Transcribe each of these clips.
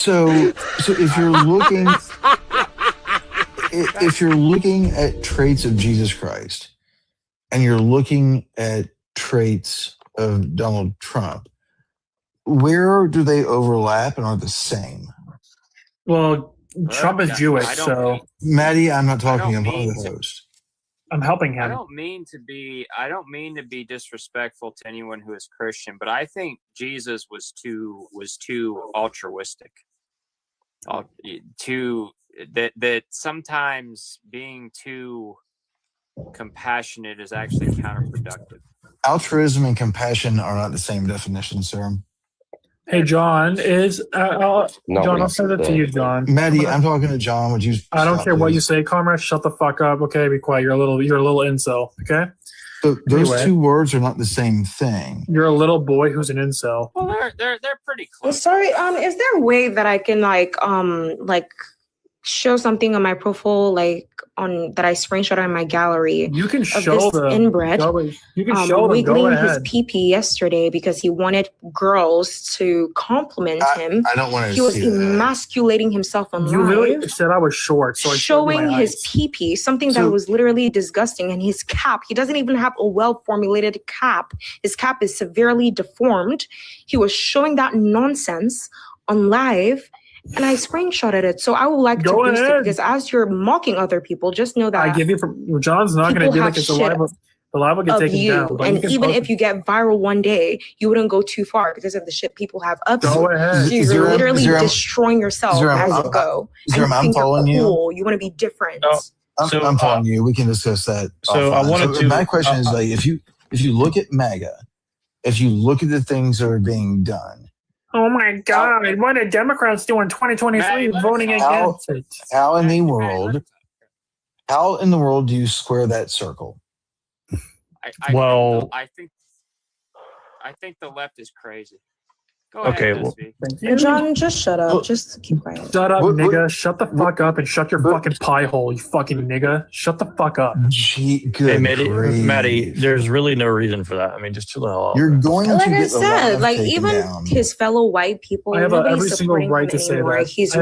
So if you're looking at traits of Jesus Christ and you're looking at traits of Donald Trump, where do they overlap and are the same? Well, Trump is Jewish, so Maddie, I'm not talking. I'm part of the host. I'm helping him. I don't mean to be disrespectful to anyone who is Christian, but I think Jesus was too altruistic. That sometimes being too compassionate is actually counterproductive. Altruism and compassion are not the same definition, sir. Hey, John, John, I'll send it to you, John. Maddie, I'm talking to John. Would you? I don't care what you say, comrade. Shut the fuck up. Okay, be quiet. You're a little incel. Okay. So those two words are not the same thing. You're a little boy who's an incel. Well, they're pretty close. Sorry. Is there a way that I can show something on my profile, that I screenshot on my gallery? You can show the inbred. You can show them. Go wiggling ahead. his pee-pee yesterday because he wanted girls to compliment him. I don't want to. He was see that. emasculating himself on You live. literally said I was short, so showing his pee-pee, something that was literally disgusting, and his cap. He doesn't even have a well-formulated cap. His cap is severely deformed. He was showing that nonsense on live. And I screenshotted it, so I would like to boost it because as you're mocking other people, just know that I give you. John's not going to do it because the live will get taken down. But and even if you get viral one day, you wouldn't go too far because of the shit people have up. Go ahead. You're literally destroying yourself as you go. I'm following you. Cool. You want to be different. I'm following you. We can discuss that. So I wanted to. My question is if you look at MAGA, if you look at the things that are being done. Oh my God! What did Democrats do in 2023 voting against it? How in the world do you square that circle? I think the left is crazy. Go ahead, and John, just shut up. Just keep quiet. Shut up, nigga. Shut the fuck up and shut your fucking pie hole, you fucking nigga. Shut the fuck up. Hey, Maddie, there's really no reason for that. I mean, just chill the hell out. You're going to like I get said, even down. His fellow white people, I have every single right to say that. He's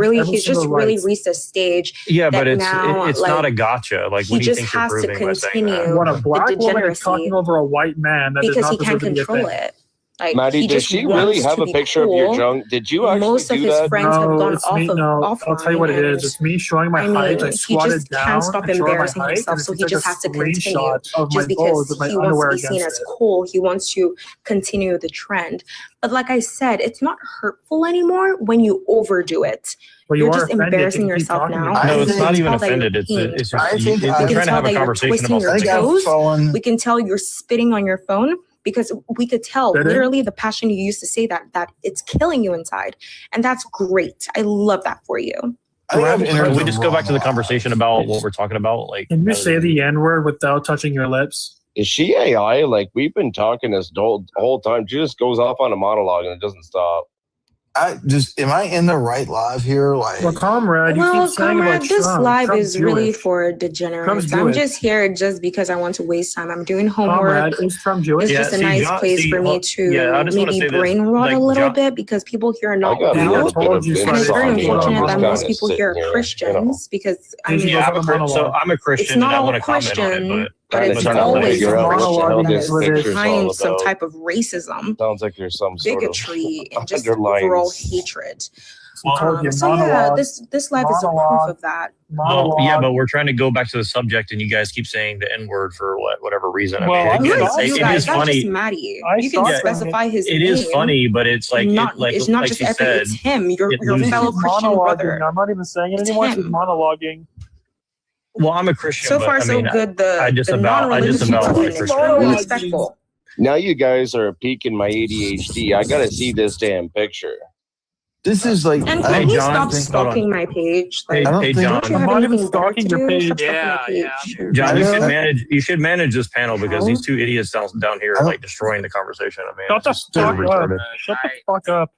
just really reached a stage. Yeah, but it's not a gotcha. Like, what do you think you're proving by saying that? When a black woman is talking over a white man, that because he can't control it. Like, Maddie, does she really have a picture of your junk? Did you actually Most of his friends have gone off. I'll tell you what it is. It's me showing my height. I squatted down. He just can't stop embarrassing himself, so he just has to continue. Just because he wants to be seen as cool, he wants to continue the trend. But like I said, it's not hurtful anymore when you overdo it. Well, you're just embarrassing yourself now. No, it's not even offended. It's just you're trying to have a conversation about something. We can tell you're spitting on your phone. Because we could tell literally the passion you used to say that it's killing you inside. And that's great. I love that for you. Can we just go back to the conversation about what we're talking about? Like, can you say the N-word without touching your lips? Is she AI? Like, we've been talking this whole time. She just goes off on a monologue and it doesn't stop. Am I in the right live here? Like, comrade, this live is really for degenerates. I'm just here just because I want to waste time. I'm doing homework. Is Trump Jewish? It's just a nice place for me to maybe brain rot a little bit because people here are not well. And it's very unfortunate that most people here are Christians because I'm a Christian. It's not all Christian. But it's always behind some type of racism. Sounds like there's some bigotry and just overall hatred. This life is a proof of that. Well, yeah, but we're trying to go back to the subject, and you guys keep saying the N-word for whatever reason. It is funny. Maddie. You can specify his name. It is funny, but it's like it's not just epic. It's him, your fellow Christian brother. I'm not even saying it anymore. She's monologuing. Well, I'm a Christian. So far, so good. I just about respectful. Now you guys are piquing my ADHD. I gotta see this damn picture. This is like. And can you stop stalking my page? Like, hey, John, I'm not even stalking your page. Yeah. John, you should manage this panel because these two idiots down here are like destroying the conversation. I mean, shut the fuck up.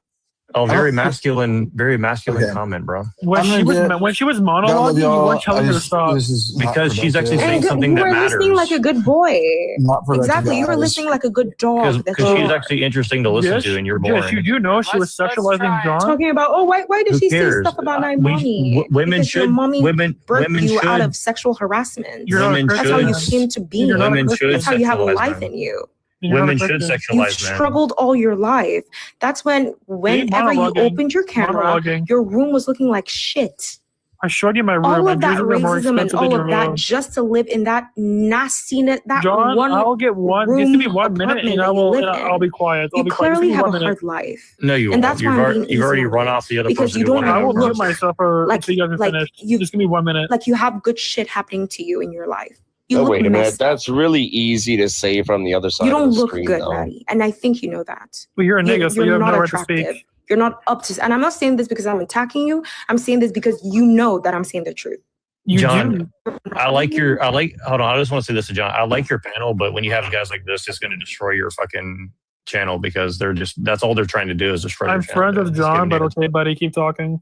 Oh, very masculine Okay. comment, bro. When I'm she was gonna when she was God love monologuing, you y'all. weren't telling her to stop. This is not Because she's actually productive. saying And something you that were listening matters. like a good boy. Not productive, Exactly, you were guys. listening like a good dog. That's Because what she's you are. actually interesting to listen to, and you're boring. Yes, you do know she was Let's sexualizing try it. John. Talking about, oh, why did Who she say cares? stuff about my We- mommy? women Because your should- mommy women birthed you out should- of sexual harassment. You're not a Women That's Christian. how you should- came to be. You're not a Women Christian. should That's how you have sexualize life men. in you. You're not a Women should Christian. You've sexualize men. struggled all your life. That's when, whenever you monologuing. opened your camera, Monologuing. your room was looking like shit. I showed you my room. All of and that yours are more racism and expensive than all your of that room. just to live in that nastiness, that John, one I'll get one. Just room give me 1 minute, apartment and that I you will. live And I'll in. be quiet. I'll You be quiet. Just clearly give me have 1 a minute. hard life. No, you And won't. that's why I'm being You've already easy run on off the other because person you who don't wanted I to will go mute first. myself or Like- until you guys are like finished. you- Just give me 1 minute. Like you have good shit happening to you in your life. You Oh, look wait a minute. messed up. That's really easy to say from the other side You don't of the look screen, good, though. Maddie. And I think you know that. Well, you're a nigga, so you have not no right to attractive. speak. You're not up to, and I'm not saying this because I'm attacking you. I'm saying this because you know that I'm saying the truth. You John, do. hold on. I just want to say this to John. I like your panel, but when you have guys like this, it's going to destroy your fucking channel because that's all they're trying to do is destroy your I'm channel. friends with Just John, giving but you- okay, buddy, keep talking.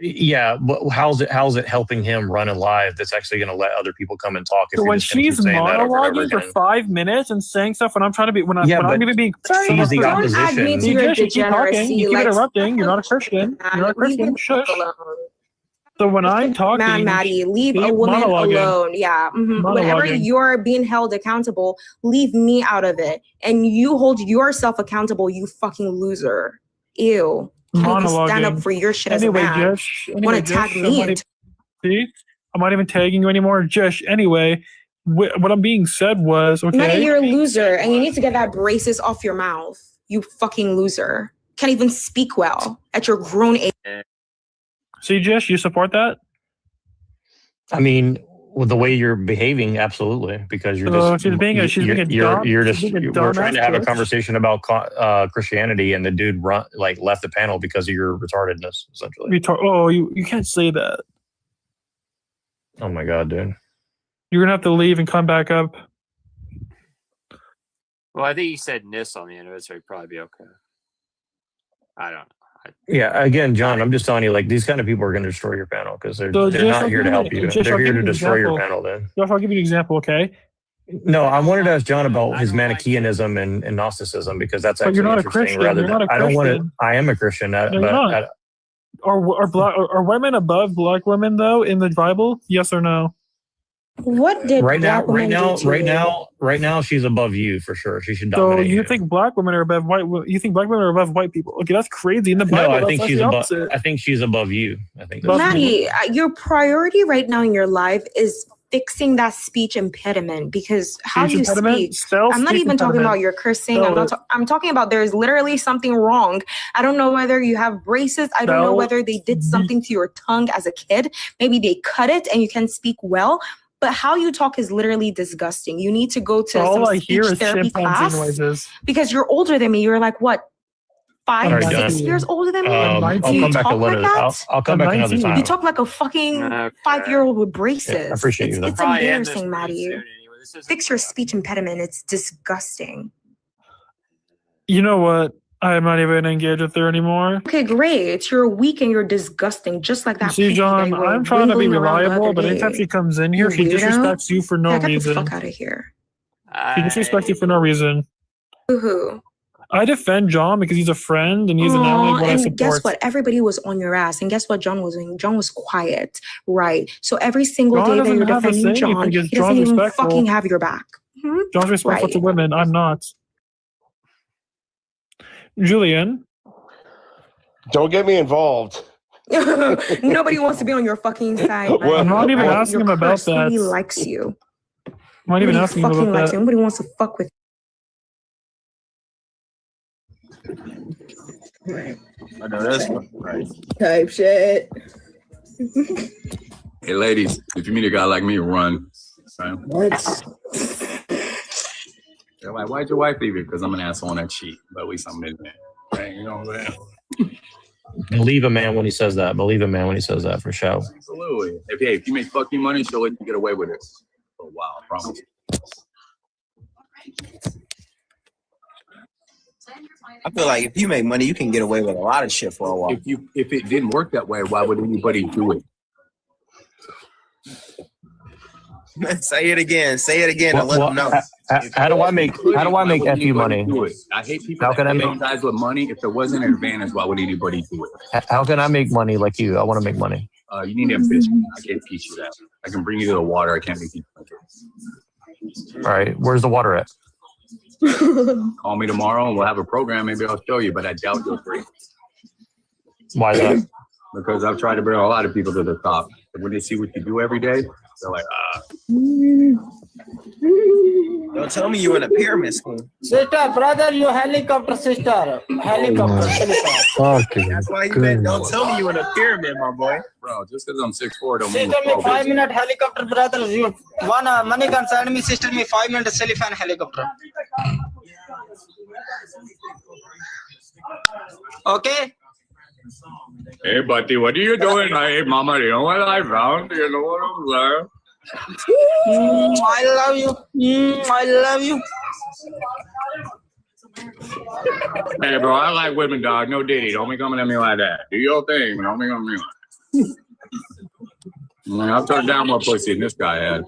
Yeah, but how's it helping him run a live that's actually going to let other people come and talk? If So you're when just gonna keep she's saying that over and over monologuing for again? 5 minutes and saying stuff when I'm trying to be, when Yeah, I'm but even being, she's the Don't opposition. add me to You your just keep talking. degeneracy. You keep like, interrupting. You're not a Christian. You're not a Leave Christian. him Shush. alone. So when I'm talking, Man, Maddie, leave keep a woman monologuing. alone. Yeah. Whenever Monologuing. you're being held accountable, leave me out of it. And you hold yourself accountable, you fucking loser. Ew. Can't even stand up Monologuing. for your shit Anyway, as a man. Josh. Want to tag me? See, I'm not even tagging you anymore. Josh, anyway, what I'm being said was, okay. Maddie, you're a loser, and you need to get that braces off your mouth. You fucking loser. Can't even speak well at your grown age. See, Josh, you support that? I mean, with the way you're behaving, absolutely, because you're So just she's being a we're trying to have a dumbass. conversation about Christianity, and the dude left the panel because of your retardedness, essentially. You can't say that. Oh my god, dude. You're gonna have to leave and come back up. Well, I think you said "nis" on the end of it, so you'd probably be okay. I don't know. Yeah, again, John, I'm just telling you, like, these kind of people are going to destroy your panel because they're not here to help you. They're here to destroy your panel, then. Josh, I'll give you an example, okay? No, I wanted to ask John about his Manichaeanism and Gnosticism because that's actually you're not a interesting. Christian. Rather You're than, not a I don't want to. Christian. I am a Christian, No, you're but not. Are women above black women though in the Bible? Yes or no? What did right black women do to you? right now, she's above you for sure. She should So dominate. you think black women are above white? You think black women are above white people? Okay, that's crazy. In the Bible, No, I that's think she's the above. opposite. I think she's above you. I think. Above That's me. Maddie, your priority right now in your life is fixing that speech impediment because how Speech you impediment? speak. Spell I'm not speech even talking impediment. about your cursing. Spell I'm talking about there's literally something wrong. I don't know whether you have braces. I don't know Spell whether they did something to your tongue as a kid. Maybe they cut it and you can speak well. But how you talk is literally disgusting. You need to go to All some I hear speech is therapy chimpanzee class noises. because you're older than me. You're like, what, All right, 6 John. years older than me? I'll Do you come back talk to like another. that? I'll come back another 19. time. You talk like a fucking Okay. 5-year-old with braces. Yeah, I appreciate you, though. It's Probably end this embarrassing, pretty Maddie. soon anyway. This isn't Fix your productive. speech impediment. It's disgusting. You know what? I'm not even engaged with her anymore. Okay, great. You're weak and you're disgusting, just like You that. see, pinky that John, you were I'm trying to be wiggling around the reliable, other but anytime day. she comes in here, You she weirdo. disrespects you for no Yeah, get the reason. fuck out of here. She disrespects you for no reason. Woohoo. I defend John because he's a friend and he's an ally Aw, what I and support. guess what? Everybody was on your ass. And guess what John was doing? John was quiet, right? So every single John day that doesn't you're have to defending say John, anything, he just doesn't John's even respectful. fucking have your back. Hmm? John's respectful to Right. women. I'm not. Julian, Don't get me involved. Nobody wants to be on your fucking side. Man. Well, I'm not even well, asking You're him about cursed. Nobody that. likes you. I'm not even Nobody asking him fucking about likes that. you. Nobody wants to fuck with I know that's right. type shit. Hey, ladies, if you meet a guy like me, run. Right? What? They're like, why'd your wife leave you? Because I'm an asshole and I cheat. But at least I'm in there. Right? You know what I'm saying? Believe a man when he says that. Believe a man when he says that, for sure. Absolutely. If you make fucking money, she'll let you get away with it for a while, I promise. I feel like if you make money, you can get away with a lot of shit for a while. If it didn't work that way, why would anybody do it? Say it again. Say it again and let them know. How do I make FU money? Do it. I hate people How can I that make guys with money. If there wasn't an advantage, why would anybody do it? How can I make money like you? I want to make money. You need to have fish. I can't teach you that. I can bring you to the water. I can't make you drink it. All right, where's the water at? Call me tomorrow and we'll have a program. Maybe I'll show you, but I doubt you'll agree. Why is that? Because I've tried to bring a lot of people to the top. But when they see what you do every day, they're like, Don't tell me you in a pyramid scheme. Sister, brother, you helicopter, sister. Helicopter. That's why you been. Don't tell me you in a pyramid, my boy. bro, just because I'm 6'4" don't mean Sister, me 5 minute helicopter, brother. You one money can send me, sister. Me 5 minute cellophane helicopter. Okay. Hey, buddy, what are you doing? Hey, mama, you know what I found? You know what I'm saying? I love you. I love you. Hey, bro, I like women, dog. No ditty. Don't be coming at me like that. Do your thing, but don't be coming at me like that. Man, I've turned down more pussy than this guy had.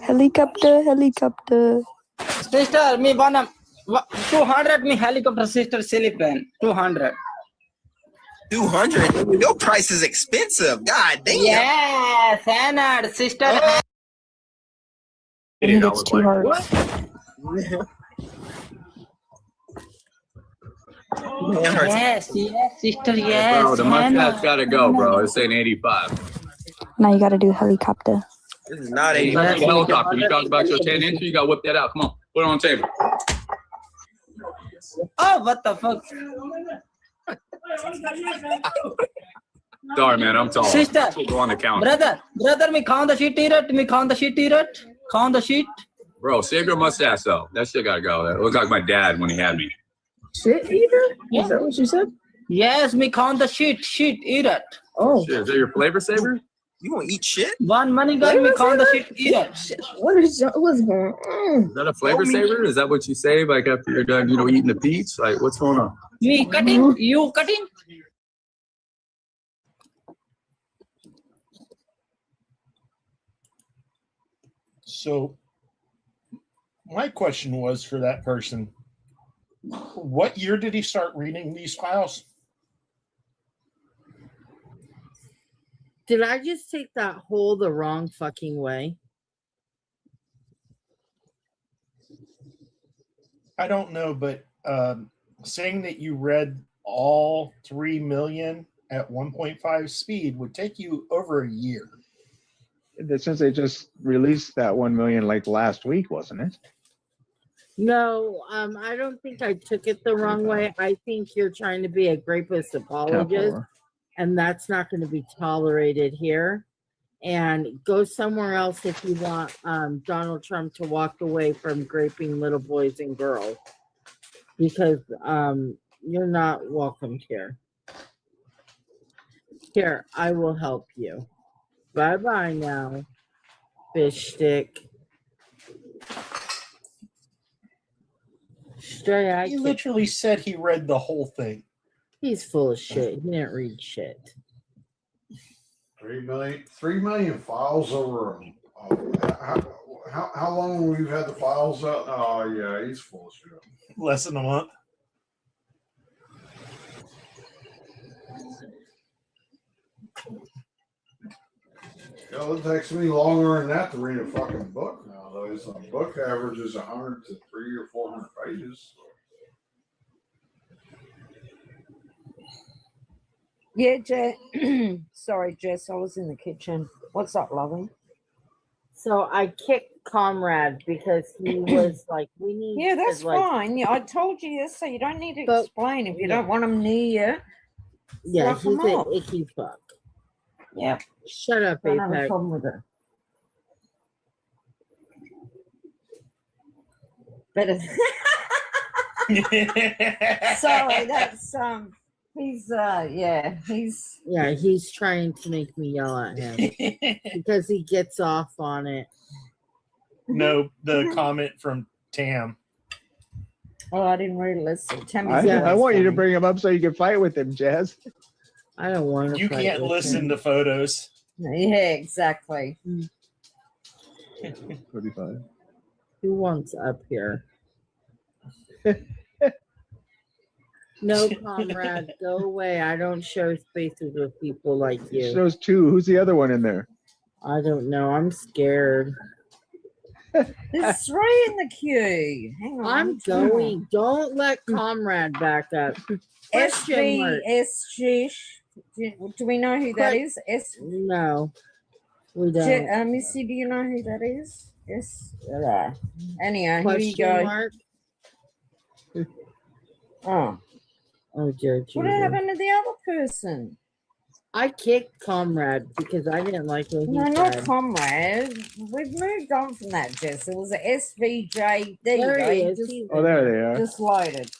Helicopter, helicopter. Sister, me 200 me helicopter, sister, cellophane. 200. 200? Your price is expensive. God damn. Yes, and sister. I think it's too hard. Yes, yes, sister, Hey, yes. bro, the mustache gotta go, bro. It's saying 85. Now you got to do helicopter. This is not Hey, 85. helicopter. You talk about your 10 inch, you gotta whip that out. Come on, put it on the table. Oh, what the fuck? Sorry, man, I'm tall. Sister, Go on the counter. brother, me count the sheet, eat it. Me count the sheet, eat it. Count the sheet. Bro, save your mustache, though. That shit gotta go. That looked like my dad when he had me. Shit eater? Is that what you said? Yes, me count the sheet, eat it. Oh. Shit, is that your flavor saver? You gonna eat shit? One money guy, me count the sheet, eat it. What's going on? Is that a flavor saver? Is that what you say, like after you're done, eating the peach? Like, what's going on? Me cutting, you cutting. So my question was for that person, what year did he start reading these files? Did I just take that hole the wrong fucking way? I don't know, but saying that you read all 3 million at 1.5 speed would take you over a year. Since they just released that 1 million like last week, wasn't it? No, I don't think I took it the wrong way. I think you're trying to be a grapist apologist, and that's not going to be tolerated here. And go somewhere else if you want Donald Trump to walk away from graping little boys and girls, because you're not welcomed here. Here, I will help you. Bye-bye now, fish stick. He literally said he read the whole thing. He's full of shit. He didn't read shit. 3 million files over. How long we've had the files up? Oh yeah, he's full of shit. Less than a month. Hell, it takes me longer than that to read a fucking book nowadays. A book averages 100 to 300 or 400 pages. Yeah, Jess. Sorry, Jess. I was in the kitchen. What's up, loving? So I kicked Comrade because he was like, "We need." Yeah, that's to, like, fine. Yeah, I told you this, so you don't need to explain if you don't want them near you. Yeah, Rough 'em he's an up. icky fuck. Yeah. Shut up, I don't have a Apex. problem with it. But sorry, that's he's he's trying to make me yell at him because he gets off on it. No, the comment from Tam. Oh, I didn't read it. Let's see. Tell me. I want you to bring him up so you can fight with him, Jazz. I don't want to. You can't listen to photos. Yeah, exactly. 45. Who wants up here? No, comrade, go away. I don't share spaces with people like It you. shows two. Who's the other one in there? I don't know. I'm scared. There's 3 in the queue. Hang on. I'm going. Don't let comrade back up. Question mark. SVSG. Do we know who that is? No, we don't. Missy, do you know who that is? Yes. Anyhow, Question here you go. mark. Oh. Oh, dear Jesus. What happened to the other person? I kicked comrade because I didn't like what he No, said. not comrade. We've moved on from that, Jess. It was a SVJ. There he is. Oh, there they are. Just loaded.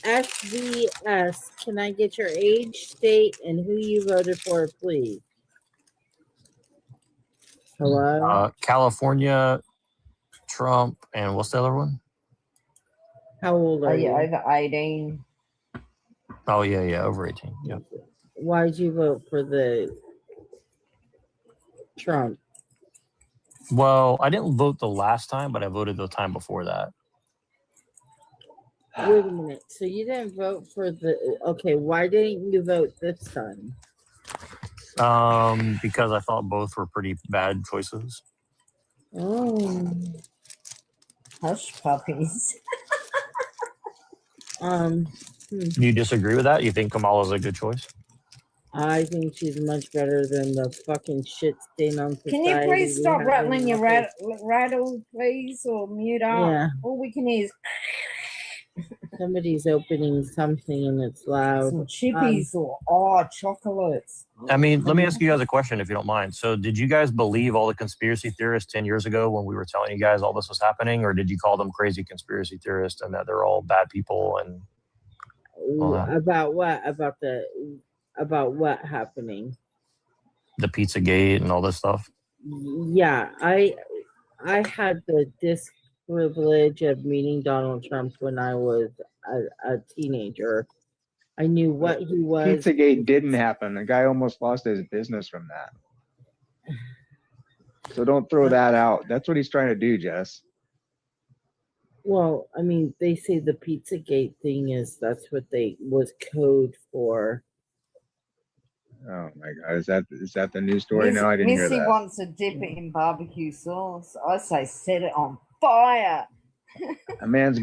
SVS. Can I get your age, state, and who you voted for, please? Hello? California, Trump, and what's the other one? How old are you? Over 18. Oh, yeah, over 18. Yeah. Why'd you vote for the Trump? Well, I didn't vote the last time, but I voted the time before that. Wait a minute. So you didn't vote for the... Okay, why didn't you vote this time? Because I thought both were pretty bad choices. Oh. Hush puppies. Do you disagree with that? You think Kamala's a good choice? I think she's much better than the fucking shit stain on society. Can you please stop we have rattling in your the- rattle, please, or mute up? Yeah. All we can hear is Somebody's opening something and it's loud. some chippies or chocolates. I mean, let me ask you guys a question if you don't mind. So did you guys believe all the conspiracy theorists 10 years ago when we were telling you guys all this was happening, or did you call them crazy conspiracy theorists and that they're all bad people and all that? About what? About what happening? The Pizzagate and all this stuff? Yeah, I had the privilege of meeting Donald Trump when I was a teenager. I knew what he was. Pizzagate didn't happen. The guy almost lost his business from that. So don't throw that out. That's what he's trying to do, Jess. Well, I mean, they say the Pizzagate thing that's what they was code for. Oh my God, is that the news story? No, I didn't hear Missy that. wants to dip it in barbecue sauce. I say set it on fire. A man's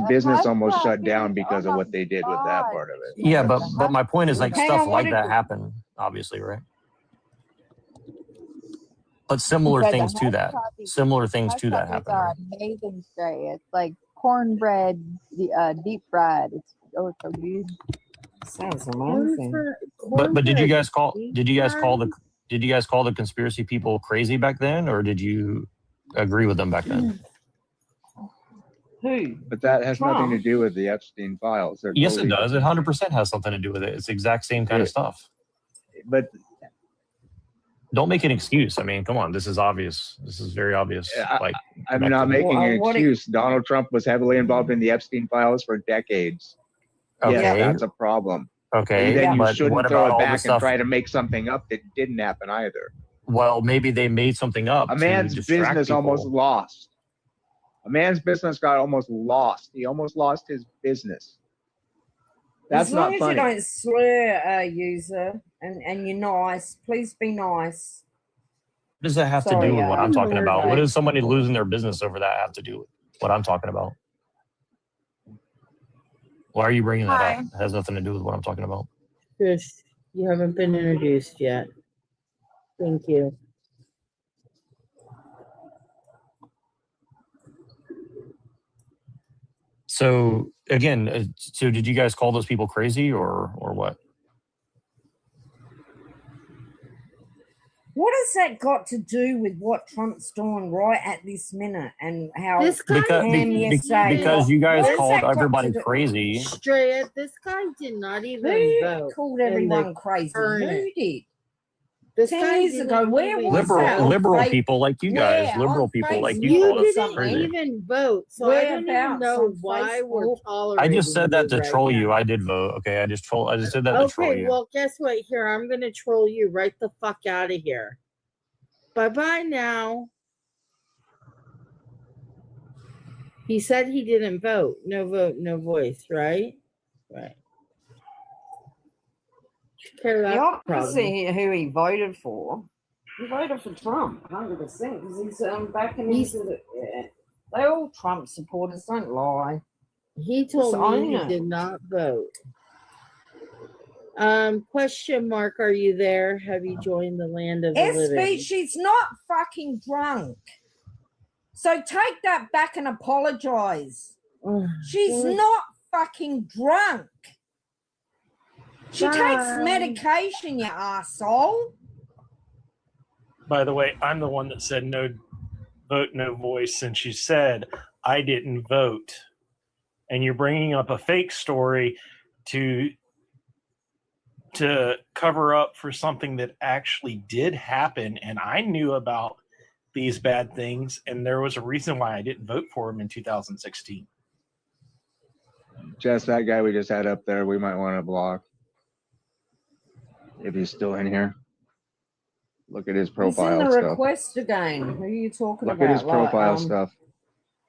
business almost shut down because of what they did with that part of it. Yeah, but my point is like Hang stuff on, what like did that you- happen, obviously, right? But similar Because things the to hush that. puppies- Similar things hush to that puppies happen. are right? amazing today. It's like cornbread, deep fried. It's so good. Sounds amazing. But did you guys call the conspiracy people crazy back then, or did you agree with them back then? Who? But that has nothing to Trump. do with the Epstein files. They're Yes, it totally does. It 100% has something to do with it. It's the exact same kind of stuff. But don't make an excuse. I mean, come on. This is obvious. This is very obvious. Like, I'm not making an excuse. Donald Trump was heavily involved in the Epstein files for decades. Okay. Yes, that's a problem. Okay, And then you but shouldn't what throw about it all the back and stuff? try to make something up that didn't happen either. Well, maybe they made something up. A to man's distract business people. almost lost. A man's business got almost lost. He almost lost his business. That's as long not as funny. you don't slur a user and you're nice, please be nice. What does that have to Sorry, do with what I'm talking about? What right. does somebody losing their business over that have to do with what I'm talking about? Why are you bringing that Hi. up? It has nothing to do with what I'm talking about. Chris, you haven't been introduced yet. Thank you. So again, so did you guys call those people crazy or what? What has that got to do with what Trump's doing right at this minute and how This guy Because you guys What has called that got to everybody do- crazy. Straight, this guy did not even Who vote. called in everyone the crazy? furnace. Who did? This 10 guy years didn't ago, where even was that? vote. Liberal people like you guys. Where? Liberal On people like you You called us didn't crazy. even vote, so I don't even Whereabouts know on why we're Facebook? I tolerating just said that you to right troll now. you. I did vote. Okay, I just did that to troll Okay, you. well, guess what? Here, I'm gonna troll you right the fuck out of here. Bye bye now. He said he didn't vote. No vote, no voice, right? Right. Care You that obviously problem. see who he voted for. He voted for Trump, 100%, because he's backing He's- into the. Yeah. They all Trump supporters, don't lie. He Just told own me he it. did not vote. Question mark, are you there? Have you joined the land of the SB, living? she's not fucking drunk. So take that back and apologize. She's not fucking drunk. She takes medication, you asshole. By the way, I'm the one that said no vote, no voice, and she said I didn't vote. And you're bringing up a fake story to cover up for something that actually did happen, and I knew about these bad things, and there was a reason why I didn't vote for him in 2016. Just that guy we just had up there, we might want to block. If he's still in here. Look at his profile He's in the stuff. request again. Who are you talking Look about? at his profile stuff.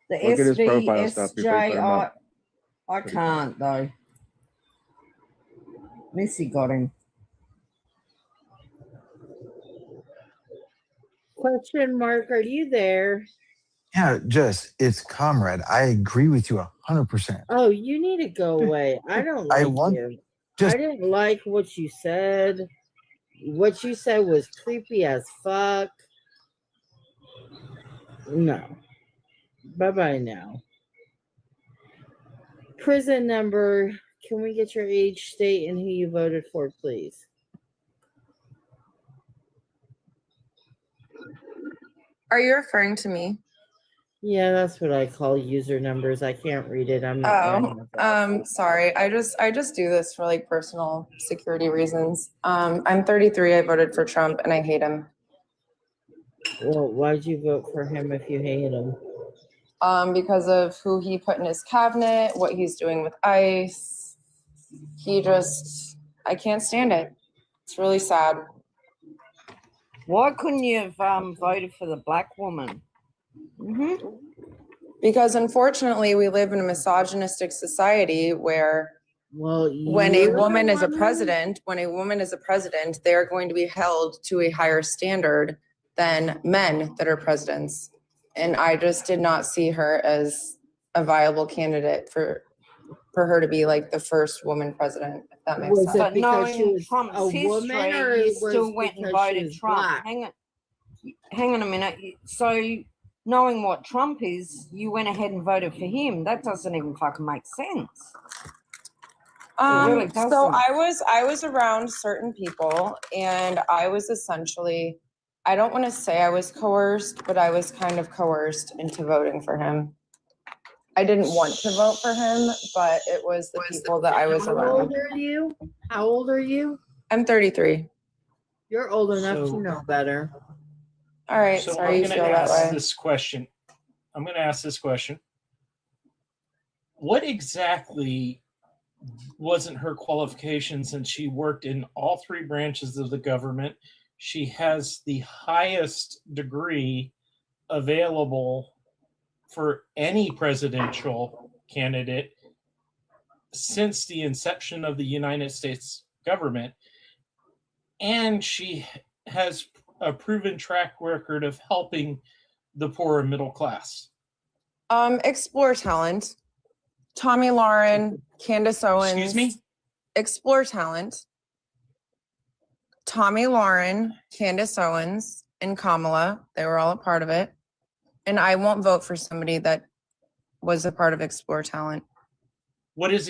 The Look at his SV, profile stuff before you put him up. I can't though. Missy got him. Question mark, are you there? Yeah, Jess, it's comrade. I agree with you 100%. Oh, you need to go away. I don't like you. I didn't like what you said. What you said was creepy as fuck. No. Bye-bye now. Prison number. Can we get your age, state, and who you voted for, please? Are you referring to me? Yeah, that's what I call user numbers. I can't read it. I'm not. Sorry. I just do this for like personal security reasons. I'm 33. I voted for Trump and I hate him. Well, why'd you vote for him if you hate him? Because of who he put in his cabinet, what he's doing with ICE. I can't stand it. It's really sad. Why couldn't you have voted for the black woman? Because unfortunately, we live in a misogynistic society where when a woman is a president, they're going to be held to a higher standard than men that are presidents. And I just did not see her as a viable candidate for her to be like the first woman president, if that makes sense. But knowing Trump's history, you still went and voted Trump. Hang on a minute. So knowing what Trump is, you went ahead and voted for him. That doesn't even fucking make sense. Really So I was around certain people, and I was essentially, I don't want to say I was coerced, but I was kind of coerced into voting for him. I didn't want to vote for him, but it was the people that I was around. How old are you? How old are you? I'm 33. You're old enough to know better. All right, So sorry I'm you going feel to that ask way. this question. What exactly wasn't her qualification, since she worked in all three branches of the government? She has the highest degree available for any presidential candidate since the inception of the United States government. And she has a proven track record of helping the poor and middle class. Explore talent. Tommy Lauren, Candace Owens. Excuse me? Explore talent. Tommy Lauren, Candace Owens, and Kamala. They were all a part of it. And I won't vote for somebody that was a part of Explore Talent. What is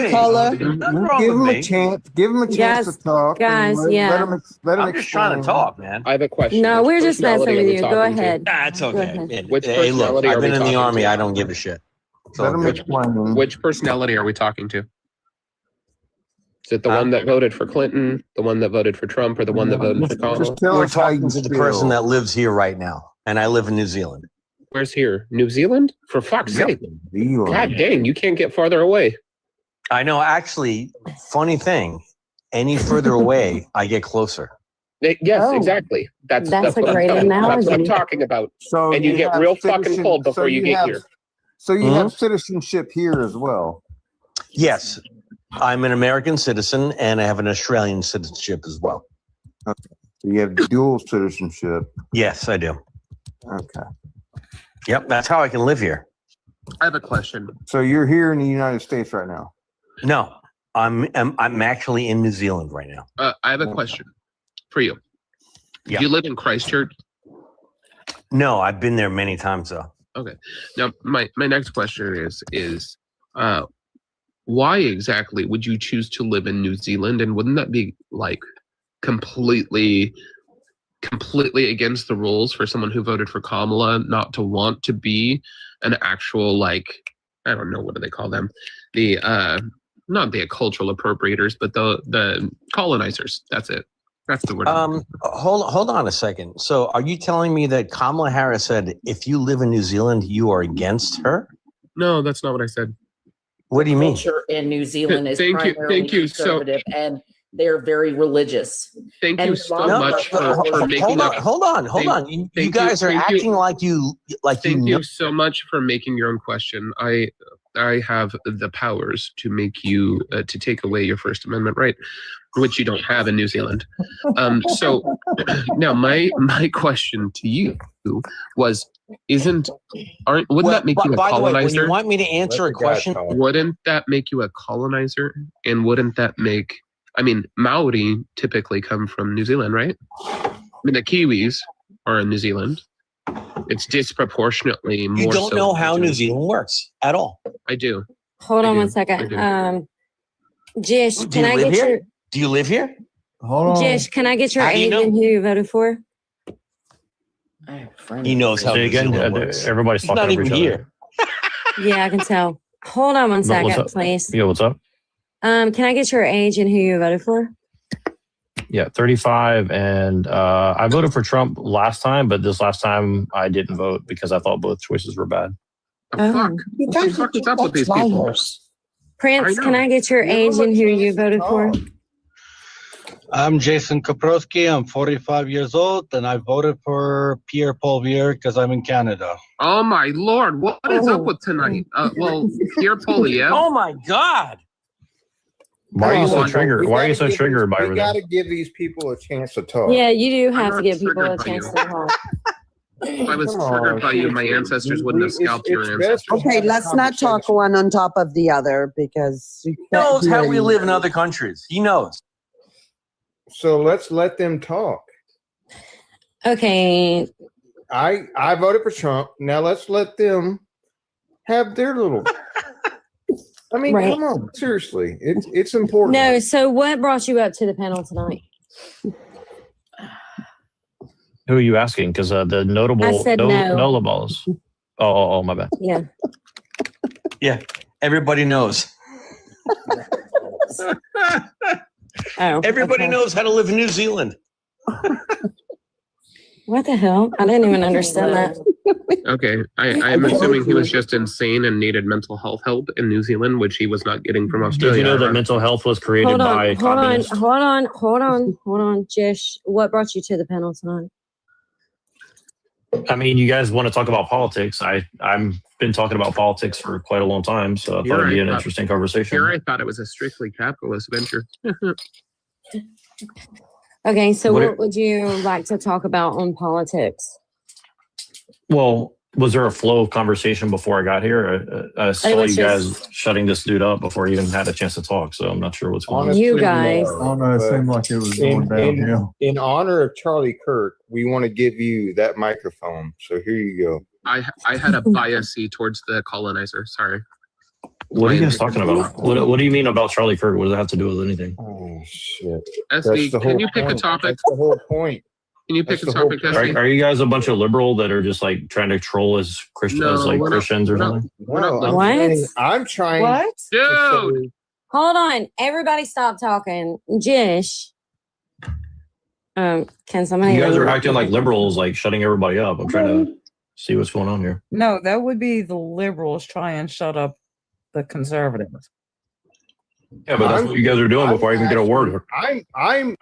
me. Paula, Nothing we'll wrong give with him a me. chance. Give him a chance Guys, to talk. and guys, let yeah. him, let him I'm just trying to explain. talk, man. I have a question. No, Which we're just messing personality are with we you. Go talking to? ahead. That's Go okay. ahead. And, Which hey, look, personality I've are we been in the talking army. to? I don't give a shit. It's all Let him good. explain. Which personality are we talking to? Is it the one that voted for Clinton, the one that voted for Trump, or the one that voted for Kamala? Just tell We're us how talking you to the feel. person that lives here right now, and I live in New Zealand. Where's here? New Zealand? For fuck's Yep. sake. God dang, you can't get farther away. I know. Actually, funny thing, any further away, I get closer. Yes, Oh, exactly. That's that's a what I'm great telling you. That's what I'm analogy. talking about. So And you get have real fucking citizen- cold before you get have, here. So you Mhm. have citizenship here as well. Yes, I'm an American citizen, and I have an Australian citizenship as well. Okay. So you have dual citizenship. Yes, I do. Okay. Yep, that's how I can live here. I have a question. So you're here in the United States right now. No, I'm actually in New Zealand right now. I have a question for you. Yeah. Do you live in Christchurch? No, I've been there many times though. Okay. Now, my next question is why exactly would you choose to live in New Zealand? And wouldn't that be like completely against the rules for someone who voted for Kamala not to want to be an actual, like, I don't know, what do they call them? The not the cultural appropriators, but the colonizers. That's it. That's the word. Hold on a second. So are you telling me that Kamala Harris said if you live in New Zealand, you are against her? No, that's not what I said. What do you mean? Culture in New Zealand is Thank you. primarily Thank you. conservative, and they're very religious. Thank And you a so lot of much our- for making up. Hold on. You guys are acting like you Thank know. you so much for making your own question. I have the powers to make you to take away your First Amendment right, which you don't have in New Zealand. So now my question to you was, wouldn't that make you a by the way, when colonizer? you want me to answer a question, Wouldn't that make you a colonizer? And wouldn't that make, I mean, Maori typically come from New Zealand, right? I mean, the Kiwis are in New Zealand. It's disproportionately more. you don't so know how to- New Zealand works at all. I do. Hold on do. one I second. do. Jish, Do can you I live get here? your Do you live here? Hold on. Jish, can I get your How do you age know? and who you voted for? He knows how Say New again, Zealand works. everybody's He's talking not over even each other. here. Yeah, I can tell. Hold on one What's second, up? please. Yeah, what's up? Can I get your age and who you voted for? Yeah, 35, and I voted for Trump last time, but this last time I didn't vote because I thought both choices were bad. Fuck. You What the fuck is up with these people? Prince, I can know. I get your age and who you voted for? I'm Jason Koprowski. I'm 45 years old, and I voted for Pierre Poilievre because I'm in Canada. Oh my lord, what is up with tonight? Well, Pierre Poilievre. Oh my God! Why are you so Come on. triggered? Why are you so triggered by We everything? got to give these people a chance to talk. Yeah, you do have I'm to not give people a triggered by chance you. to talk. If I was Come on, triggered by you, my seriously. ancestors wouldn't have It's- scalped your it's best ancestors. to Okay, have a let's not talk conversation. one on top of the other because you He knows can't how hear we you. live in other countries. He knows. So let's let them talk. Okay, I voted for Trump. Now let's let them have their little. I mean, Right. come on, seriously, it's important. no, so what brought you up to the panel tonight? Who are you asking? Because the notable I said no. notables. Oh, my bad. Yeah. Yeah, everybody knows. Oh, Everybody okay. knows how to live in New Zealand. What the hell? I didn't even understand that. Okay, I'm assuming he was just insane and needed mental health help in New Zealand, which he was not getting from Australia. Did you know that mental health was created by communists? Hold on, Jish. What brought you to the panel tonight? I mean, you guys want to talk about politics. I'm been talking about politics for quite a long time, so I thought it'd be an interesting conversation. Here I thought it was a strictly capitalist venture. Okay, so What what it- would you like to talk about on politics? Well, was there a flow of conversation before I got here? I saw was you just- guys shutting this dude up before he even had a chance to talk, so I'm not sure what's going on. Honestly, You guys. no, I don't know, it seemed like it was in, going downhill. In honor of Charlie Kirk, we want to give you that microphone. So here you go. I had a bias towards the colonizer. Sorry. What are you guys talking about? What do you mean about Charlie Kirk? What does that have to do with anything? Oh shit! SD, can you pick a topic? That's the whole point. Can you pick That's a the whole topic, point. SD? Are you guys a bunch of liberal that are just like trying to troll as Christian, as like Christians or something? No, I'm What? saying- I'm trying. What? to Dude! say- Hold on. Everybody stop talking. Jish. Can somebody? You guys are acting like liberals, like shutting everybody up. I'm trying to see what's going on here. No, that would be the liberals try and shut up the conservatives. Yeah, but that's what you guys are doing before I even get a word. I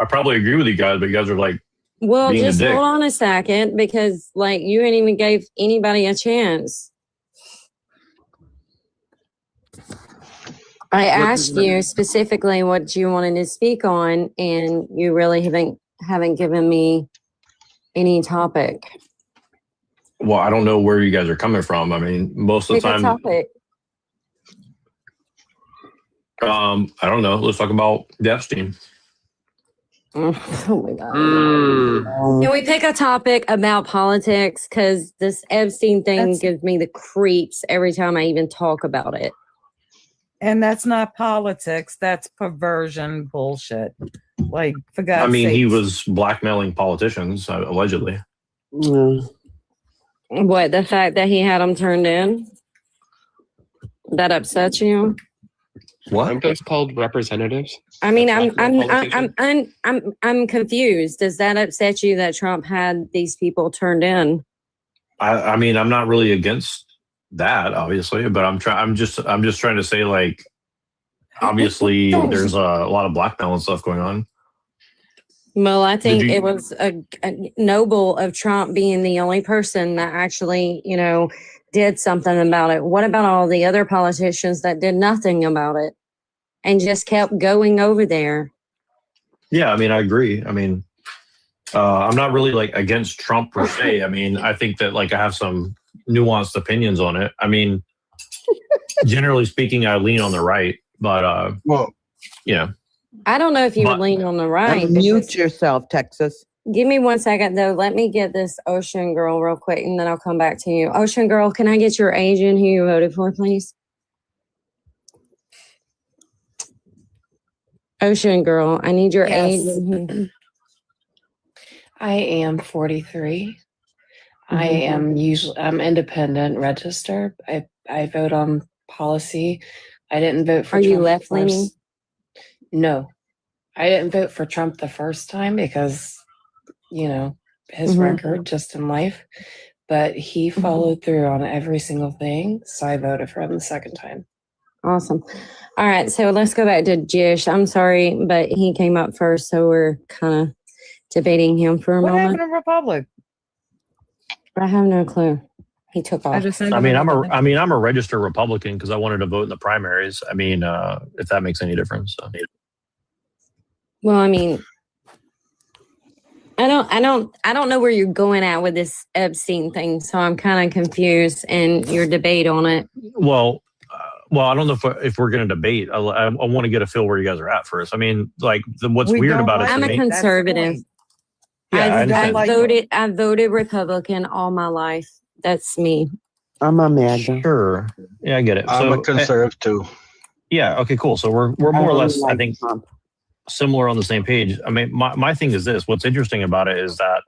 probably agree with you guys, but you guys are like Well, being a just dick. hold on a second because, like, you ain't even gave anybody a chance. I asked you specifically what you wanted to speak on, and you really haven't given me any topic. Well, I don't know where you guys are coming from. I mean, most of the Pick a time, topic. I don't know. Let's talk about the Epstein. Oh my God. Can we pick a topic about politics? Because this Epstein thing gives me the creeps every time I even talk about it. And that's not politics. That's perversion bullshit. Like, for God's I mean, sake. he was blackmailing politicians, allegedly. What, the fact that he had them turned in? That upsets you? What? Aren't those called representatives? I mean, That's I'm confused. Does that upset you that Trump had these people turned in? I mean, I'm not really against that, obviously, but I'm just trying to say, like, obviously, there's a lot of blackmail and stuff going on. Well, I think you- it was a noble of Trump being the only person that actually, did something about it. What about all the other politicians that did nothing about it and just kept going over there? Yeah, I mean, I agree. I mean, I'm not really like against Trump per se. I mean, I think that like I have some nuanced opinions on it. I mean, generally speaking, I lean on the right, but well, yeah. I don't know if you would lean on the right. Mute yourself, Texas. Give me 1 second, though. Let me get this Ocean Girl real quick, and then I'll come back to you. Ocean Girl, can I get your age and who you voted for, please? Ocean Girl, I need your age. And I am 43. I'm independent registered. I vote on policy. I didn't vote for Are Trump you left leaning? first. No. I didn't vote for Trump the first time because, his record just in life. But he followed through on every single thing. So I voted for him the second time. Awesome. All right, so let's go back to Jish. I'm sorry, but he came up first, so we're kind of debating him for a What moment. happened to Republic? I have no clue. He took off. I mean, I'm a registered Republican because I wanted to vote in the primaries. I mean, if that makes any difference. So. Well, I mean, I don't know where you're going at with this Epstein thing, so I'm kind of confused in your debate on it. Well, I don't know if we're going to debate. I want to get a feel where you guys are at first. I mean, like, what's weird about it? I'm to a me- conservative. Yeah, I voted Republican all my life. That's me. I'm a MAGA. Sure. Yeah, I get it. I'm a conservative too. Yeah. Okay. Cool. So we're more or less, I think, similar on the same page. I mean, my thing is this. What's interesting about it is that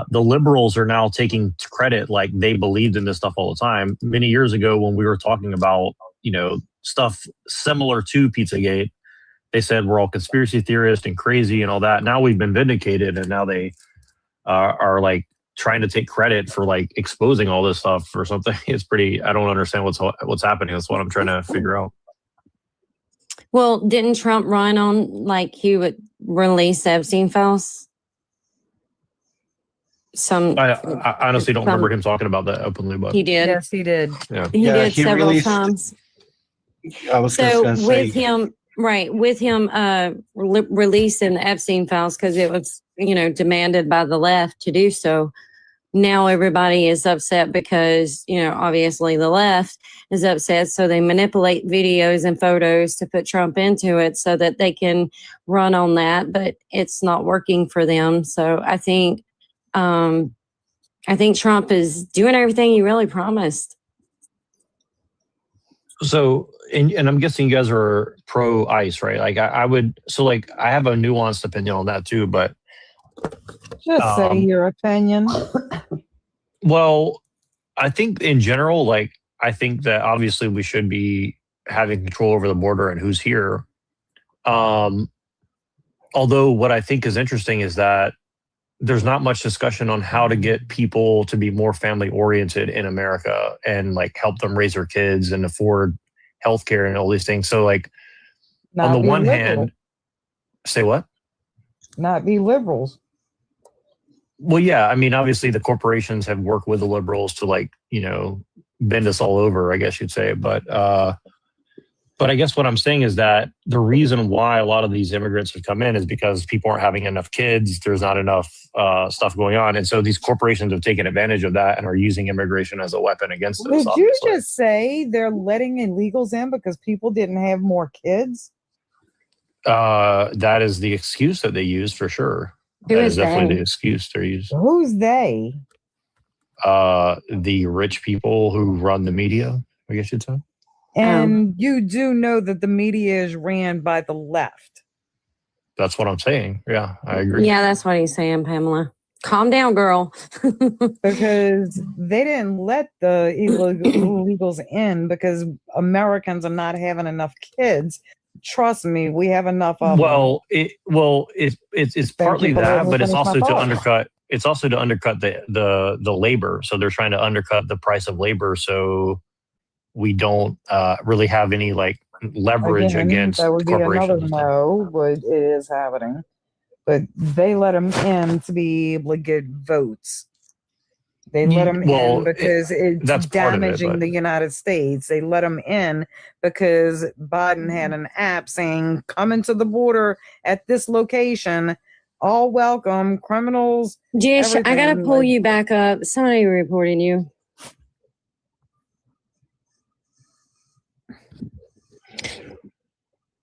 the liberals are now taking credit like they believed in this stuff all the time. Many years ago, when we were talking about stuff similar to Pizzagate, they said we're all conspiracy theorists and crazy and all that. Now we've been vindicated, and now they are like trying to take credit for like exposing all this stuff or something. It's pretty. I don't understand what's happening. That's what I'm trying to figure out. Well, didn't Trump run on like he would release Epstein files? I honestly don't remember him talking about that openly, but He did. Yes, he did. Yeah, He did several times. I was So just with gonna say, with him releasing the Epstein files because it was demanded by the left to do so. Now everybody is upset because obviously the left is upset, so they manipulate videos and photos to put Trump into it so that they can run on that, but it's not working for them. So I think Trump is doing everything he really promised. So, and I'm guessing you guys are pro ICE, right? Like I would, so like I have a nuanced opinion on that too, but Just say your opinion. well, I think in general, like I think that obviously we should be having control over the border and who's here. Although what I think is interesting is that there's not much discussion on how to get people to be more family oriented in America and like help them raise their kids and afford healthcare and all these things. So like on the one hand, say what? Not be liberals. Well, yeah, I mean, obviously the corporations have worked with the liberals to like, you know, bend us all over, I guess you'd say. But I guess what I'm saying is that the reason why a lot of these immigrants have come in is because people aren't having enough kids. There's not enough stuff going on. And so these corporations have taken advantage of that and are using immigration as a weapon against us. Did you just say they're letting illegals in because people didn't have more kids? That is the excuse that they use for sure. That is definitely the excuse they're using. Who's they? The rich people who run the media, I guess you'd say. And you do know that the media is ran by the left. That's what I'm saying. Yeah, I agree. Yeah, that's what he's saying, Pamela. Calm down, girl. Because they didn't let the illegals in because Americans are not having enough kids. Trust me, we have enough of them. It's partly that, but it's also to undercut. It's also to undercut the labor. So they're trying to undercut the price of labor. So we don't really have any like leverage against that would be corporations. another no, but it is happening. But they let them in to be able to get votes. They let them in because it's damaging the United States. They let them in because Biden had an app saying, come into the border at this location. All welcome, criminals. Jish, I got to pull you back up. Somebody reporting you.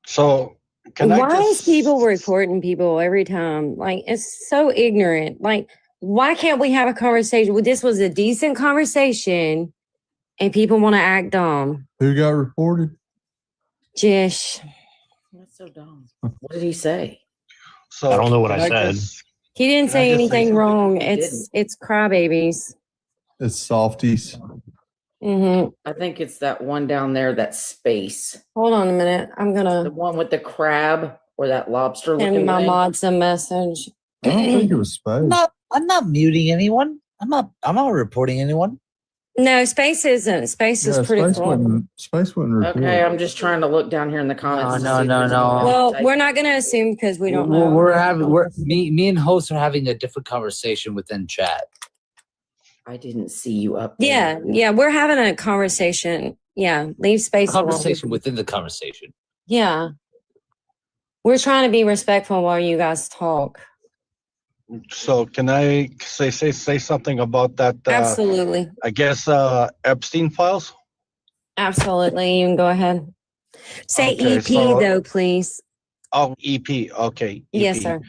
So why is people reporting people every time? Like, it's so ignorant. Like, why can't we have a conversation? Well, this was a decent conversation and people want to act dumb. Who got reported? Jish. That's so dumb. What did he say? So I don't know what I said. He didn't say anything wrong. It's crybabies. It's softies. I think it's that one down there, that space. Hold on a minute. I'm gonna the one with the crab or that lobster looking send my thing. mods a message. I don't think it was space. I'm not muting anyone. I'm not reporting anyone. No, space isn't. Space is pretty cool. Space wouldn't report. Okay, I'm just trying to look down here in the comments. No. Well, we're not gonna assume because we don't know. Me and host are having a different conversation within chat. I didn't see you up there. Yeah, we're having a conversation. Yeah, leave space alone. Conversation within the conversation. Yeah. We're trying to be respectful while you guys talk. So can I say something about that? Absolutely. I guess Epstein files. Absolutely. You can go ahead. Say Okay, EP so- though, please. Oh, EP. Okay. EP. Yes, sir.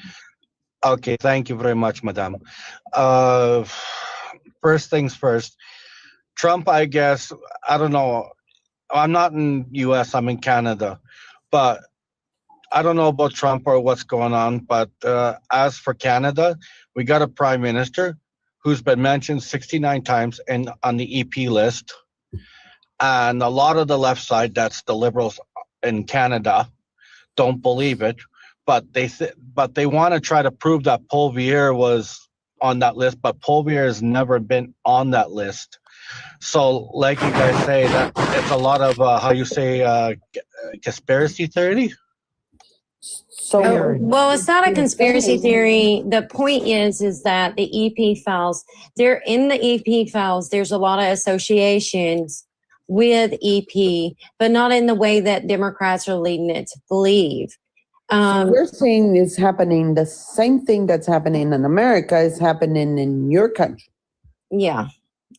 Okay. Thank you very much, madam. First things first. Trump, I guess, I don't know. I'm not in US, I'm in Canada. But I don't know about Trump or what's going on. But as for Canada, we got a prime minister who's been mentioned 69 times on the EP list. And a lot of the left side, that's the liberals in Canada, don't believe it. But they want to try to prove that Paul Vier was on that list, but Paul Vier has never been on that list. So, like you guys say, that it's a lot of how you say conspiracy theory. Well, it's not a conspiracy theory. The point is that the EP files, they're in the EP files. There's a lot of associations with EP, but not in the way that Democrats are leading it to believe. We're saying it's happening. The same thing that's happening in America is happening in your country. Yeah.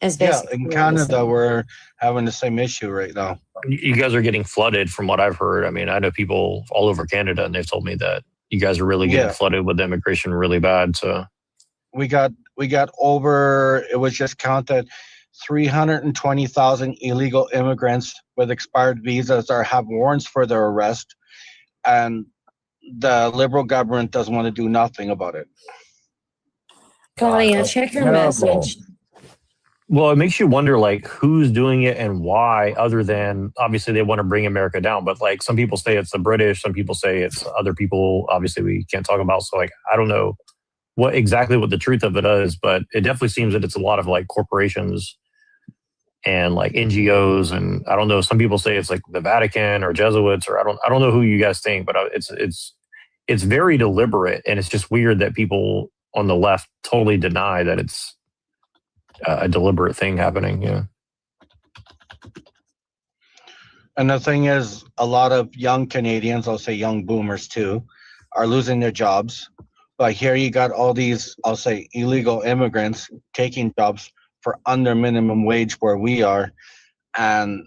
Yeah, in Canada, we're having the same issue right now. You guys are getting flooded from what I've heard. I mean, I know people all over Canada and they've told me that you guys are really getting flooded with immigration really bad. So we got over, it was just counted 320,000 illegal immigrants with expired visas or have warrants for their arrest, and the Liberal government doesn't want to do nothing about it. Claudia, check your message. Well, it makes you wonder, like, who's doing it and why, other than obviously they want to bring America down. But like, some people say it's the British, some people say it's other people. Obviously, we can't talk about. So, like, I don't know what the truth of it is, but it definitely seems that it's a lot of like corporations and like NGOs, and I don't know. Some people say it's like the Vatican or Jesuits, or I don't know who you guys think, but it's very deliberate, and it's just weird that people on the left totally deny that it's a deliberate thing happening. Yeah. And the thing is, a lot of young Canadians, I'll say young boomers too, are losing their jobs. But here you got all these, I'll say, illegal immigrants taking jobs for under minimum wage where we are. And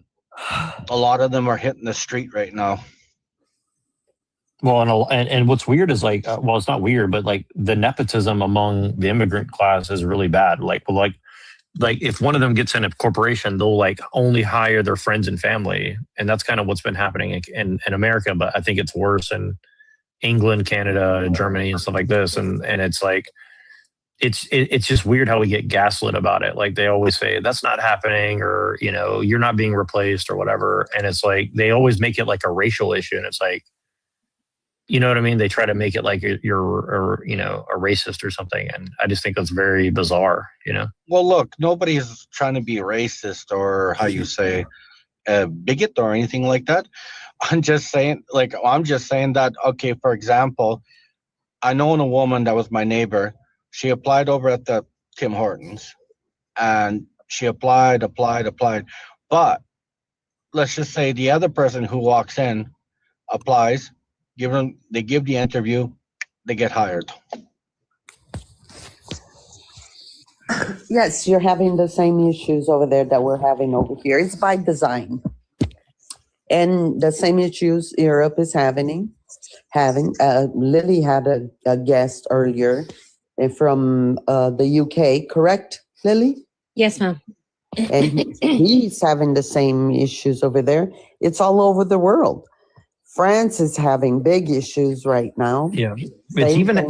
a lot of them are hitting the street right now. Well, and what's weird is like, well, it's not weird, but like the nepotism among the immigrant class is really bad. Like if one of them gets in a corporation, they'll like only hire their friends and family. And that's kind of what's been happening in America. But I think it's worse in England, Canada, Germany, and stuff like this. And it's like, it's just weird how we get gaslit about it. Like they always say that's not happening, or, you know, you're not being replaced or whatever. And it's like, they always make it like a racial issue. And it's like, you know what I mean? They try to make it like you're you know, a racist or something. And I just think that's very bizarre, you know? Well, look, nobody's trying to be racist or how you say a bigot or anything like that. I'm just saying that, okay, for example, I know a woman that was my neighbor. She applied over at the Tim Hortons, and she applied. But let's just say the other person who walks in applies, they give the interview, they get hired. Yes, you're having the same issues over there that we're having over here. It's by design. And the same issues Europe is having. Lily had a guest earlier from the UK, correct, Lily? Yes, ma'am. And he's having the same issues over there. It's all over the world. France is having big issues right now. Yeah. It's even,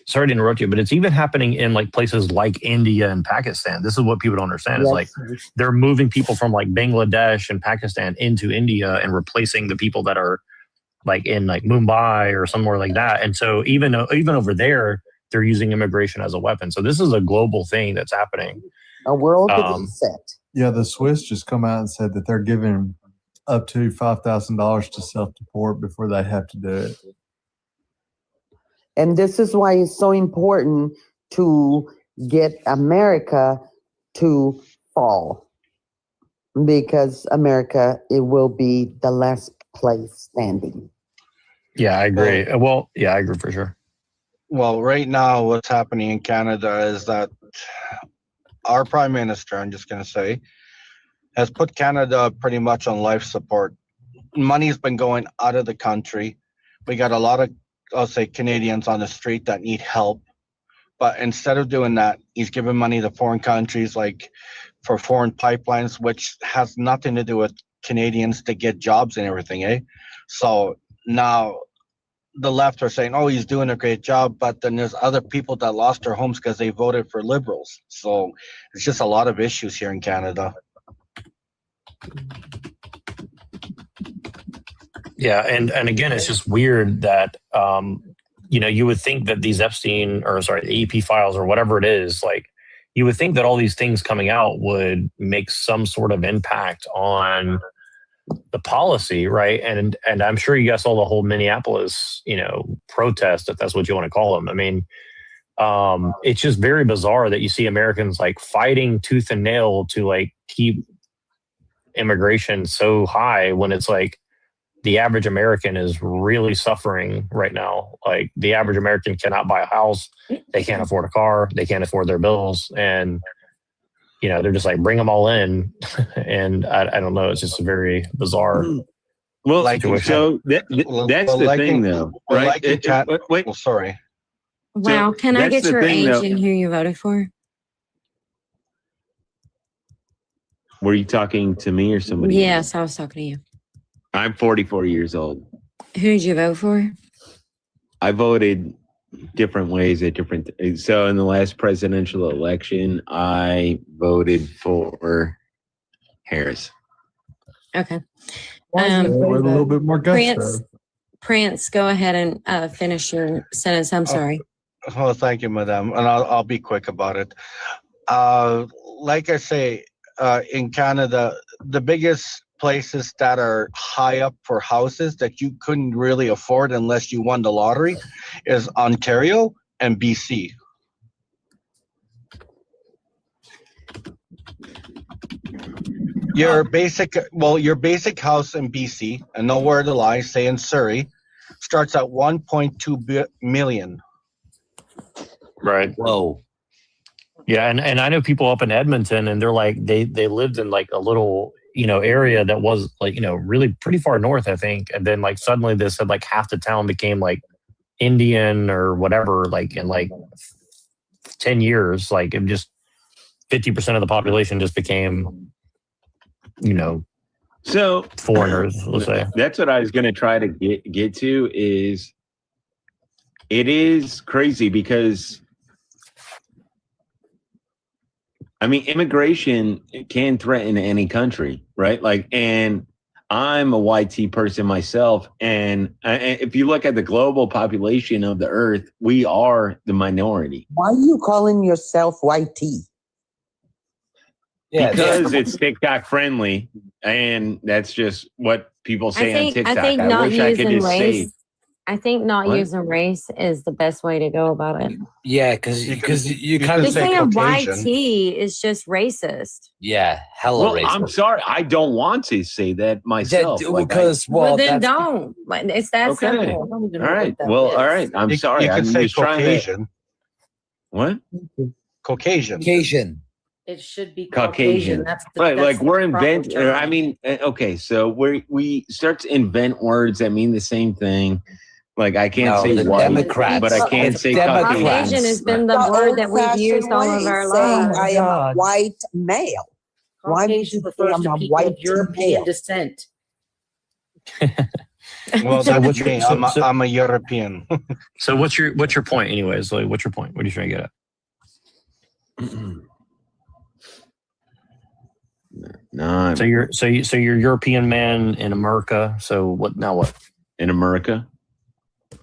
sorry to interrupt you, but it's even happening in like places like India and Pakistan. This is what people don't understand. It's like they're moving people from like Bangladesh and Pakistan into India and replacing the people that are like in like Mumbai or somewhere like that. And so even over there, they're using immigration as a weapon. So this is a global thing that's happening. A world set. Yeah, the Swiss just come out and said that they're giving up to $5,000 to self-deport before they have to do it. And this is why it's so important to get America to fall. Because America, it will be the last place standing. Yeah, I agree. Well, yeah, I agree for sure. Well, right now, what's happening in Canada is that our prime minister, I'm just going to say, has put Canada pretty much on life support. Money's been going out of the country. We got a lot of, I'll say, Canadians on the street that need help. But instead of doing that, he's giving money to foreign countries, like for foreign pipelines, which has nothing to do with Canadians to get jobs and everything, eh? So now the left are saying, oh, he's doing a great job, but then there's other people that lost their homes because they voted for Liberals. So it's just a lot of issues here in Canada. Yeah, and again, it's just weird that you know, you would think that these Epstein the EP files or whatever it is, like you would think that all these things coming out would make some sort of impact on the policy, right? And I'm sure you guys saw the whole Minneapolis, you know, protest, if that's what you want to call them. I mean, it's just very bizarre that you see Americans like fighting tooth and nail to like keep immigration so high when it's like the average American is really suffering right now. Like the average American cannot buy a house. They can't afford a car. They can't afford their bills. And, you know, they're just like, bring them all in. And I don't know. It's just a very bizarre situation. So that's the thing though, right? Wait. Well, sorry. Wow. So can I that's get the your thing, age though. and who you voted for? Were you talking to me or somebody? Yes, I was talking to you. I'm 44 years old. Who did you vote for? I voted different ways at different. So in the last presidential election, I voted for Harris. Okay. With a little bit more gusto. Prince, go ahead and finish your sentence. I'm sorry. Oh, thank you, madam. And I'll be quick about it. Like I say, in Canada, the biggest places that are high up for houses that you couldn't really afford unless you won the lottery is Ontario and BC. Your basic house in BC, and nowhere to lie, say in Surrey, starts at 1.2 million. Right. Whoa. Yeah, and I know people up in Edmonton, and they're like they lived in like a little area that was like really pretty far north, I think, and then like suddenly they said like half the town became like Indian or whatever, like in like 10 years, like it just 50% of the population just became so foreigners. Let's say that's what I was going to try to get to. Is it is crazy because. I mean, immigration can threaten any country, right? Like, and I'm a YT person myself. And if you look at the global population of the earth, we are the minority. Why are you calling yourself YT? Yeah, because it's TikTok friendly. And that's just what people say on TikTok. I think I not wish I could using just race. say. I think not What? using race is the best way to go about it. Yeah, because you kind of The say saying Caucasian. YT is just racist. Yeah, hella Well, racist. I'm sorry. I don't want to say that myself. Well, then don't. Like, it's that Okay. simple. All right. Well, all right. I'm sorry. You I'm can say just trying Caucasian. to. What? Caucasian. Caucasian. It should be Caucasian. Caucasian. That's Right. that's Like we're the proper inventing. term. I mean, okay. So we start to invent words that mean the same thing. Like I can't No, say the white, Democrats. but I can't say Democrats. Caucasian has been the word that we've used all of our lives. I am a white male. Why would Caucasian you say refers I'm to a people white of European male? descent. Well, So that's what's your- me. so- so- I'm a European. So what's your point, anyways? Like, what's your point? What are you trying to get at? No. So you're European man in America. So what now? What in America?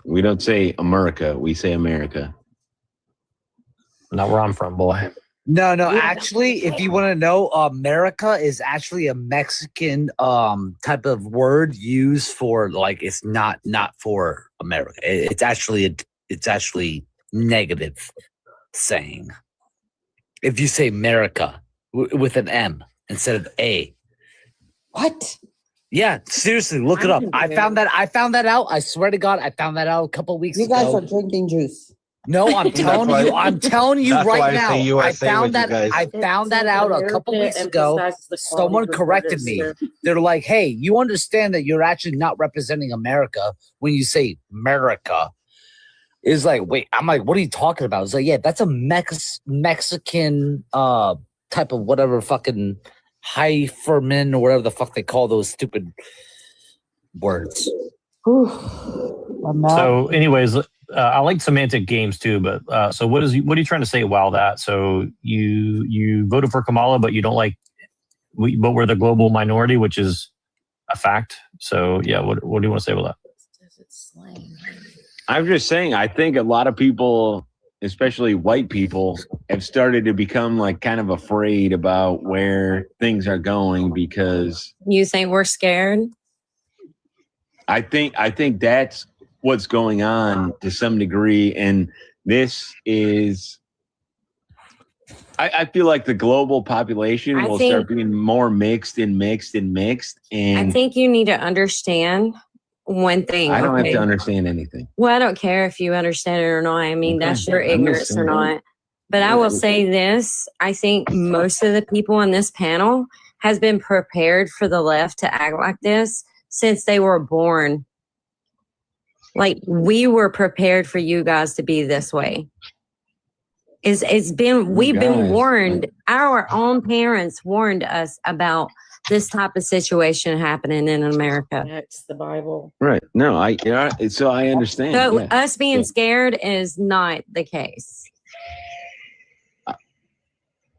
We don't say America. We say America. Not where I'm from, boy. No, actually, if you want to know, America is actually a Mexican type of word used for like it's not for America. It's actually negative saying. If you say America with an M instead of A. What? Yeah, seriously, look it up. I found that out. I swear to God, I found that out a couple weeks You ago. guys are drinking juice. No, I'm telling you. I'm telling you That's why right I now. say I USA found with you that. guys. I found that out a couple weeks ago. Someone corrected me. They're like, "Hey, you understand that you're actually not representing America when you say America." It's like, wait. I'm like, what are you talking about? It's like, yeah, that's a Mexican type of whatever fucking hyphen or whatever the fuck they call those stupid words. So, anyways, I like semantic games too. But so, what are you trying to say? Wow, that so you voted for Kamala, but you don't like, but we're the global minority, which is a fact. So, yeah, what do you want to say about that? I'm just saying, I think a lot of people, especially white people, have started to become like kind of afraid about where things are going because You think we're scared? I think that's what's going on to some degree. And this is, I feel like the global population will start being more mixed. And I think you need to understand one thing. I don't have to understand anything. Well, I don't care if you understand it or not. I mean, that's your ignorance or not. But I will say this. I think most of the people on this panel has been prepared for the left to act like this since they were born. Like, we were prepared for you guys to be this way. We've been warned. Our own parents warned us about this type of situation happening in America. That's the Bible. Right. No, so I understand. So yeah. us being scared is not the case.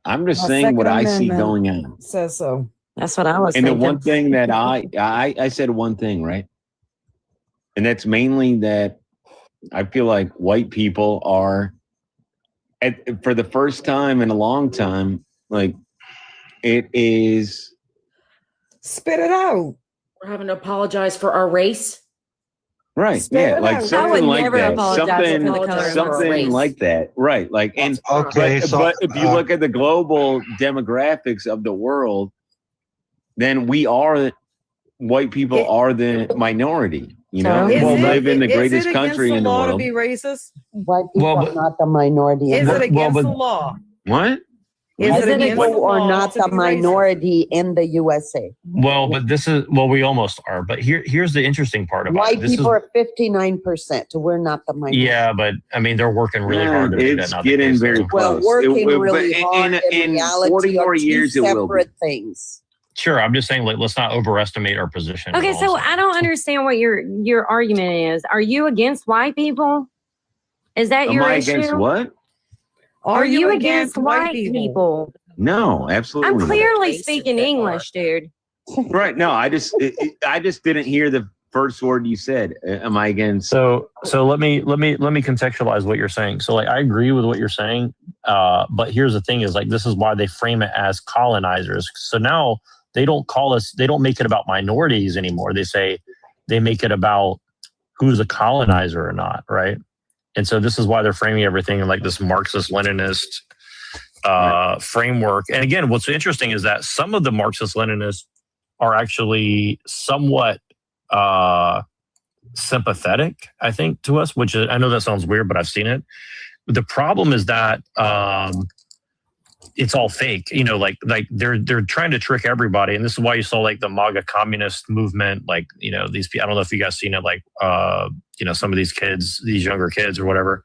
I'm just saying what I see going on. Says so. That's what I was And thinking. the one thing that I said one thing, right? And that's mainly that I feel like white people are, for the first time in a long time, like it is. Spit it out. We're having to apologize for our race. Right. Spit Yeah. it Like out. something like never that. apologize for the color of my Something race. like that. Right. Like, and Okay, but if you look at the global demographics of the world, then white people are the minority. You know, we live in the greatest country in the world. To be racist? White people are not the minority. Is it against the law? What? Is it against the People are law not to the be racist? minority in the USA. Well, but we almost are. But here's the interesting part about White it. This people are 59%. We're not the minority. Yeah, but I mean, they're working really hard to make that It's not the getting case, very though. Well, close. working But really hard in reality 40 more are two years it will be. separate things. Sure, I'm just saying, like, let's not overestimate our position. Okay, at all. so I don't understand what your argument is. Are you against white people? Is that Am your I issue? against what? Are you against white people? No, absolutely. I'm not. clearly speaking English, dude. Right. No, I just didn't hear the first word you said. Am I against? So let me contextualize what you're saying. So like I agree with what you're saying, but here's the thing: is like this is why they frame it as colonizers. So now they don't make it about minorities anymore. They make it about who's a colonizer or not, right? And so this is why they're framing everything in like this Marxist-Leninist framework. And again, what's interesting is that some of the Marxist-Leninists are actually somewhat sympathetic, I think, to us, which is, I know that sounds weird, but I've seen it. The problem is that it's all fake, you know, like they're trying to trick everybody. And this is why you saw like the MAGA communist movement, like, you know, these people, I don't know if you guys seen it, like, you know, some of these kids, these younger kids or whatever,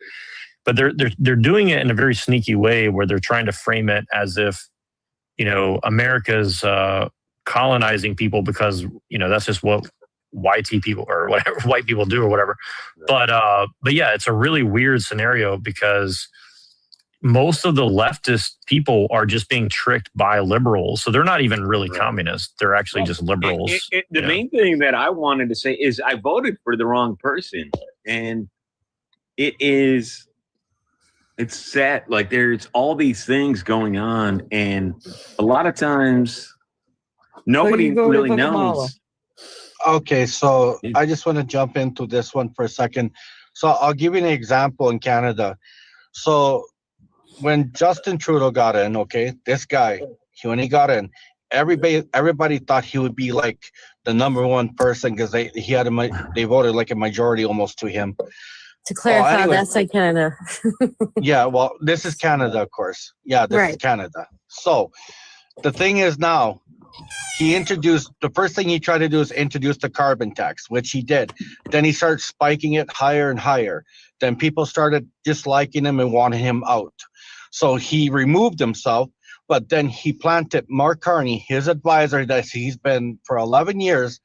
but they're doing it in a very sneaky way where they're trying to frame it as if, you know, America's colonizing people because, you know, that's just what white people or whatever white people do or whatever. But yeah, it's a really weird scenario because most of the leftist people are just being tricked by liberals. So they're not even really communists. They're actually just liberals. The main thing that I wanted to say is I voted for the wrong person. And it's sad. Like there's all these things going on. And a lot of times nobody really knows. Okay, so I just want to jump into this one for a second. So I'll give you an example in Canada. So when Justin Trudeau got in, okay, this guy, when he got in, everybody thought he would be like the number one person because they voted like a majority almost to him. To clarify, that's like Canada. Yeah, well, this is Canada, of course. Yeah, this is Canada. So the thing is now, the first thing he tried to do is introduce the carbon tax, which he did. Then he started spiking it higher and higher. Then people started disliking him and wanting him out. So he removed himself, but then he planted Mark Carney, his advisor that he's been for 11 years,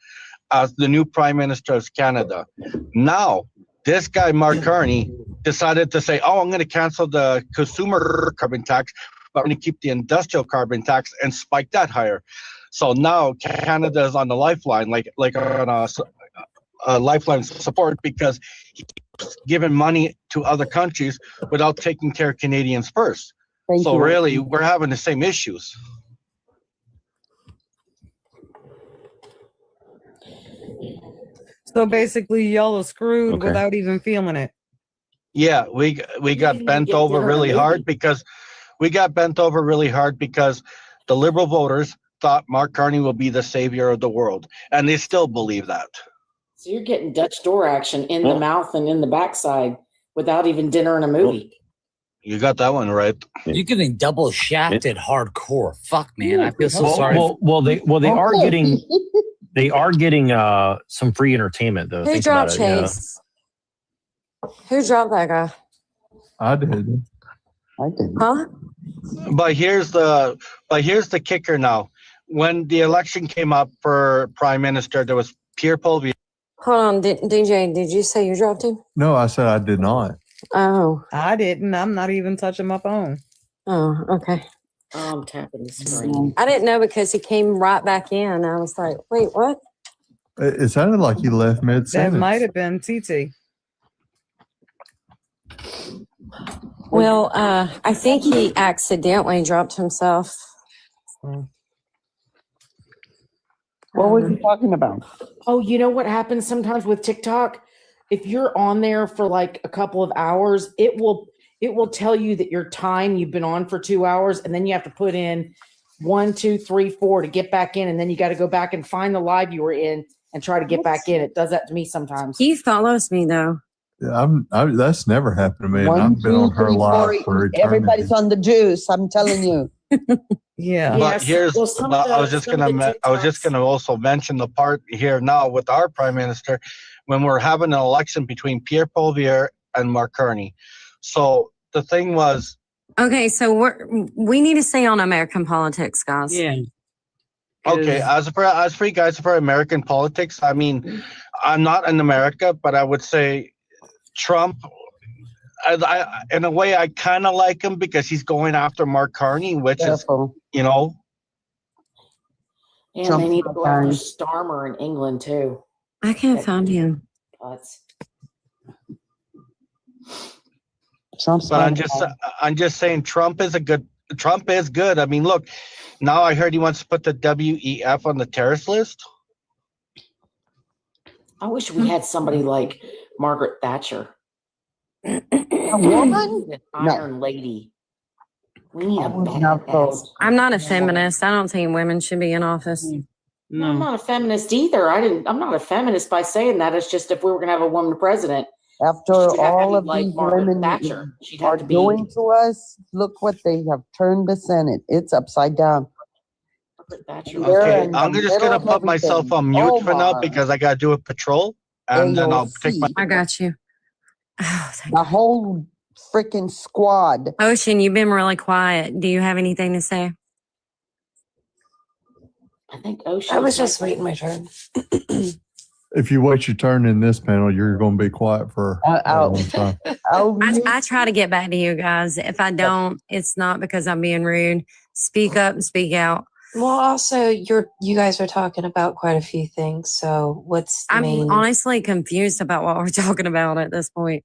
as the new Prime Minister of Canada. Now, this guy, Mark Carney, decided to say, I'm going to cancel the consumer carbon tax, but I'm going to keep the industrial carbon tax and spike that higher. So now Canada is on the lifeline, like on a lifeline support because he keeps giving money to other countries without taking care of Canadians first. Thank you. Really, we're having the same issues. So basically, y'all are screwed without even feeling it. Yeah, we got bent over really hard because the Liberal voters thought Mark Carney will be the savior of the world, and they still believe that. So you're getting Dutch door action in the mouth and in the backside without even dinner and a movie. You got that one right. You're getting double shafted hardcore. Fuck, man, I feel so sorry. Well, they are getting some free entertainment though. Who dropped Chase? Who dropped that guy? I did. I didn't. Huh? But here's the kicker now. When the election came up for prime minister, there was Pierre Poilievre. Hold on, DJ. Did you say you dropped him? No, I said I did not. Oh. I didn't. I'm not even touching my phone. Oh, okay. I'm tapping the screen. I didn't know because he came right back in. I was like, wait, what? It sounded like he left mid That sentence. might have been TT. Well, I think he accidentally dropped himself. What was he talking about? Oh, you know what happens sometimes with TikTok? If you're on there for like a couple of hours, it will tell you that your time you've been on for 2 hours, and then you have to put in 1, 2, 3, 4 to get back in, and then you got to go back and find the live you were in and try to get back in. It does that to me sometimes. He follows me though. Yeah, that's never happened to me. And 1, I've been 2, on her 3, 4. live for eternity. Everybody's on the juice. I'm telling you. Yeah. But here's I was just gonna also mention the part here now with our prime minister when we're having an election between Pierre Poilievre and Mark Carney. So the thing was, Okay, so we need to stay on American politics, guys. Yeah. Okay, as for you guys for American politics, I mean, I'm not in America, but I would say Trump. I in a way, I kind of like him because he's going after Mark Carney, which is, you know. And Trump they need to go after Starmer in England too. I can't find him. Trump's But I'm just saying Trump is good. I mean, look, now I heard he wants to put the WEF on the terrorist list. I wish we had somebody like Margaret Thatcher. A woman? An Iron Lady. We need a Not badass. I'm not a feminist. I don't think women should be in office. No, I'm not a feminist either. I'm not a feminist by saying that. It's just if we were going to have a woman president, After she'd have to all be of like these Margaret women Thatcher. She'd are have to be doing to us, look what they have turned the Senate. It's upside down. Margaret Thatcher. Okay, I'm just gonna put myself on mute for now Omar. because I gotta do a patrol, and then I'll take my. I got you. The whole freaking squad. Ocean, you've been really quiet. Do you have anything to say? I think Ocean. I was just waiting my turn. If you wait your turn in this panel, you're going to be quiet for a long time. I try to get back to you guys. If I don't, it's not because I'm being rude. Speak up and speak out. Well, also, you guys are talking about quite a few things. So, what's the I'm main? honestly confused about what we're talking about at this point.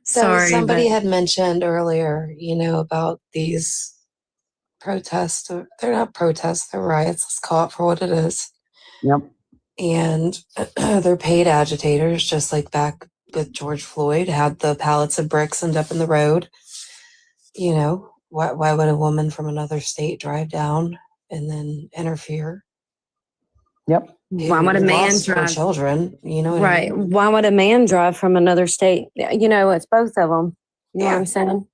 So Sorry, somebody but- had mentioned earlier, about these protests. They're not protests; they're riots. Let's call it for what it is. Yep. And they're paid agitators, just like back with George Floyd, had the pallets of bricks end up in the road. Why would a woman from another state drive down and then interfere? Yep. Why would a man Lost her drive? children? You know what I Right. mean? Why would a man drive from another state? It's both of them. You know what I'm saying?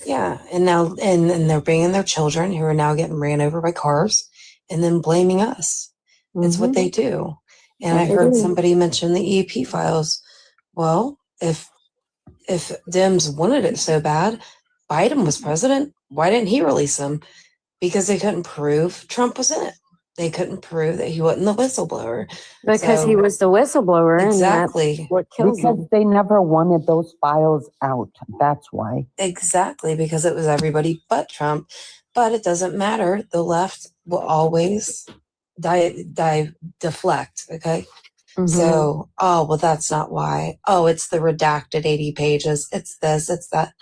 Yeah, and now and they're bringing their children who are now getting ran over by cars, and then blaming us. It's what they do. And I What they heard do. somebody mention the EP files. Well, if Dems wanted it so bad, Biden was president. Why didn't he release them? Because they couldn't prove Trump was in it. They couldn't prove that he wasn't the whistleblower. Because So- he was the whistleblower. Exactly. And that's what kills Because him. they never wanted those files out. That's why. Exactly, because it was everybody but Trump. But it doesn't matter. The left will always deflect. Okay. So, well, that's not why. Oh, it's the redacted 80 pages. It's this, it's that.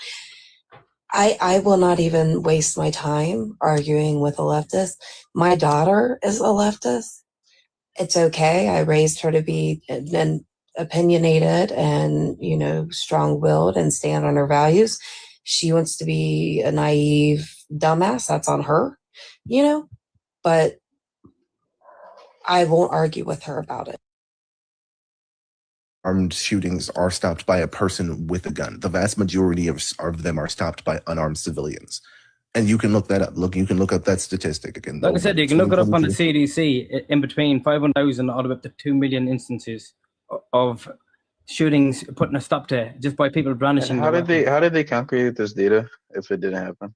I will not even waste my time arguing with a leftist. My daughter is a leftist. It's okay. I raised her to be an opinionated and, strong-willed and stand on her values. She wants to be a naive dumbass. That's on her, but I won't argue with her about it. Armed shootings are stopped by a person with a gun. The vast majority of them are stopped by unarmed civilians. And you can look that up. You can look up that statistic again. Like I said, you can look it up on the 2022. CDC. In between 500,000 all the way up to 2 million instances of shootings, putting a stop to it just by people brandishing. And how did they calculate this data if it didn't happen?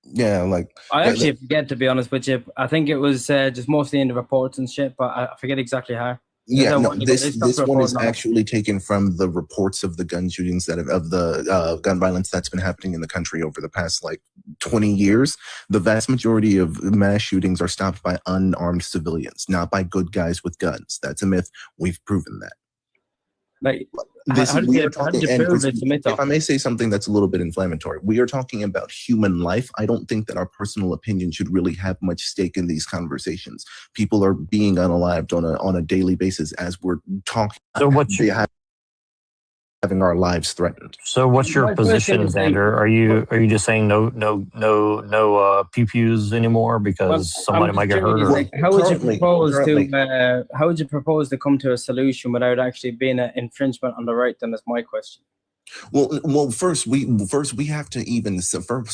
Yeah, like I actually forget, to be honest with you. I think it was just mostly in the reports and shit, but I forget exactly how. Yeah, no, this one is actually taken from the reports of the gun shootings of the gun violence that's been happening in the country over the past 20 years. The vast majority of mass shootings are stopped by unarmed civilians, not by good guys with guns. That's a myth. We've proven that. Like, If I may say something that's a little bit inflammatory, we are talking about human life. I don't think that our personal opinion should really have much stake in these conversations. People are being unalived on a daily basis as we're talking. So having our lives threatened. So what's your position, Xander? Are you just saying no pew-pews anymore because somebody might get hurt? How would you propose to come to a solution without actually being an infringement on the right? Then is my question. Well, first we have to before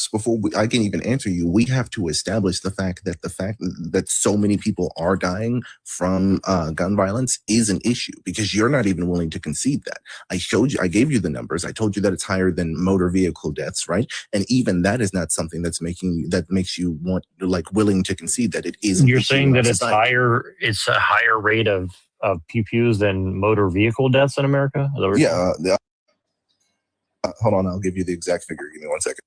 I can even answer you, we have to establish the fact that so many people are dying from gun violence is an issue, because you're not even willing to concede that. I gave you the numbers. I told you that it's higher than motor vehicle deaths, right? And even that is not something that makes you willing to concede that it is. You're saying that it's higher. It's a higher rate of pew-pews than motor vehicle deaths in America? Yeah. Hold on, I'll give you the exact figure. Give me 1 second.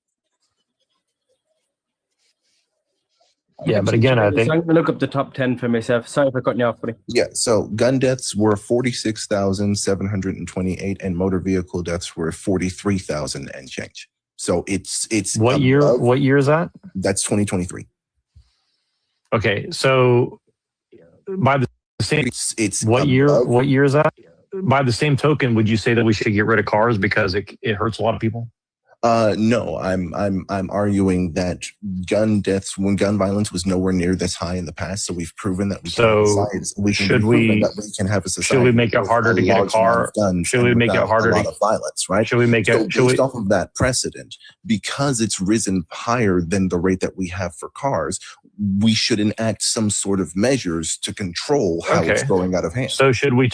Yeah, but again, I think I'm gonna look up the top 10 for myself. Sorry for cutting you off, buddy. Yeah, so gun deaths were 46,728, and motor vehicle deaths were 43,000 and change. So it's what year? What year is that? That's 2023. Okay, so by the same, what year is that? By the same token, would you say that we should get rid of cars because it hurts a lot of people? No, I'm arguing that gun violence was nowhere near this high in the past. So we've proven that we can have a society. Should we make it harder to get a car? Should we make it harder a lot of violence? Right? Should we make it based off of that precedent, because it's risen higher than the rate that we have for cars? We should enact some sort of measures to control how it's going out of hand. So should we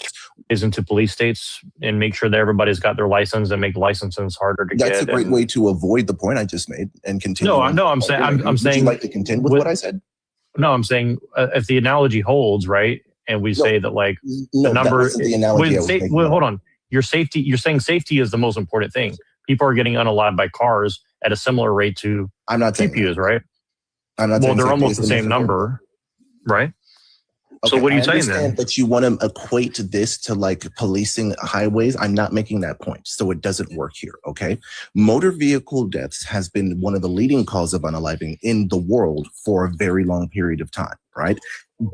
into police states and make sure that everybody's got their license and make licenses harder to get? That's a great way to avoid the point I just made and continue. No, I'm saying. Would you like to contend with what I said? No, I'm saying if the analogy holds, right, and we say that the number. That wasn't the analogy. Hold on. You're saying safety is the most important thing. People are getting unalived by cars at a similar rate to GPUs, right? I'm not. Well, they're almost the same number, right? Okay, so what are you I saying understand then? that you want to equate this to policing highways. I'm not making that point, so it doesn't work here. Okay, motor vehicle deaths has been one of the leading causes of unaliving in the world for a very long period of time. Right?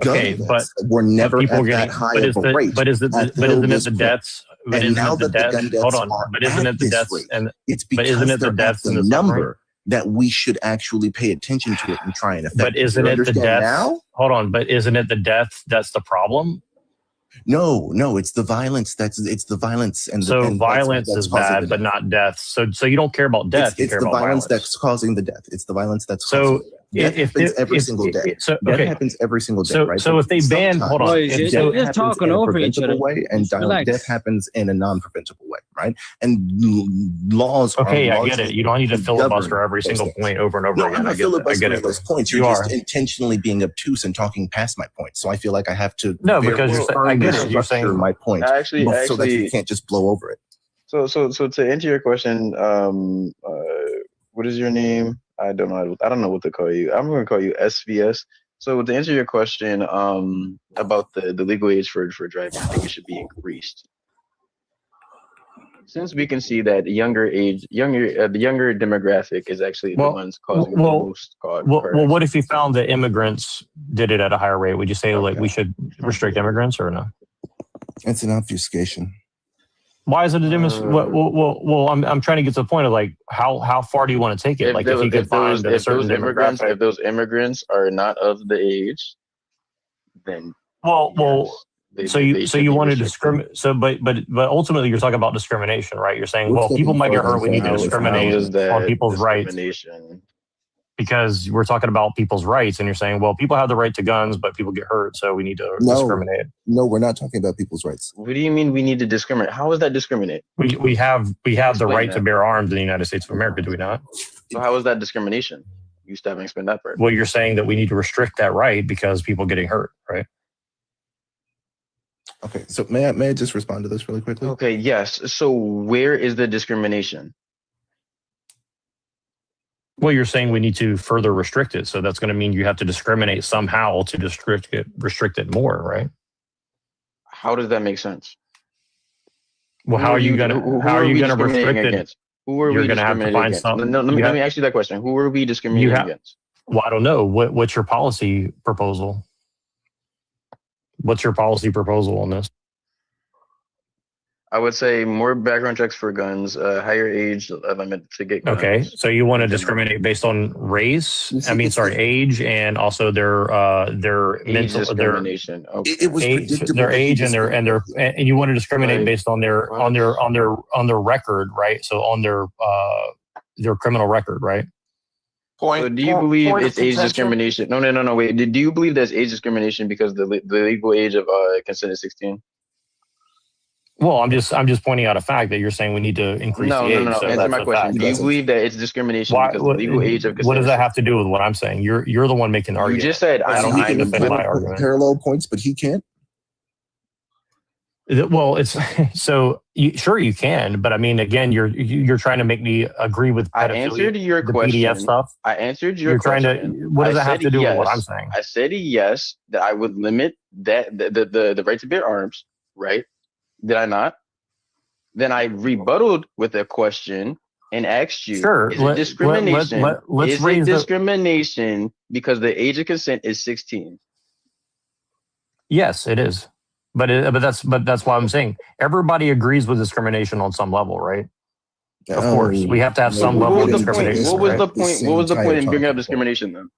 Okay, but we're never at that high of a rate. But isn't it the deaths? But isn't it the deaths? Hold on. But isn't it the deaths? And it's because the deaths and the number that we should actually pay attention to it and try and affect. But isn't it the death? Now? Hold on, but isn't it the death that's the problem? No, it's the violence. It's the violence and violence is bad, but not death. So you don't care about death. It's the violence that's causing the death. It's the violence that's causing the death. Death happens every single day. Death happens every single day, right? So if they ban, hold on, you're talking over each other. Way, and death happens in a non-preventable way, right? And laws. Okay, I get it. You don't need to filibuster every single point over and over again. I get it. Those points. You're just intentionally being obtuse and talking past my point. So I feel like I have to. No, because I get it. You're saying my point, actually, so that you can't just blow over it. So to answer your question, what is your name? I don't know what to call you. I'm going to call you SVS. So to answer your question, about the legal age for driving, I think it should be increased. Since we can see that the younger demographic is actually the ones causing the most cars. Well, what if you found that immigrants did it at a higher rate? Would you say we should restrict immigrants or no? It's an obfuscation. Why is it a demonstration? Well, I'm trying to get to the point of how far do you want to take it? If those immigrants are not of the age, then so you want to discriminate. So but ultimately you're talking about discrimination, right? You're saying people might get hurt. We need to discriminate on people's rights. Because we're talking about people's rights, and you're saying, well, people have the right to guns, but people get hurt, so we need to discriminate. No, we're not talking about people's rights. What do you mean we need to discriminate? How is that discriminate? We have the right that. to bear arms in the United States of America, do we not? So how is that discrimination? You still haven't explained that part. Well, you're saying that we need to restrict that right because people getting hurt, right? Okay, so may I just respond to this really quickly? Okay, yes. So where is the discrimination? Well, you're saying we need to further restrict it, so that's going to mean you have to discriminate somehow to restrict it more, right? How does that make sense? Well, how are you going to restrict it? Who are we discriminating against? No, let me ask you that question. Who are we discriminating against? Well, I don't know. What's your policy proposal? What's your policy proposal on this? I would say more background checks for guns, higher age limit to get guns. Okay, so you want to discriminate based on race? Age, and also their mental discrimination. Their age and you want to discriminate based on their record, right? So on their criminal record, right? So do you believe it's age discrimination? No. Wait. Do you believe that's age discrimination because the legal age of consent is 16? Well, I'm just pointing out a fact that you're saying we need to increase the age. No. So Answer my question. Do you believe that it's discrimination because the legal age of consent? What does that have to do with what I'm saying? You're the one making the argument. You just said I don't need to defend my argument. Parallel points, but he can't. Well, it's so sure you can, but I mean, again, you're trying to make me agree with pedophilia, I answered your question. PDF stuff. I answered your question. Trying to. What does that have to do with what I'm saying? I said yes that I would limit that the right to bear arms. Right? Did I not? Then I rebutted with a question and asked you, is it discrimination? Is it discrimination because the age of consent is 16? Yes, it is. But that's why I'm saying everybody agrees with discrimination on some level, right? Of course, we have to have some level of discrimination. What was the point? What was the point in bringing up discrimination then?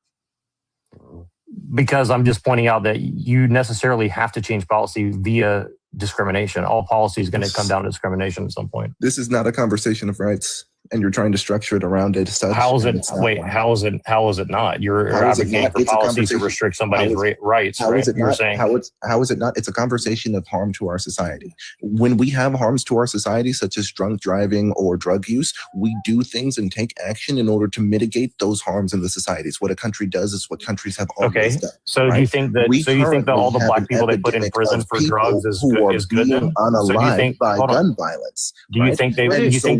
Because I'm just pointing out that you necessarily have to change policy via discrimination. All policy is going to come down to discrimination at some point. This is not a conversation of rights, and you're trying to structure it around it. How is it? Wait, how is it not? You're advocating for policy to restrict somebody's rights, right? You're saying how is it not? It's a conversation of harm to our society. When we have harms to our society, such as drunk driving or drug use, we do things and take action in order to mitigate those harms in the society. It's what a country does. It's what countries have always done. So do you think that? So you think that all the black people they put in prison for drugs is good? Then? So do you think by gun violence? Do you think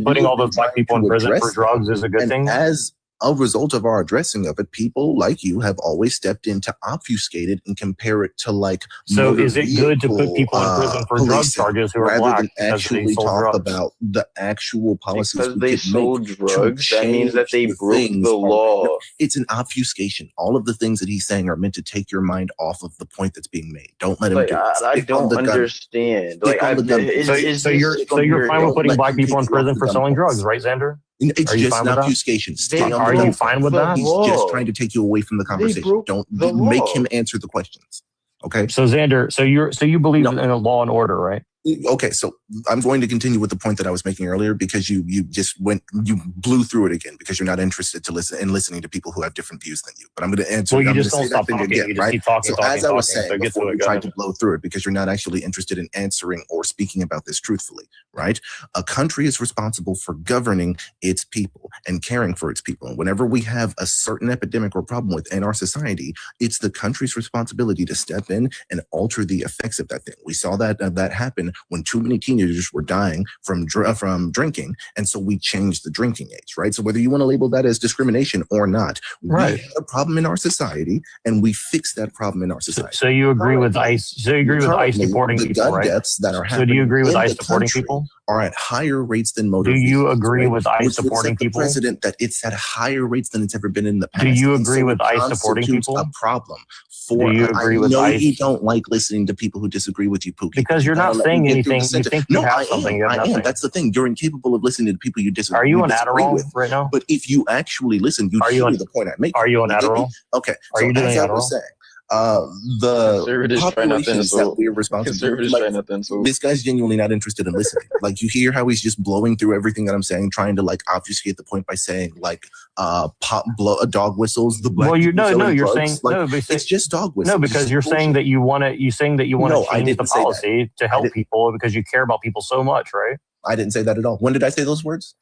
putting all those black people in prison for drugs is a good thing? As a result of our addressing of it, people like you have always stepped in to obfuscate it and compare it to like. So is it good to put people in prison for drug charges who are black than actually talk about the actual policies? Because they sold drugs, that means that they broke the law. It's an obfuscation. All of the things that he's saying are meant to take your mind off of the point that's being made. Don't let him do it. I don't understand. So you're fine with putting black people in prison for selling drugs, right, Xander? It's just an obfuscation. Are you fine with that? He's just trying to take you away from the conversation. Don't make him answer the questions. Okay. So Xander, so you believe in a law and order, right? Okay, so I'm going to continue with the point that I was making earlier because you blew through it again because you're not interested to listening to people who have different views than you. But I'm going to answer. Well, you just don't stop talking. Again, you just keep talking. So as I was saying, before you tried to blow through it because you're not actually interested in answering or speaking about this truthfully, right? A country is responsible for governing its people and caring for its people. And whenever we have a certain epidemic or problem within our society, it's the country's responsibility to step in and alter the effects of that thing. We saw that happen when too many teenagers were dying from drinking, and so we changed the drinking age, right? So whether you want to label that as discrimination or not, right, we have a problem in our society, and we fix that problem in our society. So you agree with ICE? So you agree with ICE deporting people, gun right? Deaths that are so do you agree with ICE deporting country people? Are at higher rates than motor vehicles. Do you vehicles, agree right? with ICE Which would supporting set the people? President, that it's at higher rates than it's ever been in the past. Do you And agree so with it ICE supporting constitutes people? A problem for. Do you agree I with know ICE? you don't like listening to people who disagree with you, Pookie. Because you're not saying anything. You think you have something. You have nothing. That's the thing. You're incapable of listening to people you disagree. Are you on disagree Adderall with. right now? But if you actually listen, you hear the point I make. Are you on Adderall? Okay. Are So you doing as I Adderall? was saying, The Conservatives try nothing, populations that so we're responsible. conservatives Like, try nothing. So this guy's genuinely not interested in listening. Like, you hear how he's just blowing through everything that I'm saying, trying to like obfuscate the point by saying like dog whistles. The black Well, people selling you're drugs. saying Like, no, but it's just dog whistles. no, because you're saying that you want to. You saying that you want to No, I change the didn't say that. policy to help people because you care about people so much, right? I didn't say that at all. When did I say those words?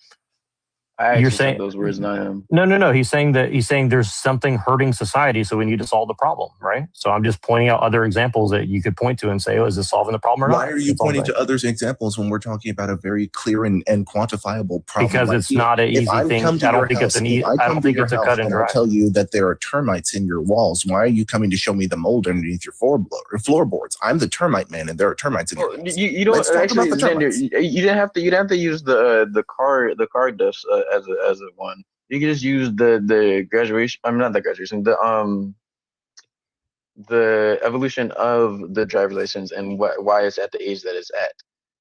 I You're actually saying said those words, not him. no. He's saying there's something hurting society, so we need to solve the problem, right? So I'm just pointing out other examples that you could point to and say, "Oh, is this solving the problem or not?" Why are you pointing to other examples when we're talking about a very clear and quantifiable problem? Because right it's here? not an If easy I thing. come to I don't your think it's house- an if easy. I I come don't to think your it's a house cut and and dry. I tell you that there are termites in your walls. Why are you coming to show me the mold underneath your floorboards? I'm the termite man, and there are termites in your walls. You don't Let's talk actually, about the Xander, termites. you didn't have to use the car dust as a one. You can just use the graduation. I'm not the graduation. The evolution of the driver's license and why it's at the age that it's at,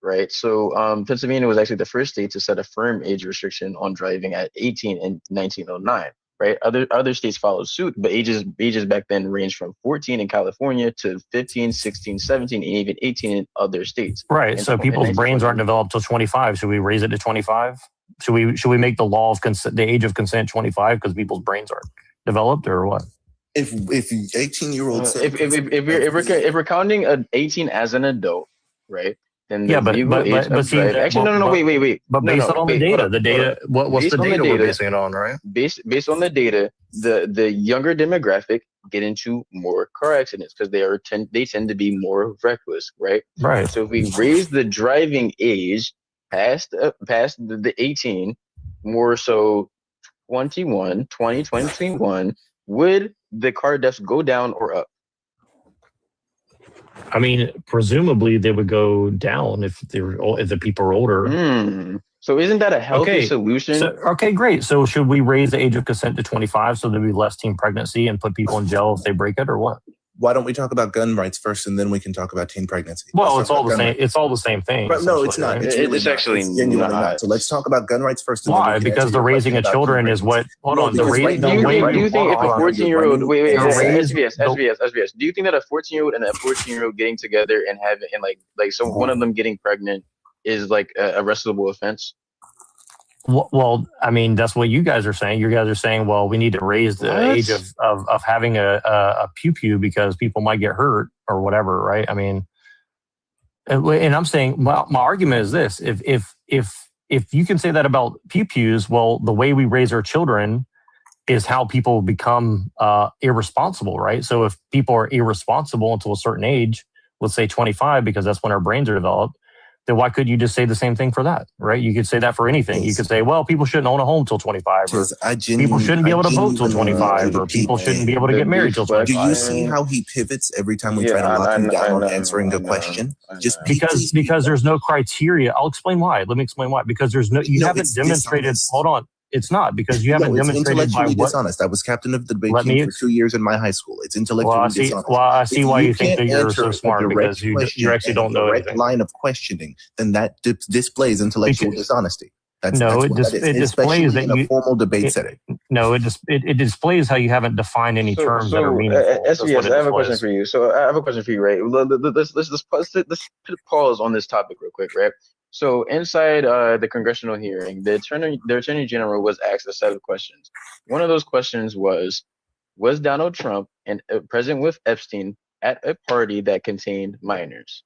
right? So Pennsylvania was actually the first state to set a firm age restriction on driving at 18 in 1909, right? Other states followed suit, but ages back then ranged from 14 in California to 15, 16, 17, and even 18 in other states. Right. And So people's brains aren't developed till 25. Should we raise it to 25? Should we make the law of consent, the age of consent 25 because people's brains aren't developed, or what? If 18-year-olds, if we're counting an 18 as an adult, right? Then the Yeah, but legal age of see drive. that, Actually, no, wait. But No, based no, on the wait, hold data, up. what's Based the on data we're basing it on, right? Based on the data, the younger demographic get into more car accidents because they tend to be more reckless, right? Right. So if we raise the driving age past the 18, more so 21, 20, 21, would the car deaths go down or up? I mean, presumably they would go down if the people are older. So isn't that a healthy solution? Okay, great. So should we raise the age of consent to 25 so there'll be less teen pregnancy and put people in jail if they break it, or what? Why don't we talk about gun rights first, and then we can talk about teen pregnancy? Well, it's all the same. It's all the same thing. But no, it's not. Right? It's, really It's actually not. It's genuinely not. not. So let's talk about gun rights first. And Why? then we can Because answer the your raising question of about children teen is what. pregnancy. Hold No, on. The because raising. Do you think if a 14-year-old wait, raise- SBS, do you think that a 14-year-old and a 14-year-old getting together and having like so one of them getting pregnant is like a arrestable offense? Well, I mean, that's what you guys are saying. You guys are saying, well, we need to raise the age of having a pew because people might get hurt or whatever, right? I mean, and I'm saying my argument is this: if you can say that about pews, well, the way we raise our children is how people become irresponsible, right? So if people are irresponsible until a certain age, let's say 25, because that's when our brains are developed, then why could you just say the same thing for that, right? You could say that for anything. You could say, well, people shouldn't own a home till 25, or people shouldn't be able to vote till 25, or people shouldn't be able to get married till 25. Do you see how he pivots every time we try to lock him down on answering a question? Just because there's no criteria. I'll explain why. Let me explain why. Because you haven't demonstrated. Dishonest. Hold on. It's not because you haven't it's demonstrated by intellectually what. dishonest. I was captain of the debate team for 2 years in my high school. It's intellectually dishonest. Well, I see If why you think can't that you're answer so a smart, direct because you question actually and don't a know direct anything. line of questioning, then that displays intellectual dishonesty. That's what that is, it displays especially that in a you formal debate setting. No, it displays how you haven't defined any terms that are meaningful. That's what SBS, it I have a question displays. for you. So I have a question for you, right? Let's put a pause on this topic real quick, right? So inside the congressional hearing, the attorney general was asked a set of questions. One of those questions was Donald Trump and present with Epstein at a party that contained minors?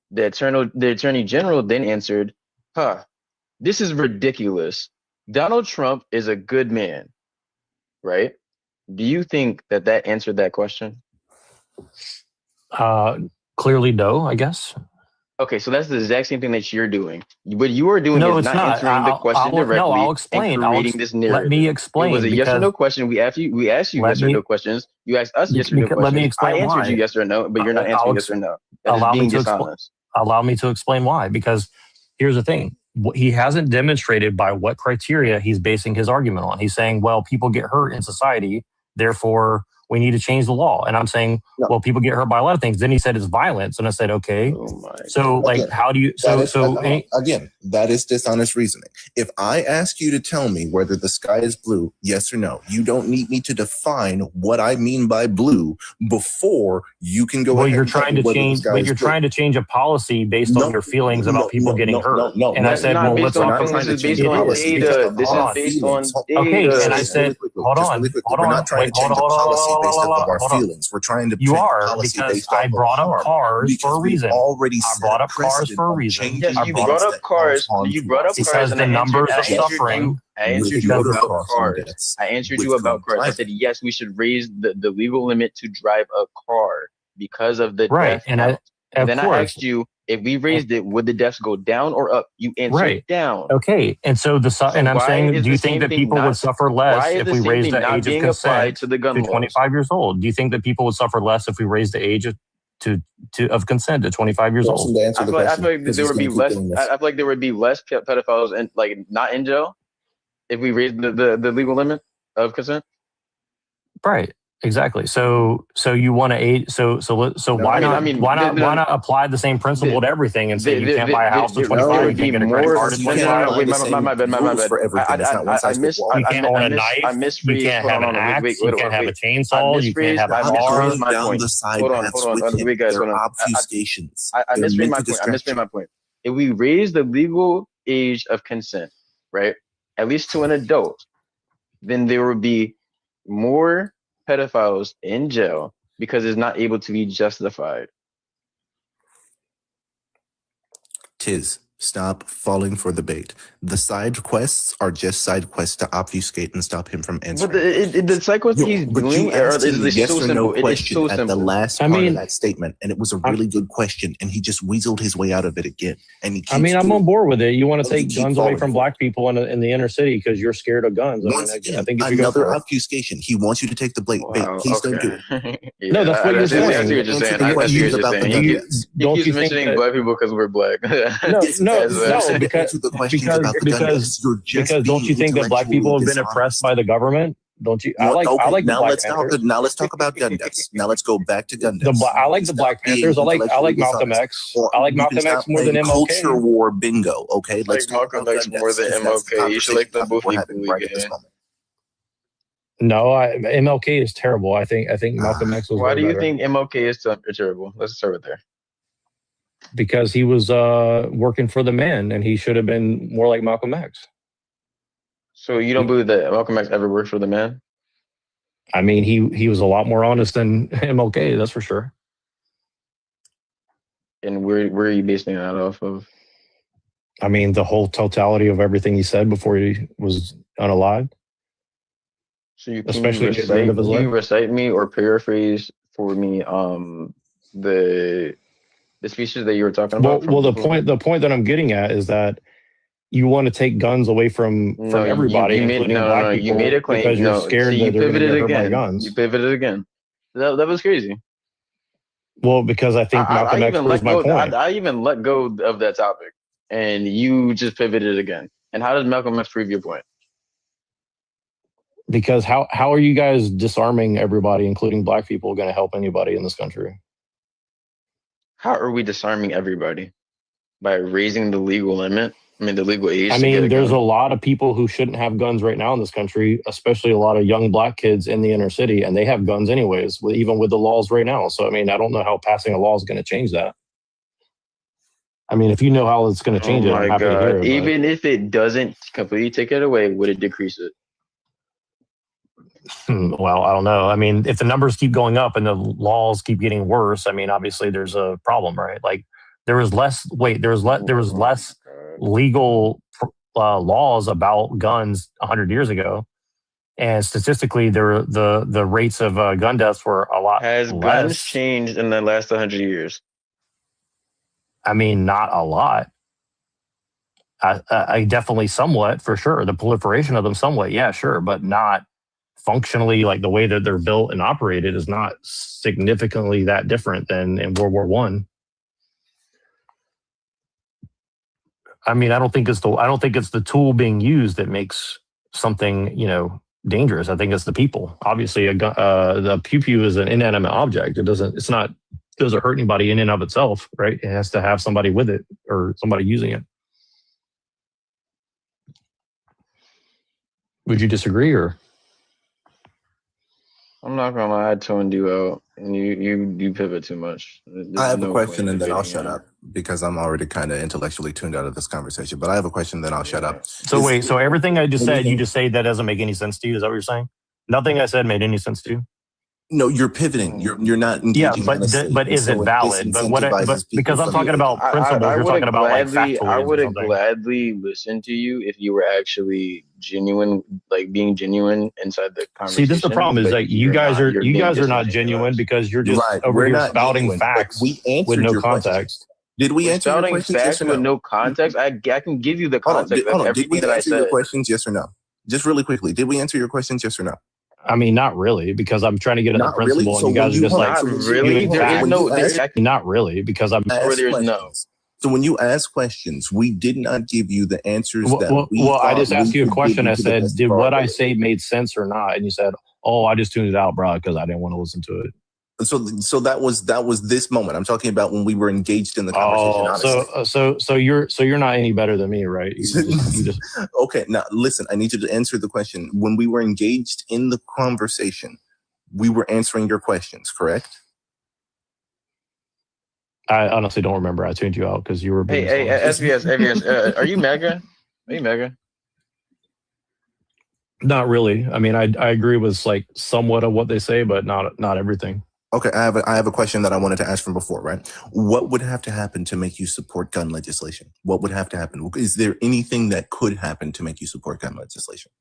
The attorney general then answered, this is ridiculous. Donald Trump is a good man, right? Do you think that answered that question? Clearly, no, I guess. Okay, so that's the exact same thing that you're doing. What you are doing is not answering the question directly. No, I'll explain. And creating this narrative. Let me explain. It was a yes or no question. We asked you yes or no questions. You asked us yes or no questions. Let me explain I answered why. you yes or no, but you're not answering yes or no. That is being dishonest. Allow me to explain why. Because here's the thing. He hasn't demonstrated by what criteria he's basing his argument on. He's saying, well, people get hurt in society, therefore we need to change the law. And I'm saying, well, people get hurt by a lot of things. Then he said it's violence. And I said, okay. So like, Again, how do you, again, that is dishonest reasoning. If I ask you to tell me whether the sky is blue, yes or no, you don't need me to define what I mean by blue before you can go well, ahead you're and tell trying me to whether the change, sky but is you're blue. trying to change a policy based on your feelings about people getting hurt. And I said, well, let's we're talk not about trying to change it policy is. based off This of is our based feelings. Okay, and I Just said, really quickly, hold just on, really quickly. hold We're on, not trying wait, to change a policy based off of our hold on. feelings. We're trying to You change a are, policy because based off I of brought up harm. cars for a Because we've reason. already I set brought a up cars precedent for a of reason. changing I brought things up that cause harm you to brought up us. because the numbers of suffering. I answered you about cars. I answered you about cars. I said, yes, we should raise the legal limit to drive a car because of the Right, death and count. And then I course. asked you, if we raised it, would the deaths go down or up? You answered Right. down. Okay. And so and I'm why saying, is do you the think same that thing people would not- suffer why less is if the we same raised thing the not age of being applied consent to the gun to laws? 25 years old? Do you think that people would suffer less if we raised the age of consent to 25 years old? I feel like there would be less. I feel like there would be less pedophiles and like not in jail if we raised the legal limit of consent. Right. Exactly. So you want to age? So why not apply the same principle to everything and say you can't buy a house to 25, you can't get a credit card to 25. Wait, my bad. You can't own a knife. You can't have an axe. You can't have a chainsaw. You can't have a car. Down the side paths with him. Wait, guys, They're hold on. obfuscations. I They're misread meant my to point. I distract misread my point. If we raise the legal age of consent, right, at least to an adult, then there would be more pedophiles in jail because it's not able to be justified. Tiz, stop falling for the bait. The side quests are just side quests to obfuscate and stop him from answering. But the side quests he's doing is yes so or no simple. It's question so at simple. the last part of that statement, and it was a really good question, and he just weaseled his way out of it again. And he keeps I'm on board with it. You want to He take keeps guns away falling from black people in the inner city because you're scared of guns. Once I again, think if you go another for it. obfuscation. He wants you to take the bait. Please don't do it. No, that's what you're saying. I see what you're saying. I see what you're saying. He keeps mentioning black people because we're black. No, because don't you think that black people have been oppressed by the government? Don't you? I like the Black Panthers. Now let's talk about gun deaths. Now let's go back to gun deaths. I like the Black Panthers. I like Malcolm X. I like Malcolm X more than MLK. Culture war bingo. Okay, let's talk Malcolm X more than MLK. You should like them both equally. No, MLK is terrible. I think Malcolm X was. Why do you better. think MLK is terrible? Let's start with there. Because he was working for the men, and he should have been more like Malcolm X. So you don't believe that Malcolm X ever worked for the man? I mean, he was a lot more honest than MLK, that's for sure. And where are you basing that off of? I mean, the whole totality of everything he said before he was unalive. So you especially can you recite me or paraphrase for me the speeches that you were talking about? Well, the point that I'm getting at is that you want to take guns away from everybody, including black people, you made a claim because you're scared that they're going to get hurt by guns. You pivoted again. That was crazy. Well, because I think Malcolm X proves my point. I even let go of that topic, and you just pivoted again. And how does Malcolm X prove your point? Because how are you guys disarming everybody, including black people, going to help anybody in this country? How are we disarming everybody? By raising the legal limit? I mean, the legal age. I mean, there's a lot of people who shouldn't have guns right now in this country, especially a lot of young black kids in the inner city, and they have guns anyways, even with the laws right now. So, I mean, I don't know how passing a law is going to change that. I mean, if you know how it's going to change it, I'm happy to hear it. Even if it doesn't completely take it away, would it decrease it? Well, I don't know. I mean, if the numbers keep going up and the laws keep getting worse, I mean, obviously there's a problem, right? Like there was less legal laws about guns 100 years ago, and statistically, the rates of gun deaths were a lot Has less. guns changed in the last 100 years? I mean, not a lot. I definitely somewhat, for sure. The proliferation of them somewhat, yeah, sure, but not functionally. Like the way that they're built and operated is not significantly that different than in World War I. I mean, I don't think it's the tool being used that makes something, dangerous. I think it's the people. Obviously, the pew pew is an inanimate object. It doesn't hurt anybody in and of itself, right? It has to have somebody with it or somebody using it. Would you disagree, or? I'm not gonna lie, I toned you out, and you pivot too much. I have a question and then I'll shut up because I'm already kind of intellectually tuned out of this conversation. But I have a question, then I'll shut up. So everything I just said, you just say that doesn't make any sense to you? Is that what you're saying? Nothing I said made any sense to you? No, you're pivoting. You're not engaging. Yeah, but is it valid? But because I'm talking about principles, you're talking about like factoids. I would have gladly listened to you if you were actually genuine, like being genuine inside the conversation. See, this is the problem: is that you guys are not genuine because you're just over here spouting facts with no context. Did we answer your questions? Facts with no context. I can give you the context of everything that I said. Did we answer your questions? Yes or no? Just really quickly, did we answer your questions? Yes or no? I mean, not really, because I'm trying to get at the principle, and you guys are just like, really? There is no not really, because I'm. There's no. So when you ask questions, we did not give you the answers that we. Well, I just asked you a question. I said, did what I say made sense or not? And you said, oh, I just tuned it out, bro, because I didn't want to listen to it. So that was this moment. I'm talking about when we were engaged in the conversation. So you're not any better than me, right? You just okay. Now listen, I need you to answer the question. When we were engaged in the conversation, we were answering your questions, correct? I honestly don't remember. I tuned you out because you were being. Hey, SBS, are you mega? Are you mega? Not really. I mean, I agree with like somewhat of what they say, but not everything. Okay, I have a question that I wanted to ask from before, right? What would have to happen to make you support gun legislation? What would have to happen? Is there anything that could happen to make you support gun legislation?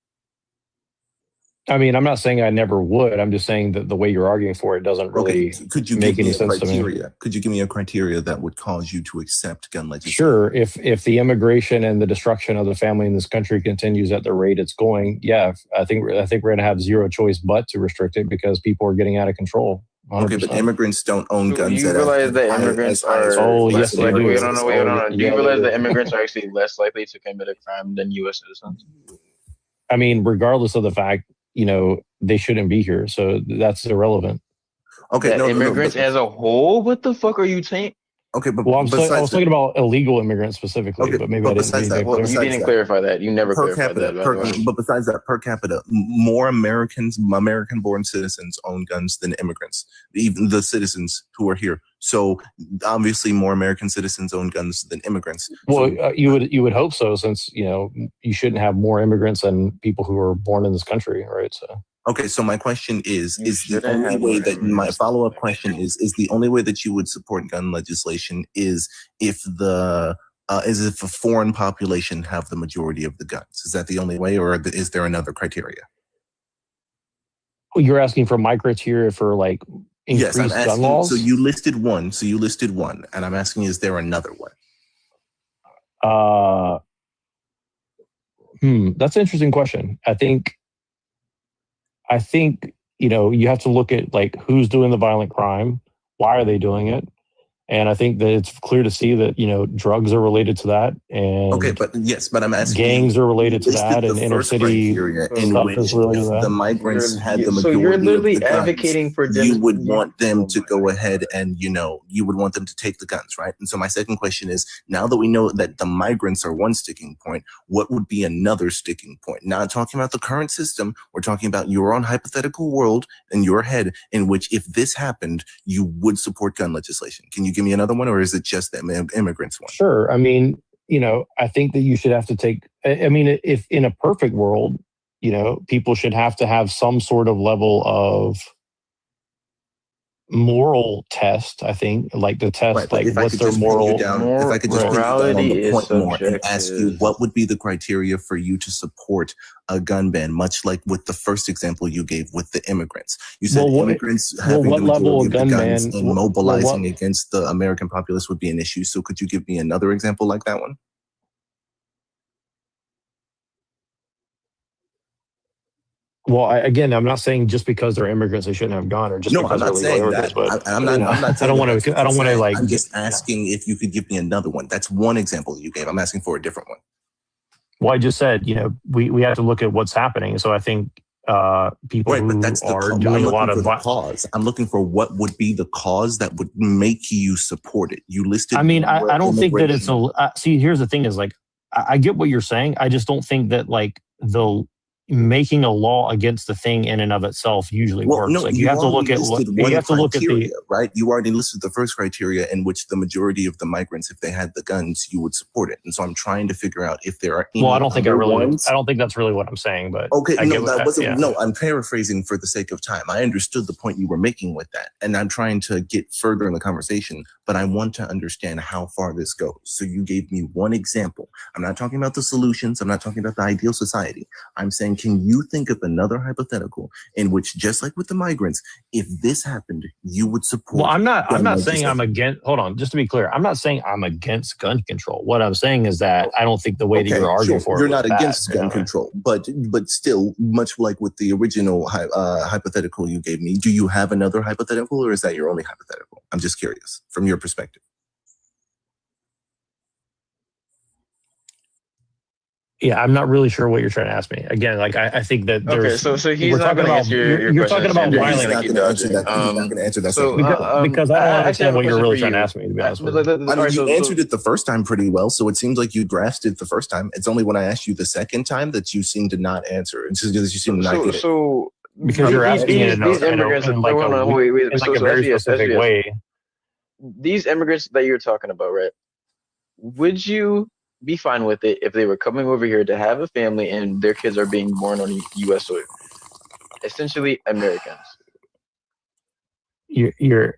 I mean, I'm not saying I never would. I'm just saying that the way you're arguing for it doesn't really make any sense to me. Could you give me a criteria that would cause you to accept gun legislation? Sure. If the immigration and the destruction of the family in this country continues at the rate it's going, yeah, I think we're going to have zero choice but to restrict it because people are getting out of control. 100%. Okay, but immigrants don't own guns. Do you realize that immigrants are? Oh, yes, they do. Wait, no. Do you realize that immigrants are actually less likely to commit a crime than U.S. citizens? I mean, regardless of the fact, they shouldn't be here, so that's irrelevant. Okay, immigrants as a whole. What the fuck are you saying? Okay, but I was talking about illegal immigrants specifically, but maybe I didn't. You didn't clarify that. You never clarified that. But besides that, per capita, more American-born citizens own guns than immigrants, even the citizens who are here. So obviously, more American citizens own guns than immigrants. Well, you would hope so, since you shouldn't have more immigrants than people who are born in this country, right? So. Okay, so my question is the only way that my follow-up question is the only way that you would support gun legislation is if a foreign population have the majority of the guns? Is that the only way, or is there another criteria? Well, you're asking for my criteria for like increased gun laws? So you listed one, and I'm asking, is there another one? That's an interesting question. I think, you have to look at like who's doing the violent crime, why are they doing it? And I think that it's clear to see that, drugs are related to that. And but I'm asking, gangs are related to that, and inner city stuff is related to that. The migrants had the majority. So you're literally of the guns, advocating for you would want them to go ahead and, you would want them to take the guns, right? And so my second question is, now that we know that the migrants are one sticking point, what would be another sticking point? Not talking about the current system, we're talking about your own hypothetical world in your head in which if this happened, you would support gun legislation. Can you give me another one, or is it just the immigrants one? Sure. I mean, I think that you should have to take, if in a perfect world, people should have to have some sort of level of moral test. I think, like the test, like what's their moral. If I could just morality on the is point more and subjective. ask you, what would be the criteria for you to support a gun ban? Much like with the first example you gave with the immigrants, you said immigrants having the majority of the guns and mobilizing against the American populace would be an issue. So could you give me another example like that one? Well, I'm not saying just because they're immigrants they shouldn't have gone, or just because they're legal immigrants. But I'm not. I don't want to like. I'm just asking if you could give me another one. That's one example you gave. I'm asking for a different one. Well, I just said, we have to look at what's happening. So I think people Right, but who that's the are I'm doing a looking lot for of. the cause. I'm looking for what would be the cause that would make you support it. You listed. I mean, I don't think that it's a. See, here's the thing: is like I get what you're saying. I just don't think that like the making a law against the thing in and of itself usually works. No, Like you have to look at what you have to look at the right. You already listed the first criteria in which the majority of the migrants, if they had the guns, you would support it. And so I'm trying to figure out if there are any I don't think other ones. I don't think that's really what I'm saying, but Okay, I no, get what that wasn't. yeah. No, I'm paraphrasing for the sake of time. I understood the point you were making with that, and I'm trying to get further in the conversation. But I want to understand how far this goes. So you gave me one example. I'm not talking about the solutions. I'm not talking about the ideal society. I'm saying, can you think of another hypothetical in which, just like with the migrants, if this happened, you would support? Well, I'm not saying I'm against. Hold on, just to be clear, I'm not saying I'm against gun control. What I'm saying is that I don't think the way that you're arguing for you're it not was against bad, gun control, but still, much like with the original hypothetical you gave me, do you have another hypothetical, or is that your only hypothetical? I'm just curious from your perspective. Yeah, I'm not really sure what you're trying to ask me. Again, like I think that there's. Okay, so he's we're not talking going to about answer your you're question. talking about Andrew. violent. He's not going to answer that. He's not going to answer that. So, because I don't actually understand have a what you're question really for trying to you. ask me. To be honest with you. I mean, you answered it the first time pretty well, so it seems like you grasped it the first time. It's only when I asked you the second time that you seem to not answer. It's just that you seem to not get it. So Because you're asking it these immigrants, in like a very specific way. These immigrants that you're talking about, right? Would you be fine with it if they were coming over here to have a family and their kids are being born on U.S. soil? Essentially, Americans. You're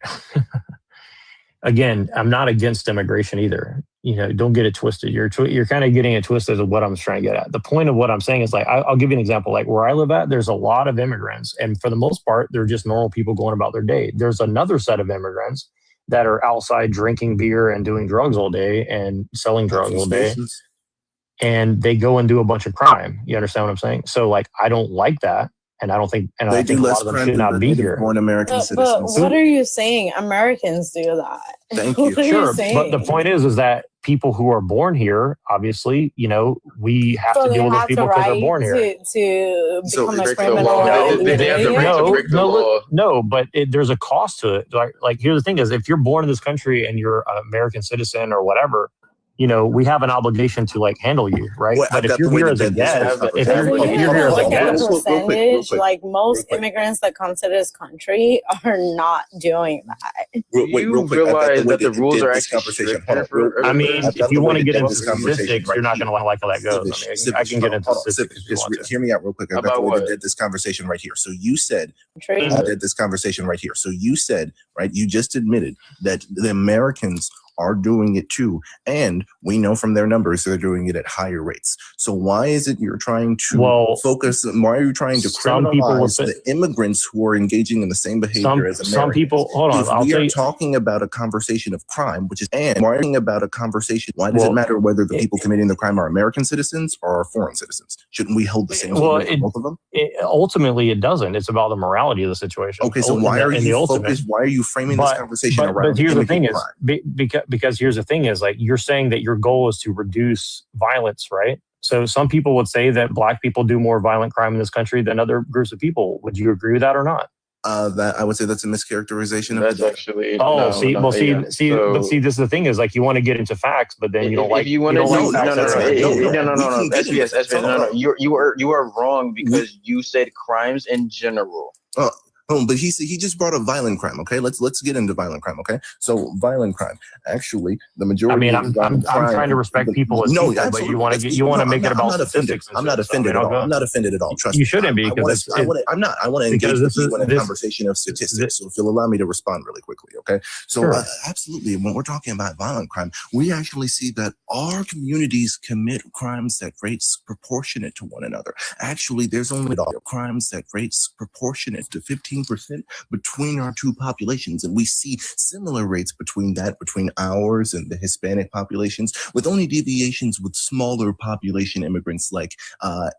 again, I'm not against immigration either. You know, don't get it twisted. You're kind of getting it twisted of what I'm trying to get at. The point of what I'm saying is like, I'll give you an example. Like where I live at, there's a lot of immigrants. And for the most part, they're just normal people going about their day. There's another set of immigrants that are outside drinking beer and doing drugs all day and selling drugs all day. And they go and do a bunch of crime. You understand what I'm saying? So like, I don't like that. And I don't think, and I think a lot of them should not be here. Born American But citizens. what are you saying? Americans do that. Thank you. What are you Sure, saying? but the point is that people who are born here, obviously, you know, we have to So they deal with those have the people because they're right born here. to become a break the criminal. law. and They have the live right here? to break the law. No, but there's a cost to it. Like here's the thing is, if you're born in this country and you're an American citizen or whatever, you know, we have an obligation to like handle you, right? Well, but I've if got you're the way here to as a vet this guest, out. if If you're you here as a look at the guest, percentage, like most immigrants that come to this country are not doing that. Real quick, realize that the rules are this actually conversation. stricter for I mean, I've got if you the way want to get end into this conversation statistics, right you're not here. going to like how that goes. I mean, I can get into statistics if you want to. Hear me out real quick. I've got About the way to what? dead this conversation right here. So you said, True. dead this conversation right here. So you said, right, you just admitted that the Americans are doing it too. And we know from their numbers they're doing it at higher rates. So why is it you're trying to focus? Why are you trying to criminalize the immigrants who are engaging in the same behavior as Americans? Some people, hold on, If we are talking about a conversation of crime, which is, and we're talking about a conversation, why does it matter whether the people committing the crime are American citizens or foreign citizens? Shouldn't we hold the same standard for both of them? Ultimately, it doesn't. It's about the morality of the situation. Okay, so why are you focused? Why are you framing this conversation around? But here's the thing is, because here's the thing is, like, you're saying that your goal is to reduce violence, right? So some people would say that black people do more violent crime in this country than other groups of people. Would you agree with that or not? That I would say that's a mischaracterization. That's actually see, this is the thing is, like, you want to get into facts, but then you don't like. If you want to, no. SBS, you are wrong because you said crimes in general. But he just brought up violent crime. Okay, let's get into violent crime. Okay, so violent crime. Actually, the majority. I mean, I'm trying to respect people as people, but you want to make it about statistics. I'm not offended at all. I'm not offended at all. Trust me. You shouldn't be because I'm not. I want to engage with you in a conversation of statistics. So if you'll allow me to respond really quickly, okay? So absolutely, when we're talking about violent crime, we actually see that our communities commit crimes at rates proportionate to one another. Actually, there's only crimes at rates proportionate to 15 15% between our two populations. And we see similar rates between ours and the Hispanic populations, with only deviations with smaller population immigrants like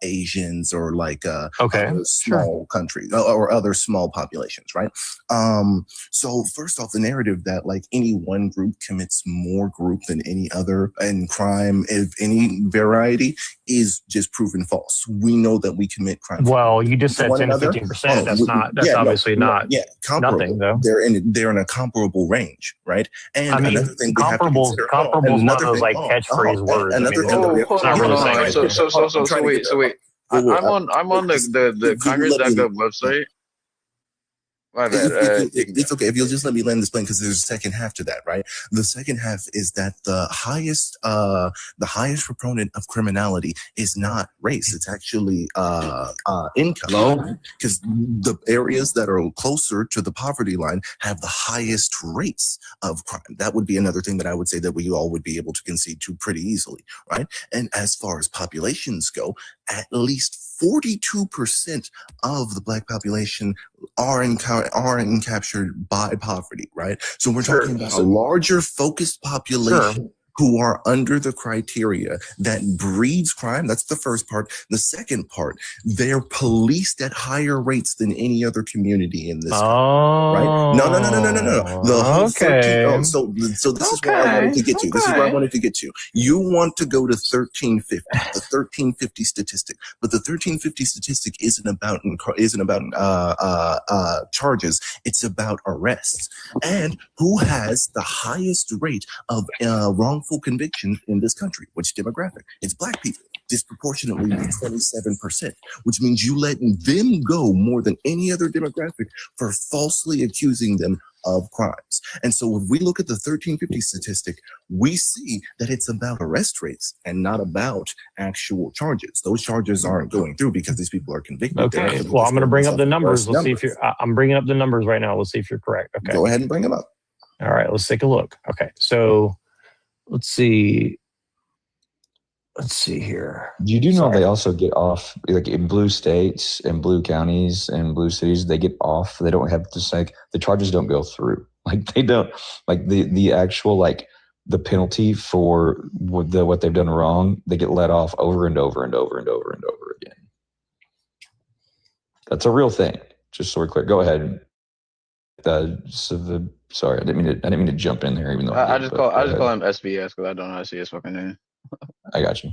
Asians or like other small countries or other small populations, right? So first off, the narrative that like any one group commits more group than any other in crime of any variety is just proven false. We know that we commit crime. Well, you just said 10 to 15%. That's obviously not nothing, though. They're in a comparable range, right? And I mean, another thing we have to comparable consider. is one of those like catchphrase words. Another thing that we have to wait. I'm on the Congress.gov website. My bad. It's okay if you'll just let me land this plane, because there's a second half to that, right? The second half is that the highest proponent of criminality is not race; it's actually income. Because the areas that are closer to the poverty line have the highest rates of crime. That would be another thing that I would say that we all would be able to concede to pretty easily, right? And as far as populations go, at least 42% of the Black population are captured by poverty, right? So we're talking about a larger focused population who are under the criteria that breeds crime. That's the first part. The second part, they're policed at higher rates than any other community in this country, right? No. The whole 13, so this is where I wanted to get you. This is where I wanted to get you. You want to go to 1350, the 1350 statistic, but the 1350 statistic isn't about charges. It's about arrests. And who has the highest rate of wrongful convictions in this country? Which demographic? It's Black people, disproportionately 27%, which means you let them go more than any other demographic for falsely accusing them of crimes. And so if we look at the 1350 statistic, we see that it's about arrest rates and not about actual charges. Those charges aren't going through because these people are convicted. Okay. Well, I'm going to bring up the numbers. Let's see if you're. I'm bringing up the numbers right now. Let's see if you're correct. Okay. Go ahead and bring them up. All right. Let's take a look. Okay. So let's see. Let's see here. You do know they also get off, like in blue states and blue counties and blue cities, they get off. They don't have to like the charges don't go through. Like they don't like the actual like the penalty for what they've done wrong. They get let off over and over and over and over and over again. That's a real thing. Just so we're clear. Go ahead. Sorry, I didn't mean to jump in there. Even though I just call him SBS because I don't know how to see his fucking name. I got you.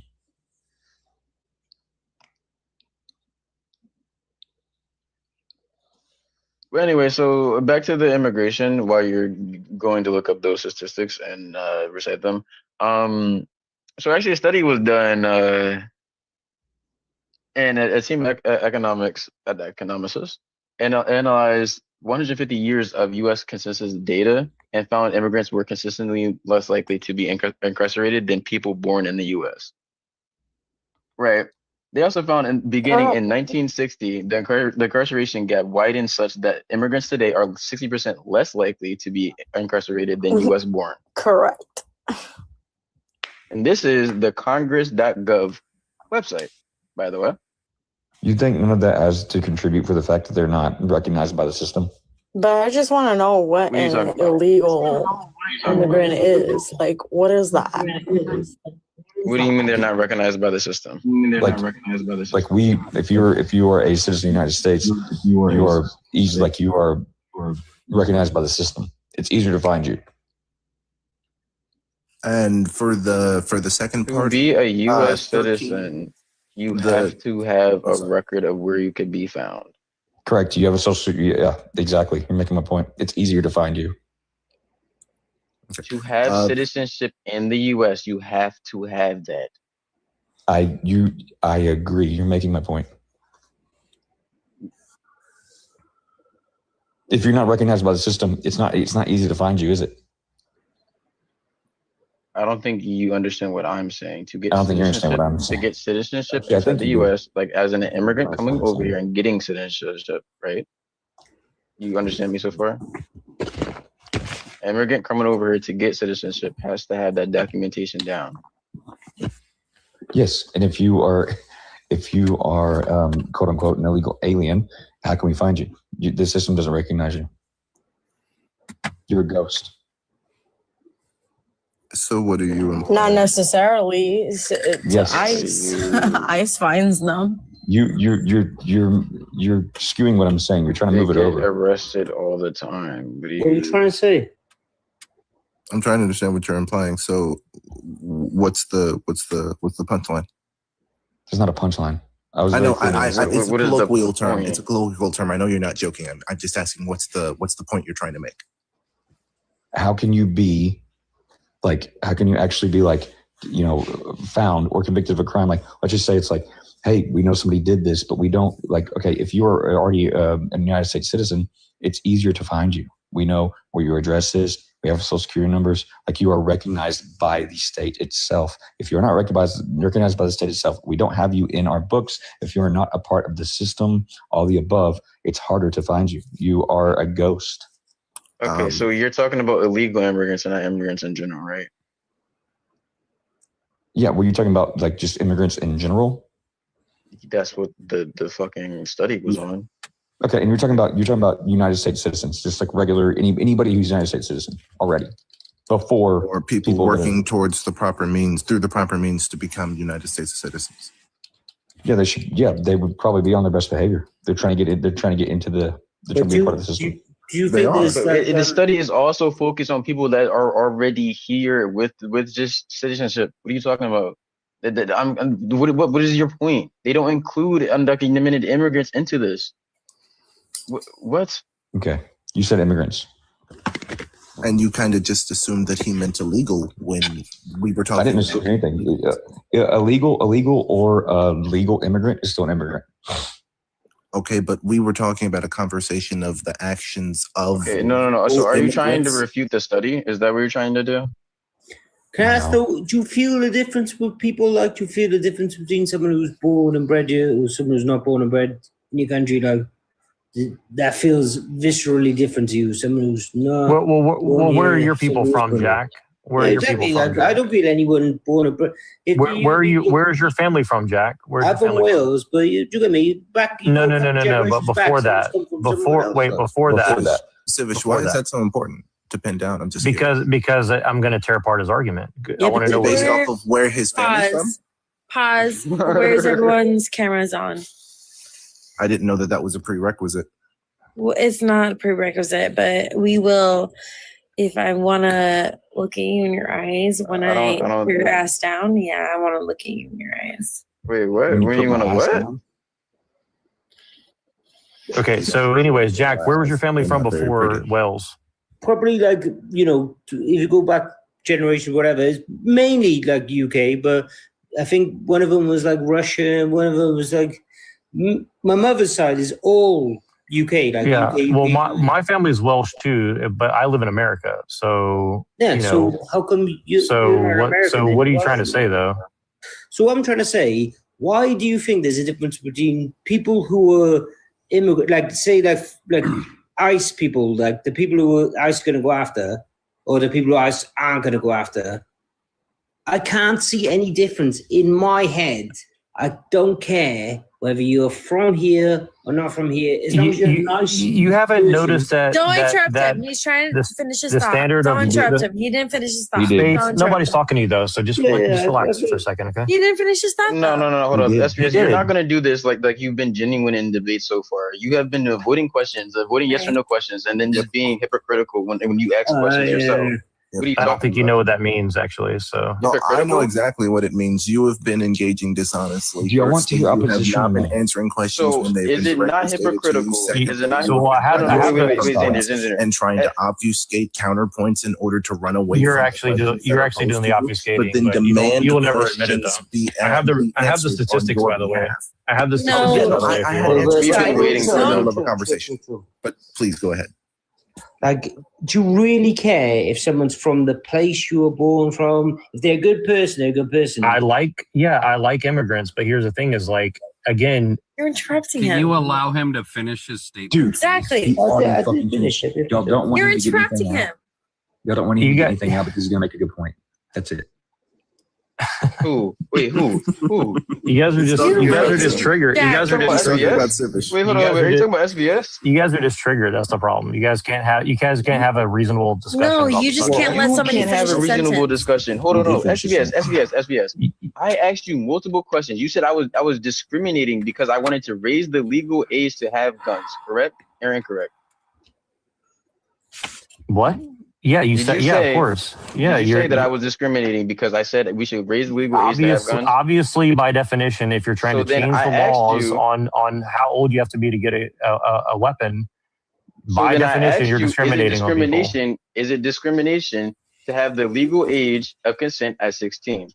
But anyway, so back to the immigration while you're going to look up those statistics and recite them. So actually a study was done and a team economics at the economicists and analyzed 150 years of U.S. census data and found immigrants were consistently less likely to be incarcerated than people born in the U.S. Right. They also found beginning in 1960, the incarceration gap widened such that immigrants today are 60% less likely to be incarcerated than U.S. born. Correct. And this is the Congress.gov website, by the way. You think none of that has to contribute for the fact that they're not recognized by the system? But I just want to know what an illegal immigrant is. Like, what is that? What do you mean they're not recognized by the system? Like if you are a citizen of the United States, you are easy, like you are recognized by the system. It's easier to find you. And for the second part, to be a U.S. citizen, you have to have a record of where you could be found. Correct. You have a social. Yeah, exactly. You're making my point. It's easier to find you. To have citizenship in the U.S., you have to have that. I agree. You're making my point. If you're not recognized by the system, it's not easy to find you, is it? I don't think you understand what I'm saying. I don't think you understand what I'm saying. To get citizenship in the U.S., like as an immigrant coming over here and getting citizenship, right? You understand me so far? Immigrant coming over here to get citizenship has to have that documentation down. Yes, and if you are quote unquote an illegal alien How can we find you? The system doesn't recognize you. You're a ghost. So what are you implying? Not necessarily. Yes. ICE finds them. You're skewing what I'm saying. You're trying to move it over. Arrested all the time. What are you trying to say? I'm trying to understand what you're implying. So what's the punchline? There's not a punchline. I know. It's a colloquial term. It's a colloquial term. I know you're not joking. I'm just asking what's the point you're trying to make? How can you be like? How can you actually be like, found or convicted of a crime? Like, let's just say it's like, hey, we know somebody did this, but we don't like. Okay, if you are already a United States citizen, it's easier to find you. We know where your address is. We have social security numbers. Like, you are recognized by the state itself. If you're not recognized by the state itself, we don't have you in our books. If you're not a part of the system, all the above, it's harder to find you. You are a ghost. Okay, so you're talking about illegal immigrants and not immigrants in general, right? Yeah, were you talking about like just immigrants in general? That's what the fucking study was on. Okay, and you're talking about United States citizens, just like regular anybody who's a United States citizen already, before or people working towards the proper means to become United States citizens. Yeah, they should. Yeah, they would probably be on their best behavior. They're trying to get into the. They're trying to be a part of the system. Do you think the study is also focused on people that are already here with just citizenship? What are you talking about? What is your point? They don't include undocumented immigrants into this. What? Okay, you said immigrants, and you kind of just assumed that he meant illegal when we were talking. I didn't assume anything. Illegal or legal immigrant is still an immigrant. Okay, but we were talking about a conversation of the actions of. Okay, no. So, are you trying to refute the study? Is that what you're trying to do? Can I ask though? Do you feel the difference with people? Like, do you feel the difference between someone who's born and bred here or someone who's not born and bred in your country? Like, that feels viscerally different to you. Someone who's not. Well, where are your people from, Jack? Where are your people from? Like, I don't feel anyone born and bred. Where are you? Where is your family from, Jack? Where's I'm from Wales, but you get me back. No. But before that, before that, Civish, why is that so important to pin down? I'm just because I'm going to tear apart his argument. I want to know based off of where his family's from. Pause. Where's everyone's cameras on? I didn't know that was a prerequisite. Well, it's not a prerequisite, but we will. If I want to look at you in your eyes when I put your ass down, yeah, I want to look at you in your eyes. Wait, what? When you want to what? Down? Okay, so anyways, Jack, where was your family from before Wales? Probably like, if you go back generation, whatever, it's mainly like UK, but I think one of them was like Russia, one of them was like, my mother's side is all UK. Like, yeah, UK, well, my family is Welsh too, but I live in America, so yeah. So how come you? So what are you trying to say though? So what I'm trying to say, why do you think there's a difference between people who are immigrant, like say like ICE people, like the people who ICE going to go after, or the people who ICE aren't going to go after? I can't see any difference in my head. I don't care whether you're from here or not from here. As long as you're nice. You haven't noticed that. Don't interrupt him. He's trying to finish his thought. Don't interrupt him. He didn't finish his thought. Nobody's talking to you though, so just relax for a second, okay? He didn't finish his thought. No. Hold on. That's because you're not going to do this like you've been genuine in debate so far. You have been avoiding questions, avoiding yes or no questions, and then just being hypocritical when you ask questions yourself. I don't think you know what that means, actually. So no, I know exactly what it means. You have been engaging dishonestly. Do you want to hear opposition? You have not been answering questions when they've been is it not hypocritical? Is it not? And trying to obfuscate counterpoints in order to run away. You're actually doing the obfuscating, but then demand you will never admit it though. I have the statistics, by the way. I have the statistics. We've been waiting for the middle of a conversation, but please go ahead. Like, do you really care if someone's from the place you were born from? If they're a good person, they're a good person. I like immigrants, but here's the thing: is like again, you're interrupting Can him. you allow him to finish his statement? Dude, exactly. Don't want you're him to interrupting get him. Y'all don't want him to get anything out because he's gonna make a good point. That's it. Who? Wait, who? You guys are just triggered. You guys are just triggered. Wait, hold on. Wait, are you talking about SVS? You guys are just triggered. That's the problem. You guys can't have a reasonable discussion. No, about you the just subject. can't let somebody Can't have finish a a reasonable sentence. discussion. Hold on, no. SVS. I asked you multiple questions. You said I was discriminating because I wanted to raise the legal age to have guns. Correct or incorrect? What? Yeah, you Did said. you Yeah, say- of course. Yeah, Did you say that I was discriminating because I said we should raise the legal age to have guns? Obviously, by definition, if you're trying So to then change I the asked laws you- on how old you have to be to get a weapon, So by then I definition, asked you're you, discriminating on people. Is it discrimination to have the legal age of consent at 16?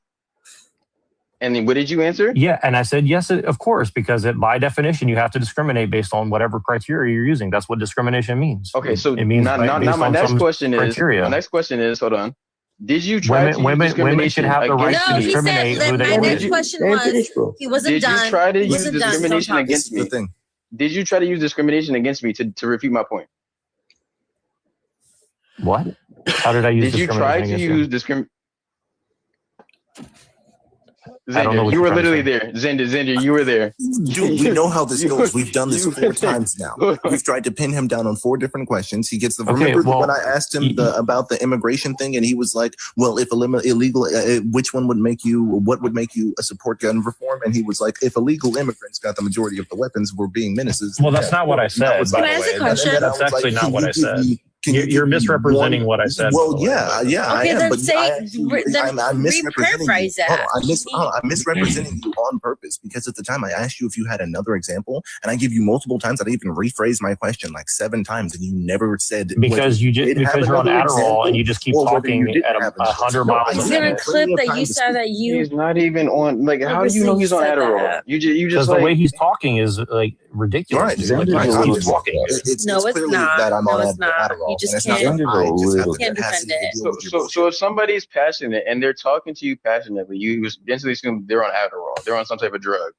And then what did you answer? Yeah, and I said yes, of course, because by definition, you have to discriminate based on whatever criteria you're using. That's what discrimination means. Okay, so it means now based my on next some question criteria. is, hold on. Did you try to use women discrimination should have the right against to No, me? he said discriminate who that they my want. next question was he wasn't Did done. you try to He use wasn't done. discrimination Don't against talk. me? Did you try to use discrimination against me to refute my point? What? How did I use Did you try to use discrimination? I don't know Xander, what you you're were trying to literally there. Xander, you were there. Dude, we know how this goes. We've done this You- 4 times now. We've tried to pin him down on 4 different questions. He gets the. Okay, Remember well, when I asked him about the immigration thing, and he was like, "Well, if illegal, which one would make you? What would make you support gun reform?" And he was like, "If illegal immigrants got the majority of the weapons, we're being menaces." Well, that's not what I That said. was By the the Can I ask way. a question? And then I That's was actually like, not "Can what you I give said. me- can you You're give me misrepresenting one-" what I said. Well, by the way. yeah, I Okay, am. then But say I'm misrepresenting rephrase you. that. Hold on, I'm misrepresenting you on purpose because at the time I asked you if you had another example, and I give you multiple times. I even rephrased my question like 7 times, and you never said Because you just because you're on Adderall and you just keep talking at 100 miles He's a gonna minute. clip that you said that you. He's not even on. Like, how do you know he's on said Adderall? that. You just Because like the way he's talking is like ridiculous. Right, Dude. Like, Xander's he a keeps little talking. It's No, it's clearly not. that I'm No, on it's not. Adderall, You just and it's not can't. that I just have the Can't defend capacity to it. deal with your So if somebody's passionate and they're talking to you passionately, you instantly assume they're on Adderall. They're on some type of drug.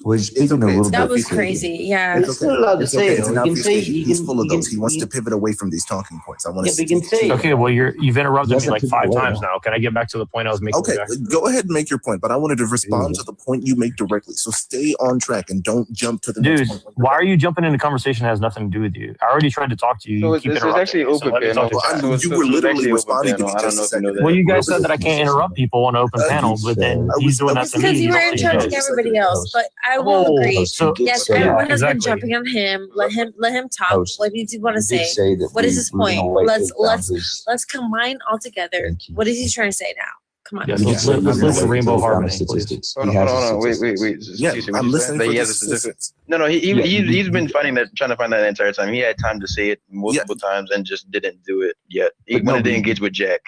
Well, he's speaking a little That bit. was crazy. Yeah. It's He's still allowed to It's say okay. it, It's though. an He can obvious say- statement. he He's can- full of he can- those. He wants to pivot away from these talking points. I want Yeah, to. but he can say- Okay, well you've interrupted me Doesn't like keep 5 it away times now. now. Can I get back to the point I was making? Okay, Jack? go ahead and make your point, but I wanted to respond to the point you make directly. So stay on track and don't jump to the Dude, next point. why are you jumping into conversation that has nothing to do with you? I already tried to talk to you. So You it's keep it's interrupting actually me, so open let me panel. talk to you. You were literally responding to me I don't just know a if you know second that. Well, you guys said that I can't interrupt people on open panel, but then he's doing that It's to me. because you He's were saying interrupting yes. everybody else, but I will Oh, agree. so- Yes, yeah, everyone has been exactly. jumping on him. Let him talk. Host, What does he want to you did say? say that What is we his were gonna point? wait Let's till his- let's combine all together. What is he trying to say now? Come on. Yes, You let's said let's you were listen to gonna wait Rainbow till he found Harmony, the please. statistics. Hold He on, has the hold on, wait. statistics. Yeah, Excuse me. I'm What you listening said? for He the has a statistic. statistics. No, Yeah, he's been trying to find that the entire time. He had time to say it multiple times and just didn't do it yet. He But no, wanted to but- engage with Jack.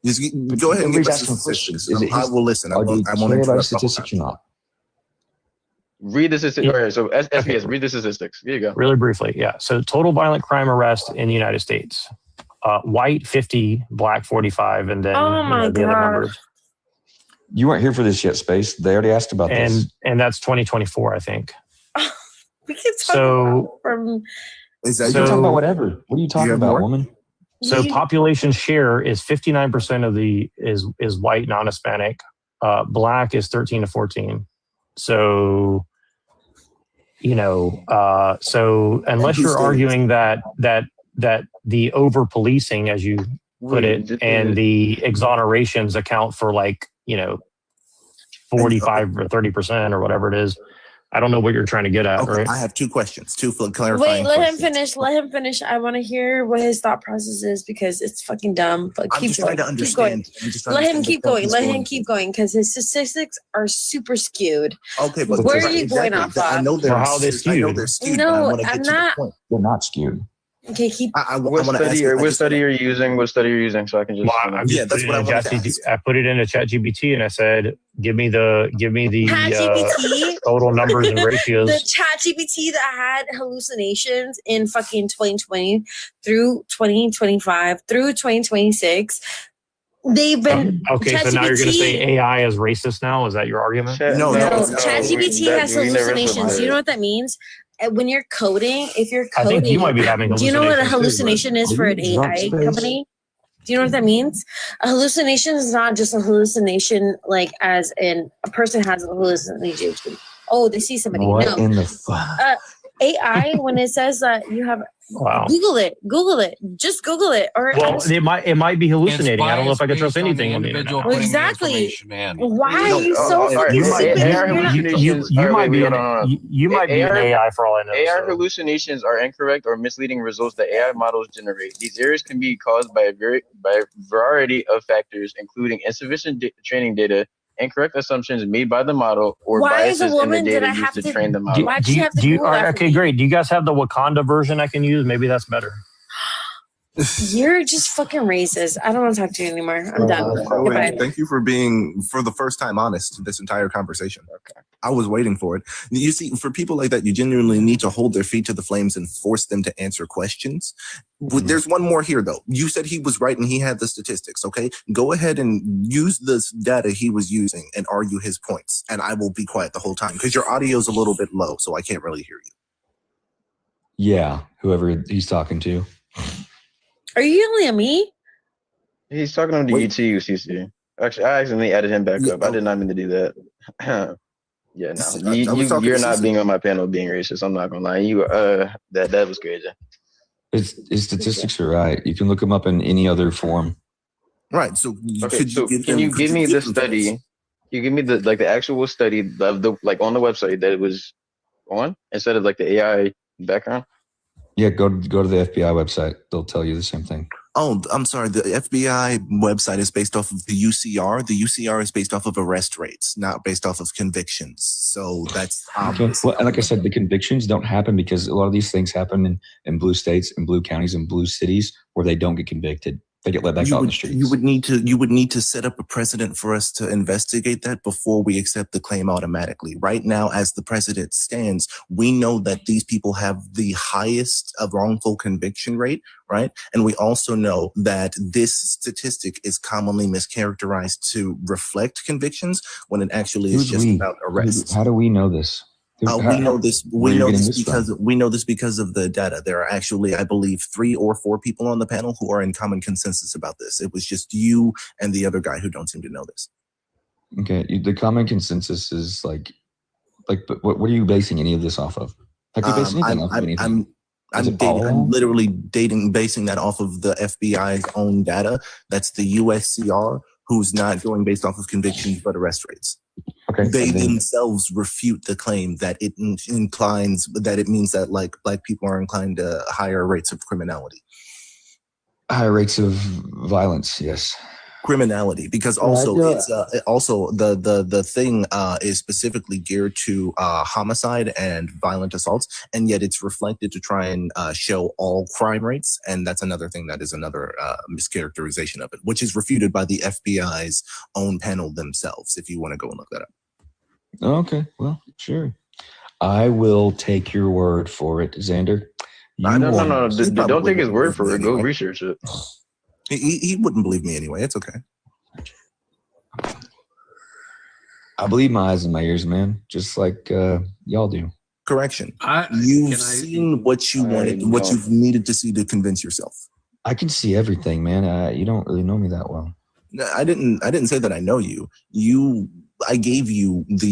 Just go ahead and give Nobody's us the asking statistics. questions. Is it I his- will listen. I Or do you won't care about interrupt the whole statistics time. or not? Read the statistics. Yeah. All right, so SBS, read the statistics. Here you go. Really briefly, yeah. So total violent crime arrest in the United States: white 50, black 45, and then Oh my the other God. numbers. You weren't here for this yet, Space. They already asked about this. And that's 2024, I think. We can talk So- about from. Is You that can talk So- about whatever. What are you talking have about, more? woman? So You- population share is 59% of the is white, non-Hispanic. Black is 13 to 14. So, so unless you're arguing that the over policing, as you put it, and the exonerations account for 45 or 30% or whatever it is, I don't know what you're trying to get at, Okay, right? I have 2 questions, 2 clarifying Wait, let him questions. finish. Let him finish. I want to hear what his thought process is because it's fucking dumb. But I'm keep just going. trying to Keep going. understand. I'm just trying to Let him understand the keep point going. he's Let going him keep going because his statistics are super skewed. Okay, but Where are you going off I of? know they're Well, how are they I know skewed? they're skewed. but I No, want to get I'm to not. the point. They're not skewed. Okay, keep. What study are you using? What study are you using? So I can just. Well, I'm just that's putting what I it in wanted to ChatGPT. I put it into ChatGPT and I said, give me the ChatGPT? total numbers and ratios. The chat GPT that had hallucinations in fucking 2020 through 2025 through 2026. They've been Okay, so now you're going to say AI is racist now? Is that your argument? No, ChatGPT has hallucinations. You know what that means? When you're coding, if you're I coding, think you might be having do you know what a hallucinations too, hallucination is for an Drunk AI space. company? Do you know what that means? A hallucination is not just a hallucination, like as in a person has a hallucination. Oh, they see somebody. What No. in the fuck? AI, when it says that you have, Google it. Just Google it. Or Well, it might be hallucinating. I don't know if I can trust anything on the individual internet. putting the exactly. information in. Why are you so fucking stupid? You might be an AI for all I know. AR so. hallucinations are incorrect or misleading results that AI models generate. These errors can be caused by a variety of factors, including insufficient training data, incorrect assumptions made by the model, or Why as a biases in the woman did data I have used to to- train the model. Why'd you have to Google that for Okay, me? great. Do you guys have the Wakanda version I can use? Maybe that's better. You're just fucking racist. I don't want to talk to you anymore. I'm done. Goodbye. Thank you for being, for the first time, honest this entire conversation. Okay. I was waiting for it. You see, for people like that, you genuinely need to hold their feet to the flames and force them to answer questions. There's one more here, though. You said he was right and he had the statistics, okay? Go ahead and use this data he was using and argue his points, and I will be quiet the whole time because your audio is a little bit low, so I can't really hear you. Yeah, whoever he's talking to. Are you yelling at me? He's talking to you too, CC. Actually, I accidentally added him back up. I did not mean to do that. Yeah, no, you're not being on my panel being racist. I'm not gonna lie. That was crazy. His statistics are right. You can look them up in any other form. Right. So, can you give me the study? You give me the actual study of the on the website that it was on instead of the AI background. Yeah, go to the FBI website. They'll tell you the same thing. Oh, I'm sorry. The FBI website is based off of the UCR. The UCR is based off of arrest rates, not based off of convictions. So that's obvious. Well, and like I said, the convictions don't happen because a lot of these things happen in blue states, in blue counties, and blue cities where they don't get convicted. They get let back out in the streets. You would need to set up a precedent for us to investigate that before we accept the claim automatically. Right now, as the precedent stands, we know that these people have the highest of wrongful conviction rate, right? And we also know that this statistic is commonly mischaracterized to reflect convictions when it actually is just about arrests. How do we know this? We know this. We know this because of the data. There are actually, I believe, 3 or 4 people on the panel who are in common consensus about this. It was just you and the other guy who don't seem to know this. Okay, the common consensus is but what are you basing any of this off of? How can you base anything off of anything? I'm literally basing that off of the FBI's own data. That's the USCR, who's not going based off of convictions but arrest rates. Okay. They themselves refute the claim that it means that black people are inclined to higher rates of criminality. Higher rates of violence, yes. Criminality, because also it's also the thing is specifically geared to homicide and violent assaults, and yet it's reflected to try and show all crime rates, and that's another thing that is another mischaracterization of it, which is refuted by the FBI's own panel themselves. If you want to go and look that up. Okay, well, sure. I will take your word for it, Xander. No. Don't take his word for it. Go research it. He wouldn't believe me anyway. It's okay. I believe my eyes and my ears, man, just like y'all do. Correction. You've seen what you wanted, what you've needed to see to convince yourself. I can see everything, man. You don't really know me that well. No, I didn't say that I know you. I gave you the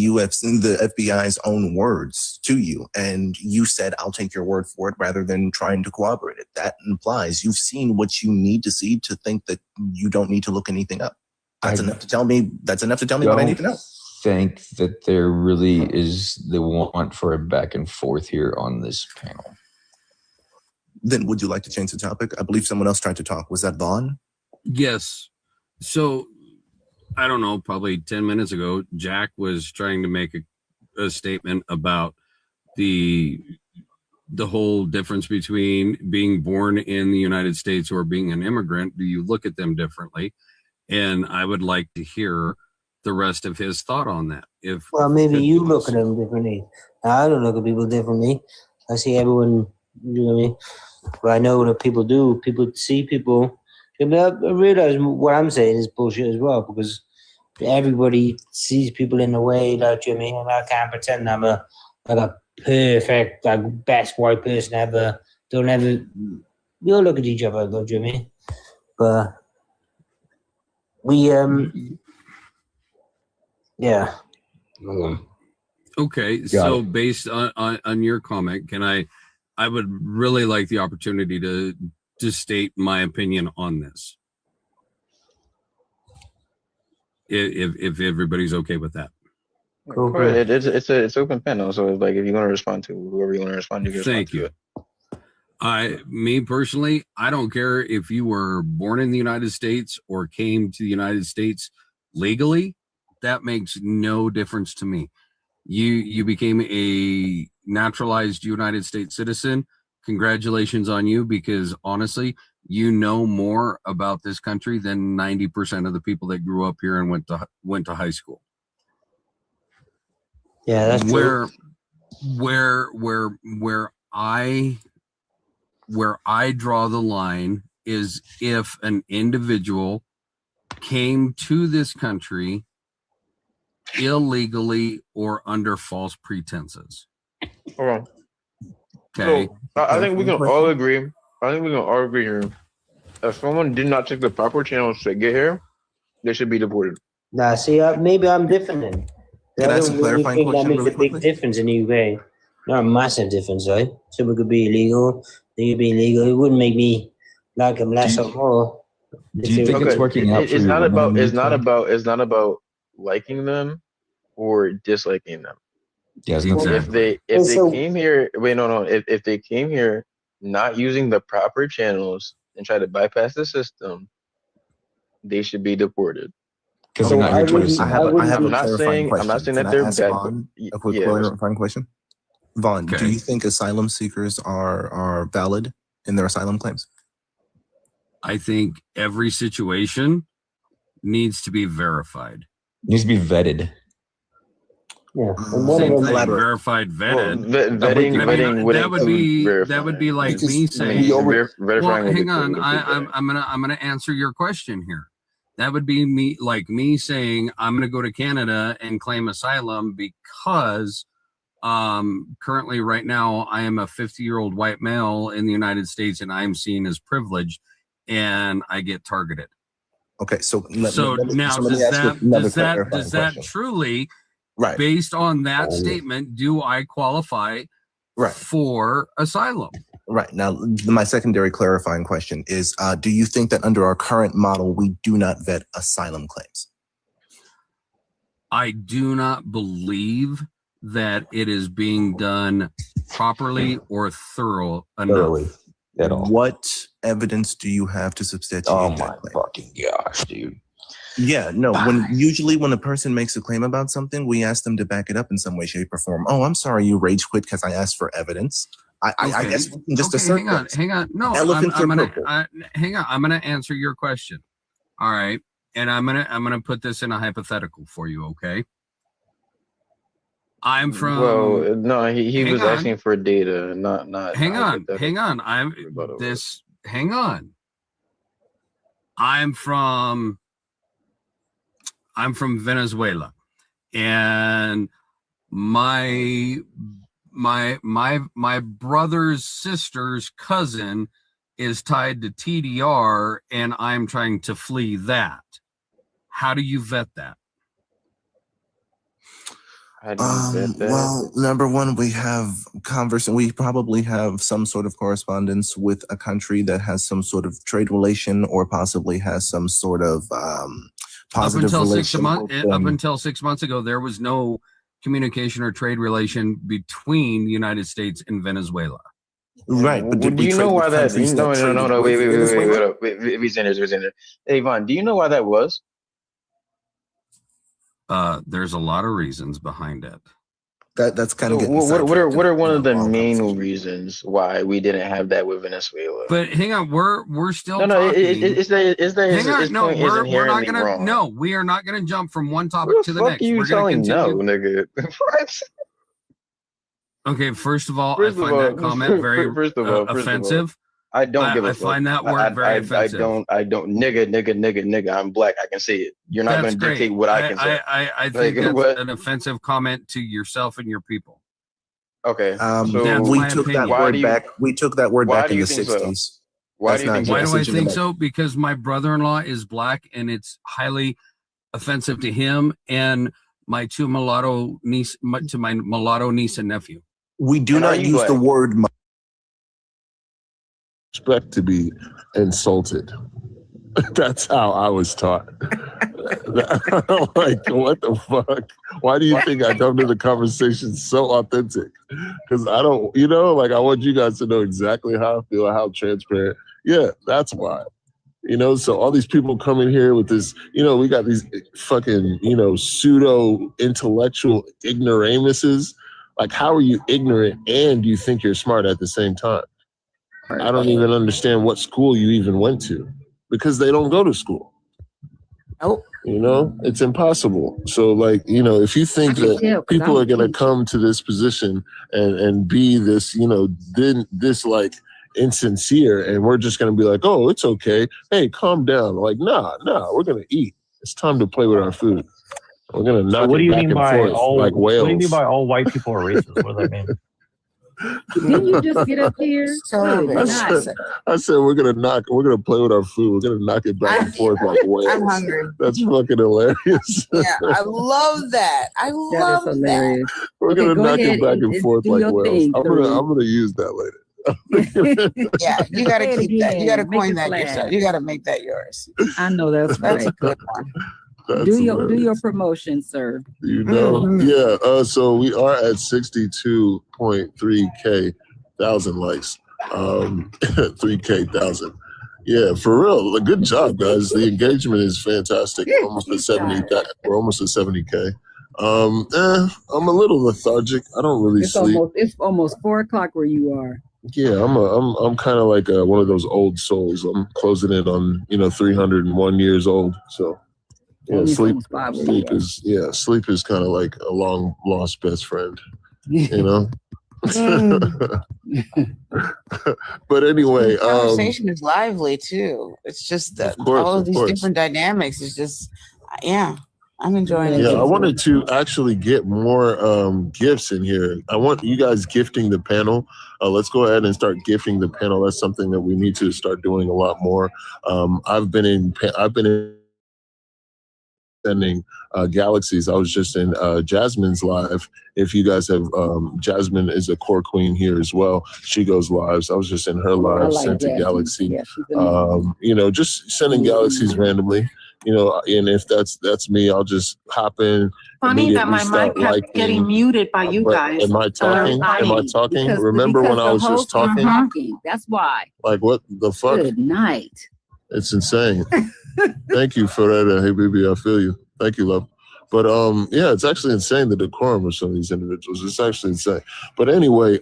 FBI's own words to you, and you said, I'll take your word for it rather than trying to corroborate it. That implies you've seen what you need to see to think that you don't need to look anything up. That's enough to tell me what I need to know. Think that there really is the want for a back and forth here on this panel. Then would you like to change the topic? I believe someone else tried to talk. Was that Vaughn? Yes. So I don't know, probably 10 minutes ago, Jack was trying to make a statement about the whole difference between being born in the United States or being an immigrant. Do you look at them differently? And I would like to hear the rest of his thought on that. Well, maybe you look at them differently. I don't look at people differently. I see everyone, you know what I mean? But I know that people do. People see people. I realize what I'm saying is bullshit as well, because everybody sees people in a way that, you know what I mean? And I can't pretend I'm a perfect, best white person ever. We all look at each other, don't you know what I mean? But We yeah. Okay, so based on your comment, I would really like the opportunity to state my opinion on this. If everybody's okay with that. Cool. It's open panel, so it's like if you're gonna respond to whoever you want to respond to, you can Thank you. Me personally, I don't care if you were born in the United States or came to the United States legally. That makes no difference to me. You became a naturalized United States citizen. Congratulations on you, because honestly, you know more about this country than 90% of the people that grew up here and went to high school. Yeah, that's where true. where I draw the line is if an individual came to this country illegally or under false pretenses. Hold on. Okay. So, I think we can all agree. I think we can all agree here. If someone did not take the proper channels to get here, they should be deported. Nah, see, maybe I'm different then. Can I ask a clarifying question that makes really a big quickly? difference in the UK. Not a massive difference, right? Someone could be illegal, they could be illegal. It wouldn't make me like them less or more. Do you think it's working out for It's your not women about. in It's the not UK? about. It's not about liking them or disliking them. Yeah, it's not If they came here, wait, no. If they came here not using the proper channels and try to bypass the system, they should be deported. Because they're not here trying to I have a clarifying question. I'm not saying Can that I they're ask bad. Vaughn a quick Yeah, clarifying question? Vaughn, do you think asylum seekers are valid in their asylum claims? I think every situation needs to be verified. Needs to be vetted. Yeah, Same thing, verified, vetted. Vetting that would be like me saying, well, hang on, I'm gonna answer your question here. That would be me saying I'm gonna go to Canada and claim asylum because currently right now I am a 50-year-old white male in the United States and I'm seen as privileged and I get targeted. Okay, so Does that truly, right, based on that statement, do I qualify for asylum? Right. Now, my secondary clarifying question is, do you think that under our current model, we do not vet asylum claims? I do not believe that it is being done properly or thorough enough. At all. What evidence do you have to substantiate that claim? Fucking gosh, dude. Yeah, no. Usually when a person makes a claim about something, we ask them to back it up in some way, shape, or form. Oh, I'm sorry, you rage quit because I asked for evidence. I guess we can just assert. Hang on. No, hang on. I'm gonna answer your question. All right, and I'm gonna put this in a hypothetical for you. Okay. I'm from. Well, no, he was asking for data, not. Hang on. Hang on. I'm from Venezuela, and my brother's sister's cousin is tied to TDR, and I'm trying to flee that. How do you vet that? Well, number one, we have we probably have some sort of correspondence with a country that has some sort of trade relation or possibly has some sort of positive relation. Up until 6 months ago, there was no communication or trade relation between the United States and Venezuela. Right, but do you know why that? No. Wait. Hey, Vaughn, do you know why that was? There's a lot of reasons behind it. That's kind of what are one of the main reasons why we didn't have that with Venezuela? But hang on, we're still no. Talking. We're not gonna. wrong. No, we are not gonna jump from one topic to the next. We're gonna continue. No, nigga. What? Okay, first of all, I find that comment very offensive. I don't give a fuck. I find that word very offensive. I don't, nigga. I'm black. I can say it. You're not going to dictate what I can say. I think that's an offensive comment to yourself and your people. Okay. We took that word back. We took that word back in the 60s. Why do you think? Why do I think so? Because my brother-in-law is black, and it's highly offensive to him and my mulatto niece and nephew. We do not use the word expect to be insulted. That's how I was taught. Like, what the fuck? Why do you think I come to the conversation so authentic? Because I don't, like, I want you guys to know exactly how I feel, how transparent. Yeah, that's why. So all these people coming here with this, we got these fucking, pseudo intellectual ignoramuses. Like, how are you ignorant and you think you're smart at the same time? I don't even understand what school you even went to, because they don't go to school. Nope. It's impossible. So, like, if you think that people are going to come to this position and be this, this like insincere, and we're just going to be like, oh, it's okay. Hey, calm down. Like, nah, we're going to eat. It's time to play with our food. We're going to knock it back and forth like whales. What do you mean by all white people are racist? What does that mean? Didn't you just get up here? I said we're gonna play with our food. We're gonna knock it back and forth like whales. I'm hungry. That's fucking hilarious. Yeah, I love that. I love that. We're gonna knock it back and forth like whales. I'm gonna use that later. Yeah, you gotta keep that. You gotta coin that yourself. You gotta make that yours. I know that's That's right. a good one. Do your promotion, sir. Yeah. So we are at 62.3K thousand likes. 3K thousand. Yeah, for real. Good job, guys. The engagement is fantastic. Almost at 70. We're almost at 70K. I'm a little lethargic. I don't really sleep. It's almost 4:00 where you are. Yeah, I'm kind of like one of those old souls. I'm closing in on 301 years old. So. Yeah, sleep is kind of like a long lost best friend, But anyway, conversation is lively too. It's just that all of these different dynamics is just, I'm enjoying it. Yeah, I wanted to actually get more gifts in here. I want you guys gifting the panel. Let's go ahead and start gifting the panel. That's something that we need to start doing a lot more. I've been sending galaxies. I was just in Jasmine's live. If you guys have, Jasmine is a core queen here as well. She goes lives. I was just in her live, sent a galaxy. Yeah, just sending galaxies randomly. And if that's me, I'll just hop in. Funny that my mic kept getting muted by you guys. Am I talking? Remember when I was just talking? That's why. Like, what the fuck? Good night. It's insane. Thank you for that. Hey, baby, I feel you. Thank you, love. But yeah, it's actually insane, the decorum of some of these individuals. It's actually insane. But anyway,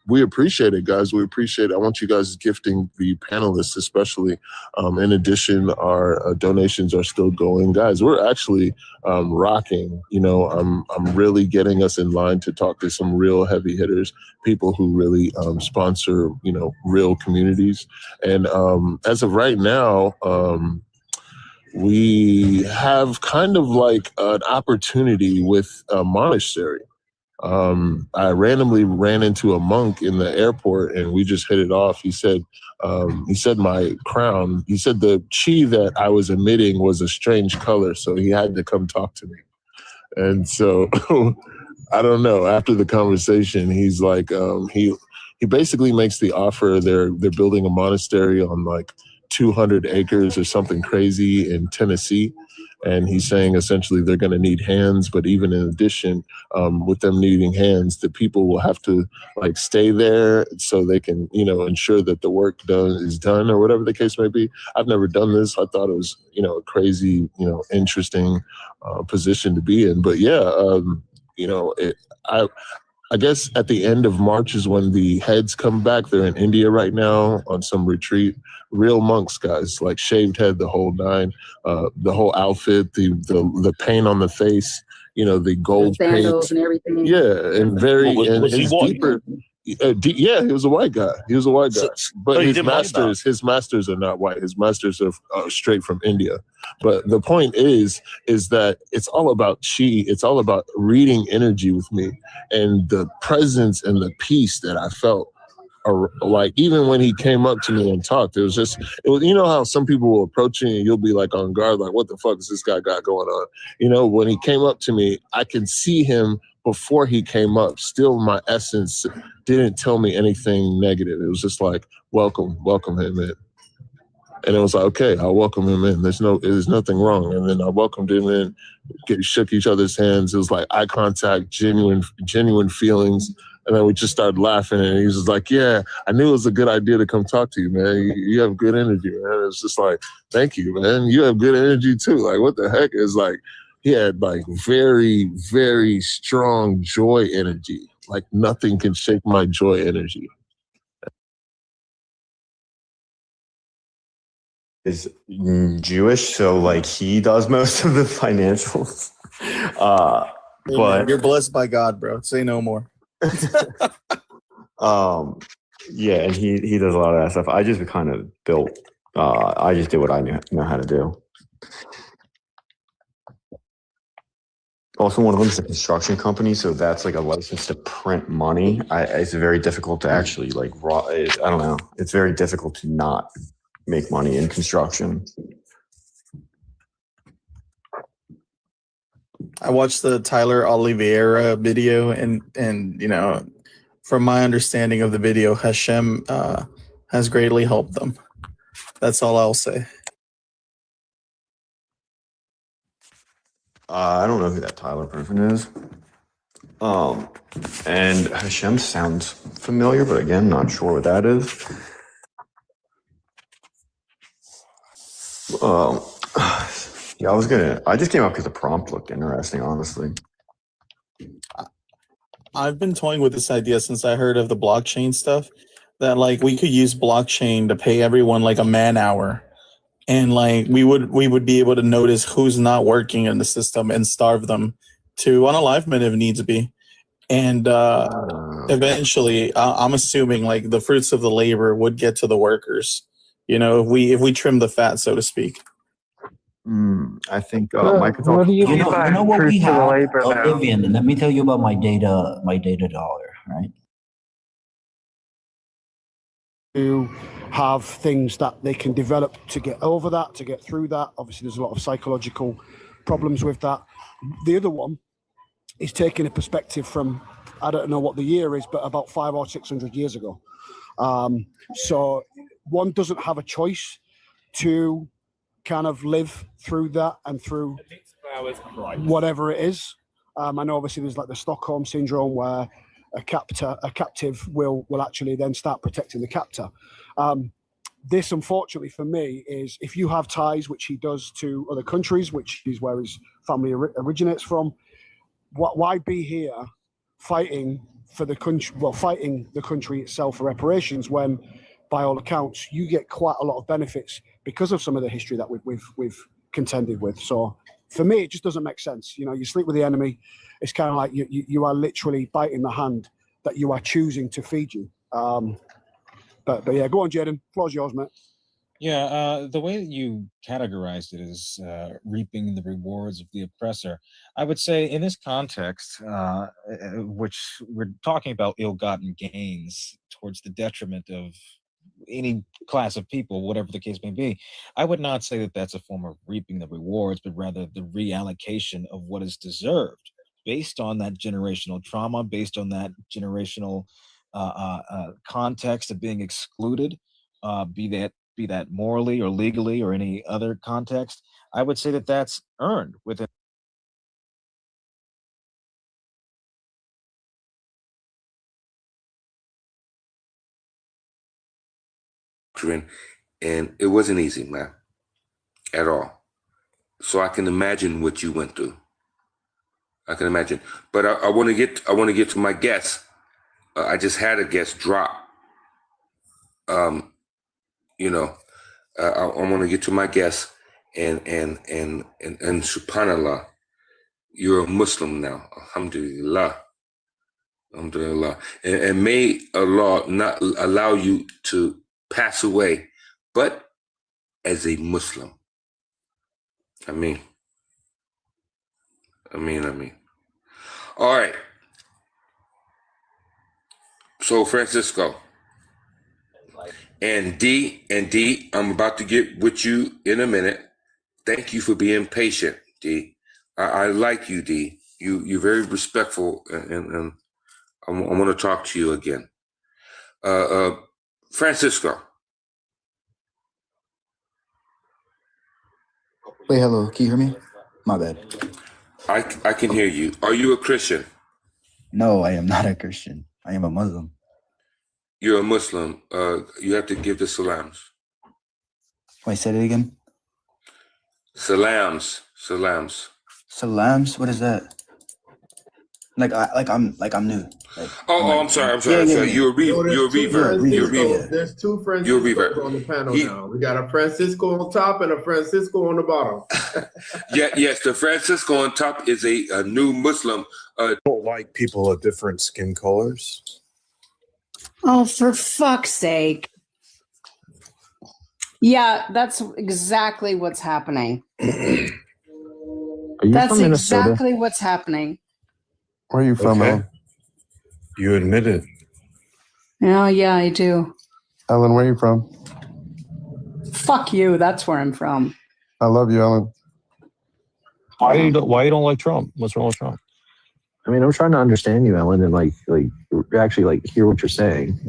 we appreciate it, guys. We appreciate it. I want you guys gifting the panelists, especially. In addition, our donations are still going. Guys, we're actually rocking. I'm really getting us in line to talk to some real heavy hitters, people who really sponsor, real communities. And as of right now, we have kind of like an opportunity with a monastery. I randomly ran into a monk in the airport and we just hit it off. He said my crown, he said the chi that I was emitting was a strange color, so he had to come talk to me. And so I don't know, after the conversation, he's like, he basically makes the offer. They're building a monastery on like 200 acres or something crazy in Tennessee. And he's saying essentially they're going to need hands, but even in addition, with them needing hands, the people will have to like stay there so they can, ensure that the work is done or whatever the case may be. I've never done this. I thought it was, a crazy, interesting position to be in. But yeah, I guess at the end of March is when the heads come back. They're in India right now on some retreat. Real monks, guys, like shaved head, the whole nine, the whole outfit, the paint on the face, the gold paint, and everything. Yeah, and very and it's deeper. Yeah, he was a white guy. But his masters are not white. His masters are straight from India. But the point is that it's all about chi. It's all about reading energy with me, and the presence and the peace that I felt like even when he came up to me and talked, it was you know how some people will approach you and you'll be like on guard, like what the fuck is this guy got going on? You know, when he came up to me, I can see him before he came up. Still, my essence didn't tell me anything negative. It was just like welcome him in. And it was like, okay, I'll welcome him in. There's nothing wrong. And then I welcomed him in, shook each other's hands. It was like eye contact, genuine feelings. And then we just started laughing. And he was just like, yeah, I knew it was a good idea to come talk to you, man. You have good energy, man. It's just like, thank you, man. You have good energy too. Like, what the heck? Is like, he had like very, very strong joy energy. Like nothing can shake my joy energy. Is Jewish, so like he does most of the financials. But you're blessed by God, bro. Say no more. Yeah, and he does a lot of that stuff. I just kind of built. I just did what I know how to do. Also, one of them is a construction company, so that's like a license to print money. It's very difficult to actually like I don't know. It's very difficult to not make money in construction. I watched the Tyler Oliveira video, and you know, from my understanding of the video, Hashem has greatly helped them. That's all I'll say. I don't know who that Tyler person is. And Hashem sounds familiar, but again, not sure what that is. Yeah, I just came up because the prompt looked interesting, honestly. I've been toying with this idea since I heard of the blockchain stuff, that like we could use blockchain to pay everyone like a man hour, and like we would be able to notice who's not working in the system and starve them to unalivement if needs be. And eventually, I'm assuming like the fruits of the labor would get to the workers. You know, if we trim the fat, so to speak. I think Microsoft. You know what we have, Vivian. Let me tell you about my data dollar, right? To have things that they can develop to get over that, to get through that. Obviously, there's a lot of psychological problems with that. The other one is taking a perspective from, I don't know what the year is, but about 500 or 600 years ago. So one doesn't have a choice to kind of live through that and through whatever it is. I know obviously there's like the Stockholm syndrome where a captive will actually then start protecting the captor. This, unfortunately for me, is if you have ties, which he does to other countries, which is where his family originates from, why be here fighting for the country, fighting the country itself for reparations when, by all accounts, you get quite a lot of benefits because of some of the history that we've contended with. So for me, it just doesn't make sense. You know, you sleep with the enemy. It's kind of like you are literally biting the hand that you are choosing to feed you. But yeah, go on, Jaden. Floor's yours, mate. Yeah, the way that you categorized it is reaping the rewards of the oppressor. I would say in this context, which we're talking about ill-gotten gains towards the detriment of any class of people, whatever the case may be, I would not say that that's a form of reaping the rewards, but rather the reallocation of what is deserved based on that generational trauma, based on that generational context of being excluded, be that morally or legally or any other context. I would say that that's earned within. And it wasn't easy, man, at all. So I can imagine what you went through. I can imagine, but I want to get to my guess. I just had a guest drop. You know, I want to get to my guess, and subhanallah, you're a Muslim now. Alhamdulillah. Alhamdulillah. And may Allah not allow you to pass away, but as a Muslim. I mean. All right. So Francisco, And D, I'm about to get with you in a minute. Thank you for being patient, D. I like you, D. You're very respectful, and I want to talk to you again. Francisco. Wait, hello. Can you hear me? My bad. I can hear you. Are you a Christian? No, I am not a Christian. I am a Muslim. You're a Muslim. You have to give the salams. Wait, say it again. Salams. Salams? What is that? I'm new. I'm sorry. Yeah. You're a revert. There's two Franciscos on the panel now. We got a Francisco on top and a Francisco on the bottom. Yes, the Francisco on top is a new Muslim. Don't like people of different skin colors. Oh, for fuck's sake. Yeah, that's exactly what's happening. That's exactly what's happening. Where are you from, Ellen? You admit it. Oh, yeah, I do. Ellen, where are you from? Fuck you. That's where I'm from. I love you, Ellen. Why you don't like Trump? What's wrong with Trump? I mean, I'm trying to understand you, Ellen, and actually hear what you're saying.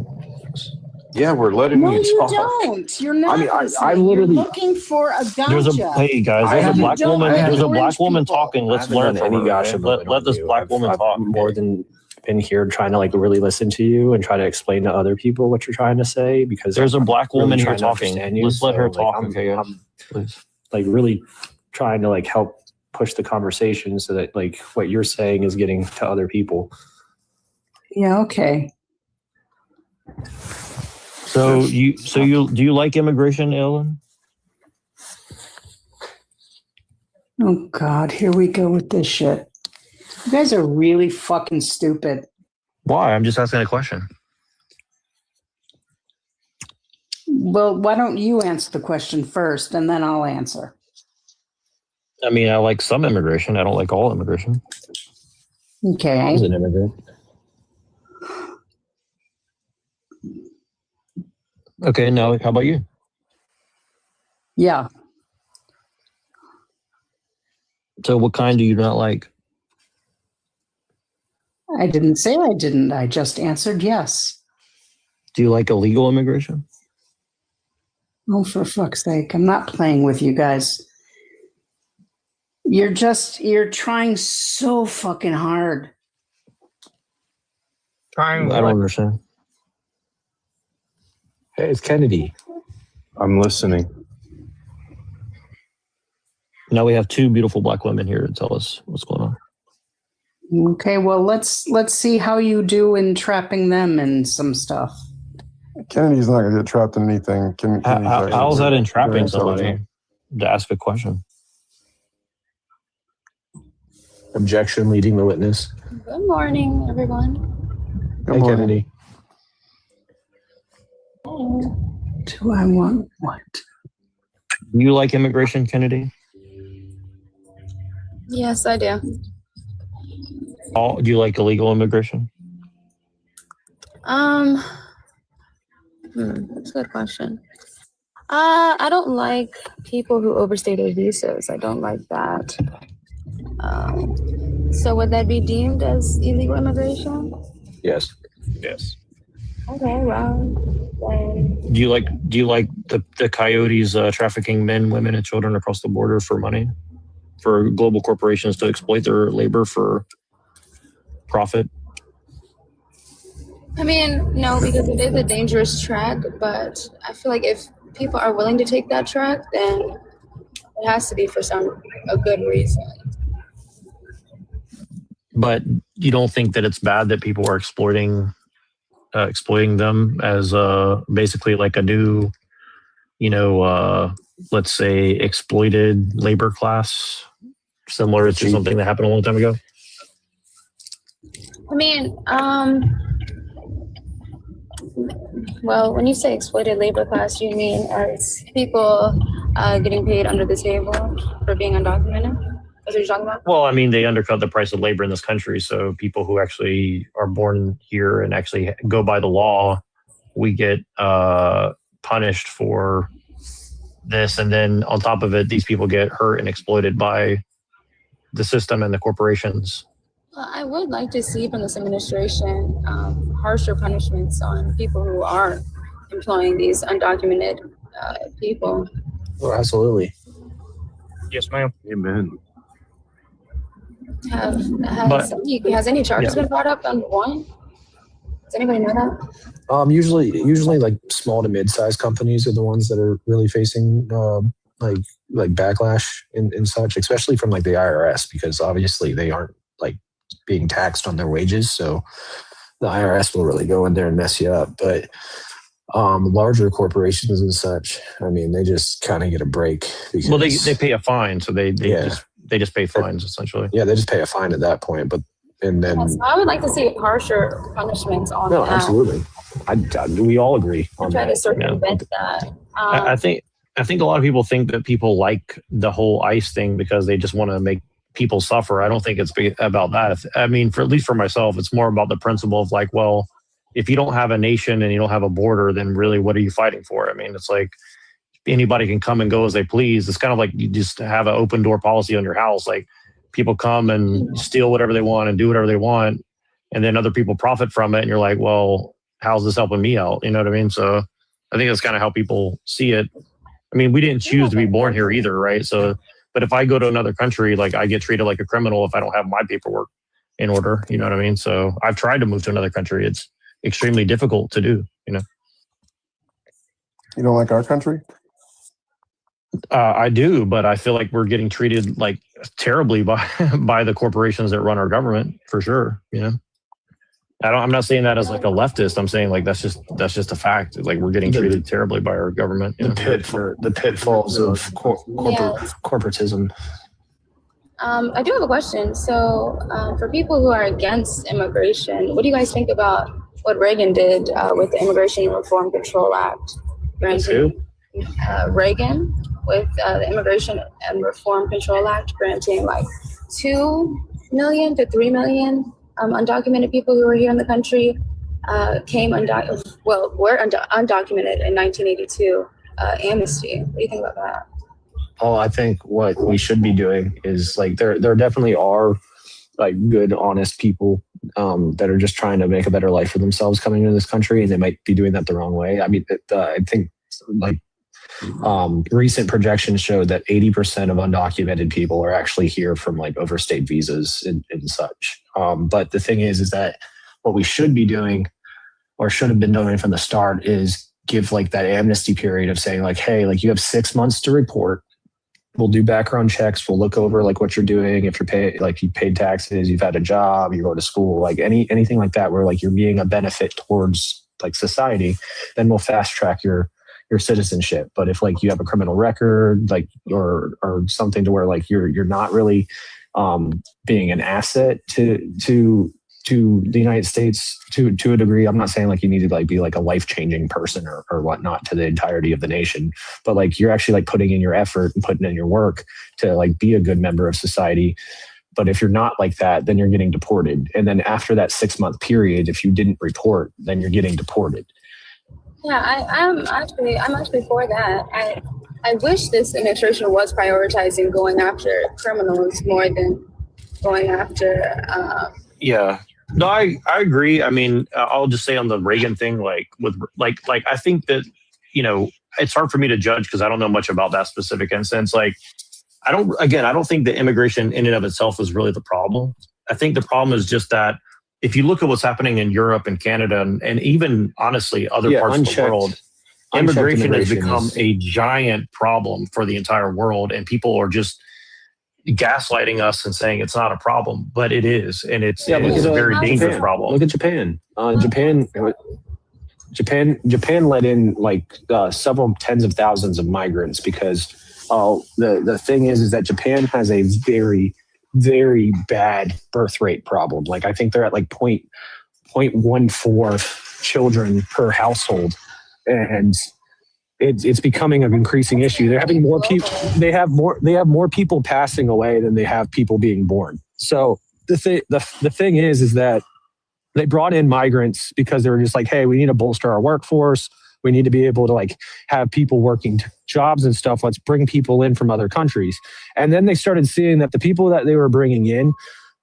Yeah, we're letting No, you you talk. don't. You're not. I mean, I listening. literally- You're looking for a gotcha. Hey guys, there's a black woman. There's a black woman talking. Let's learn from her. gotcha. Let this black woman talk. I've more than been here trying to really listen to you and try to explain to other people what you're trying to say, because There's a black woman here trying to talking. understand you. Let's let her So, talk. I'm, Okay, I'm really trying to help push the conversation so that what you're saying is getting to other people. Yeah. Okay. So do you like immigration, Ellen? Oh God, here we go with this shit. You guys are really fucking stupid. Why? I'm just asking a question. Well, why don't you answer the question first, and then I'll answer. I mean, I like some immigration. I don't like all immigration. Okay. I was an immigrant. Okay, now how about you? Yeah. So what kind do you not like? I didn't say I didn't. I just answered yes. Do you like illegal immigration? Oh, for fuck's sake. I'm not playing with you guys. You're trying so fucking hard. I don't understand. Hey, it's Kennedy. I'm listening. Now we have two beautiful black women here to tell us what's going on. Okay, well, let's see how you do in trapping them in some stuff. Kennedy's not going to get trapped in anything. How's that entrapping somebody to ask a question? Objection, leading the witness. Good morning, everyone. Hey, Kennedy. Do I want what? Do you like immigration, Kennedy? Yes, I do. Do you like illegal immigration? That's a good question. I don't like people who overstay their visas. I don't like that. So would that be deemed as illegal immigration? Yes. Okay, well, then Do you like the coyotes trafficking men, women, and children across the border for money, for global corporations to exploit their labor for profit? I mean, no, because it is a dangerous track, but I feel like if people are willing to take that track, then it has to be for a good reason. But you don't think that it's bad that people are exploiting them as basically like a new, let's say, exploited labor class, similar to something that happened a long time ago? I mean, well, when you say exploited labor class, you mean as people getting paid under the table for being undocumented? That's what you're talking about? Well, I mean, they undercut the price of labor in this country. So people who actually are born here and actually go by the law, we get punished for this, and then on top of it, these people get hurt and exploited by the system and the corporations. Well, I would like to see from this administration harsher punishments on people who are employing these undocumented people. Oh, absolutely. Yes, ma'am. Amen. Has any charges been brought up on one? Does anybody know that? Usually like small to mid-sized companies are the ones that are really facing like backlash and such, especially from like the IRS, because obviously they aren't like being taxed on their wages, so the IRS will really go in there and mess you up. But larger corporations and such, I mean, they just kind of get a break. Because, well, they pay a fine, so they just pay fines essentially. Yeah, they just pay a fine at that point, but. And then I would like to see harsher punishments on no, that. absolutely. We all agree on Try that. to circumvent that. I think a lot of people think that people like the whole ICE thing because they just want to make people suffer. I don't think it's about that. I mean, at least for myself, it's more about the principle of like, well, if you don't have a nation and you don't have a border, then really, what are you fighting for? I mean, it's like anybody can come and go as they please. It's kind of like you just have an open door policy on your house, like. People come and steal whatever they want and do whatever they want, and then other people profit from it. And you're like, well, how's this helping me out? You know what I mean? So I think that's kind of how people see it. I mean, we didn't choose to be born here either, right? So, but if I go to another country, like I get treated like a criminal if I don't have my paperwork in order. You know what I mean? So I've tried to move to another country. It's extremely difficult to do, you know? You don't like our country? I do, but I feel like we're getting treated like terribly by the corporations that run our government, for sure. You know, I'm not saying that as like a leftist. I'm saying like that's just a fact. Like we're getting treated terribly by our government. The pitfalls of corporatism. I do have a question. So, for people who are against immigration, what do you guys think about what Reagan did with the Immigration Reform Control Act? Reagan with the Immigration and Reform Control Act granting like 2 million to 3 million undocumented people who were here in the country were undocumented in 1982 amnesty. What do you think about that? Oh, I think what we should be doing is like there definitely are like good, honest people that are just trying to make a better life for themselves coming into this country, and they might be doing that the wrong way. I mean, I think like recent projections show that 80% of undocumented people are actually here from like overstayed visas and such. But the thing is that what we should be doing or should have been doing from the start is give like that amnesty period of saying like, hey, like you have 6 months to report. We'll do background checks. We'll look over like what you're doing. If you paid taxes, you've had a job, you go to school, like anything like that, where like you're being a benefit towards like society, then we'll fast track your citizenship. But if like you have a criminal record, like or something to where like you're not really being an asset to the United States to a degree. I'm not saying like you need to like be like a life-changing person or whatnot to the entirety of the nation, but like you're actually like putting in your effort and putting in your work to like be a good member of society. But if you're not like that, then you're getting deported. And then after that 6-month period, if you didn't report, then you're getting deported. Yeah, I'm actually for that. I wish this administration was prioritizing going after criminals more than going after. Yeah, no, I agree. I mean, I'll just say on the Reagan thing, like with like I think that it's hard for me to judge because I don't know much about that specific instance. Like, I don't think the immigration in and of itself is really the problem. I think the problem is just that if you look at what's happening in Europe and Canada and even honestly other parts of the world, immigration has become a giant problem for the entire world, and people are just gaslighting us and saying it's not a problem, but it is, and it's a very dangerous problem. Look at Japan. Japan let in like several tens of thousands of migrants because the thing is that Japan has a very, very bad birth rate problem. Like I think they're at like 0.14 children per household, and it's becoming an increasing issue. They're having more people. They have more people passing away than they have people being born. So the thing is that they brought in migrants because they were just like, hey, we need to bolster our workforce. We need to be able to like have people working jobs and stuff. Let's bring people in from other countries. And then they started seeing that the people that they were bringing in,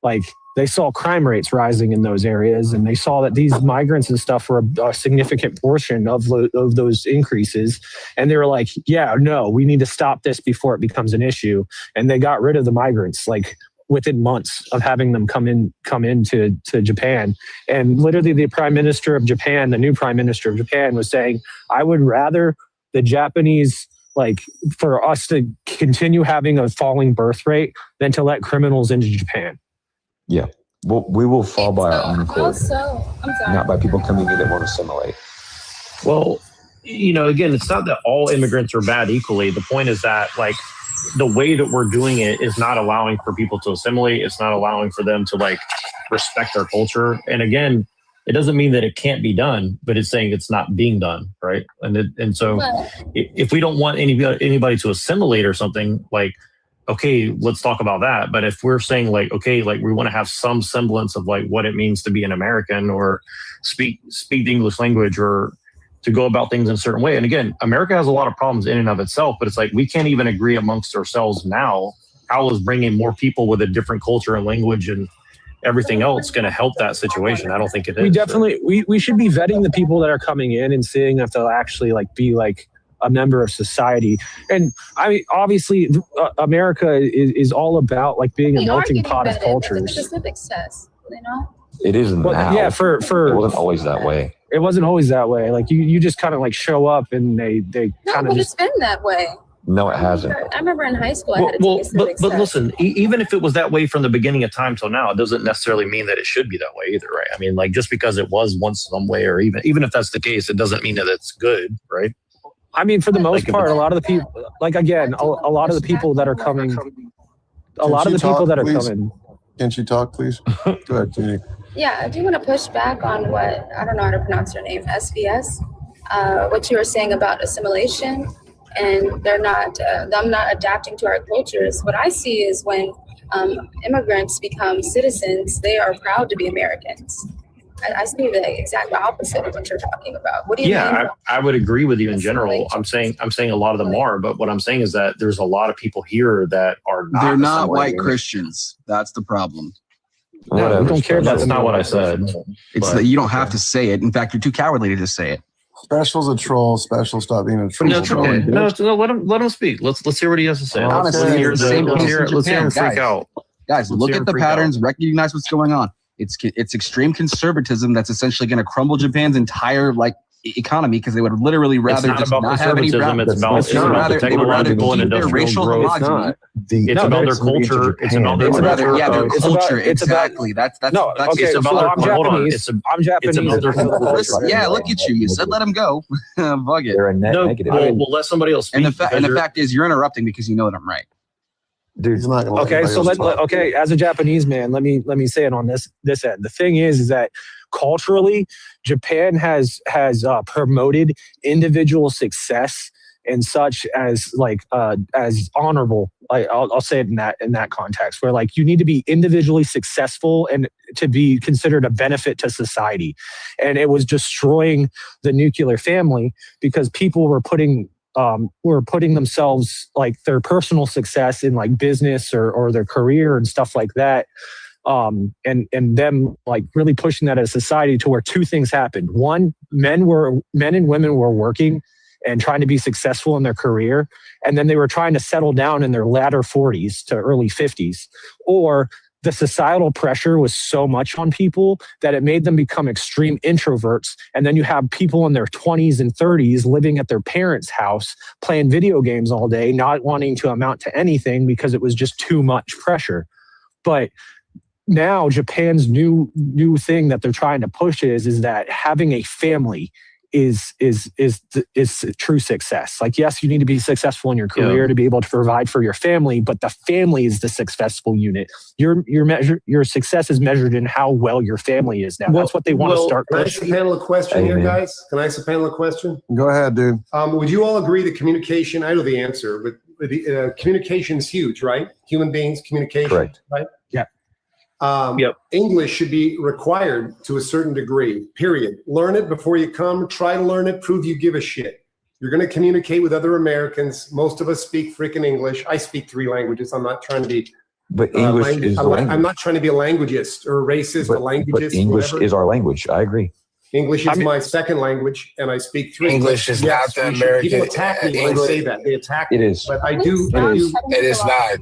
like they saw crime rates rising in those areas, and they saw that these migrants and stuff were a significant portion of those increases. And they were like, yeah, no, we need to stop this before it becomes an issue. And they got rid of the migrants like within months of having them come into Japan. And literally the prime minister of Japan, the new prime minister of Japan, was saying, I would rather the Japanese, like, for us to continue having a falling birth rate than to let criminals into Japan. Yeah. Well, we will fall by our own accord, Also, I'm sorry. not by people coming in that won't assimilate. Well, you know, again, it's not that all immigrants are bad equally. The point is that, like, the way that we're doing it is not allowing for people to assimilate. It's not allowing for them to, like, respect our culture. And again, it doesn't mean that it can't be done, but it's saying it's not being done, right? And so if we don't want anybody to assimilate or something, like, okay, let's talk about that. But if we're saying like, okay, like we want to have some semblance of like what it means to be an American or speak the English language or to go about things in a certain way. And again, America has a lot of problems in and of itself, but it's like, we can't even agree amongst ourselves now. How is bringing more people with a different culture and language and everything else going to help that situation? I don't think it is. We definitely, we should be vetting the people that are coming in and seeing if they'll actually like be like a member of society. And I mean, obviously America is all about like being a melting pot of cultures. It's a specific success, you know? It is now. Yeah, for it wasn't always that way. It wasn't always that way. Like you just kind of like show up and they No, kind of but just. it's been that way. No, it hasn't. I remember in high school I had to take a civic but test. listen, even if it was that way from the beginning of time till now, it doesn't necessarily mean that it should be that way either, right? I mean, like just because it was once some way, or even if that's the case, it doesn't mean that it's good, right? I mean, for the most part, a lot of the people, like again, a lot of the people that are coming, coming. Can't you talk, please? Go ahead, Judy. Yeah, I do want to push back on what, I don't know how to pronounce your name, SVS, what you were saying about assimilation and them not adapting to our cultures. What I see is when immigrants become citizens, they are proud to be Americans. I see the exact opposite of what you're talking about. What do you mean? Yeah, I would agree with you in general. I'm saying a lot of them are, but what I'm saying is that there's a lot of people here that are not. They're not white Christians. That's the problem. No, we don't care about. That's not what I said. It's that you don't have to say it. In fact, you're too cowardly to just say it. Special's a troll. Special, stop being a troll. No, it's okay. No, let him speak. Let's hear what he has to say. Honestly, Let's hear him freak out. Guys, look at the patterns. Recognize what's going on. It's extreme conservatism that's essentially going to crumble Japan's entire like economy because they would literally rather just not have any brown. It's about the technological and industrial growth. It's about their culture. It's about their culture. Yeah, their culture. Exactly. That's no. Okay, it's about their Japanese. I'm Japanese. Yeah, look at you. You said let him go. Bug it. They're a net negative. We'll let somebody else speak. And the fact is, you're interrupting because you know that I'm right. Dude, he's not gonna okay, so okay, as a Japanese man, let me say it on this end. The thing is that culturally, Japan has promoted individual success and such as like as honorable. I'll say it in that context, where like you need to be individually successful and to be considered a benefit to society. And it was destroying the nuclear family because people were putting themselves, like their personal success in like business or their career and stuff like that. And them like really pushing that as a society to where two things happened. One, men and women were working and trying to be successful in their career. And then they were trying to settle down in their latter 40s to early 50s. Or the societal pressure was so much on people that it made them become extreme introverts. And then you have people in their 20s and 30s living at their parents' house, playing video games all day, not wanting to amount to anything because it was just too much pressure. But now Japan's new thing that they're trying to push is that having a family is true success. Like, yes, you need to be successful in your career to be able to provide for your family, but the family is the successful unit. Your success is measured in how well your family is now. That's what they want to start. Can I ask a panel a question here, guys? Can I ask a panel a question? Go ahead, dude. Would you all agree that communication, I know the answer, but communication is huge, right? Human beings, communication, correct. right? Yeah. English should be required to a certain degree, period. Learn it before you come. Try to learn it. Prove you give a shit. You're going to communicate with other Americans. Most of us speak freaking English. I speak 3 languages. I'm not trying to be... But English is the language. I'm not trying to be a languageist or a racist, a languageist. But English whatever. is our language. I agree. English is my second language, and I speak 3. English is not the American. People attack me when I say that. They attack me. It is. But I do. It is not.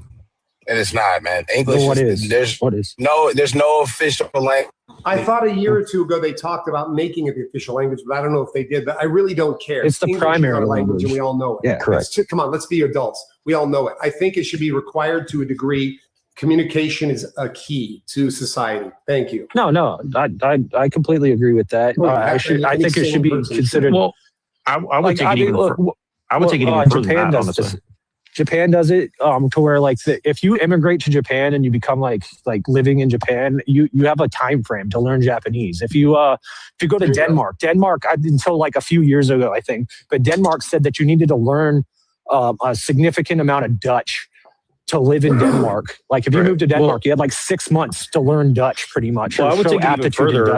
It is not, man. English. What is? There's no official language. I thought a year or 2 ago they talked about making it the official language, but I don't know if they did. But I really don't care. It's the English primary is our language. and we all know it. Yeah, correct. Come on, let's be adults. We all know it. I think it should be required to a degree. Communication is a key to society. Thank you. No, I completely agree with that. I think it should be considered. Well, I would take it even further than that, honestly. Japan does it to where like if you immigrate to Japan and you become like living in Japan, you have a time frame to learn Japanese. If you go to Denmark, until like a few years ago, I think, but Denmark said that you needed to learn a significant amount of Dutch to live in Denmark. Like if you moved to Denmark, you had like 6 months to learn Dutch pretty much. Well, I would take it even further.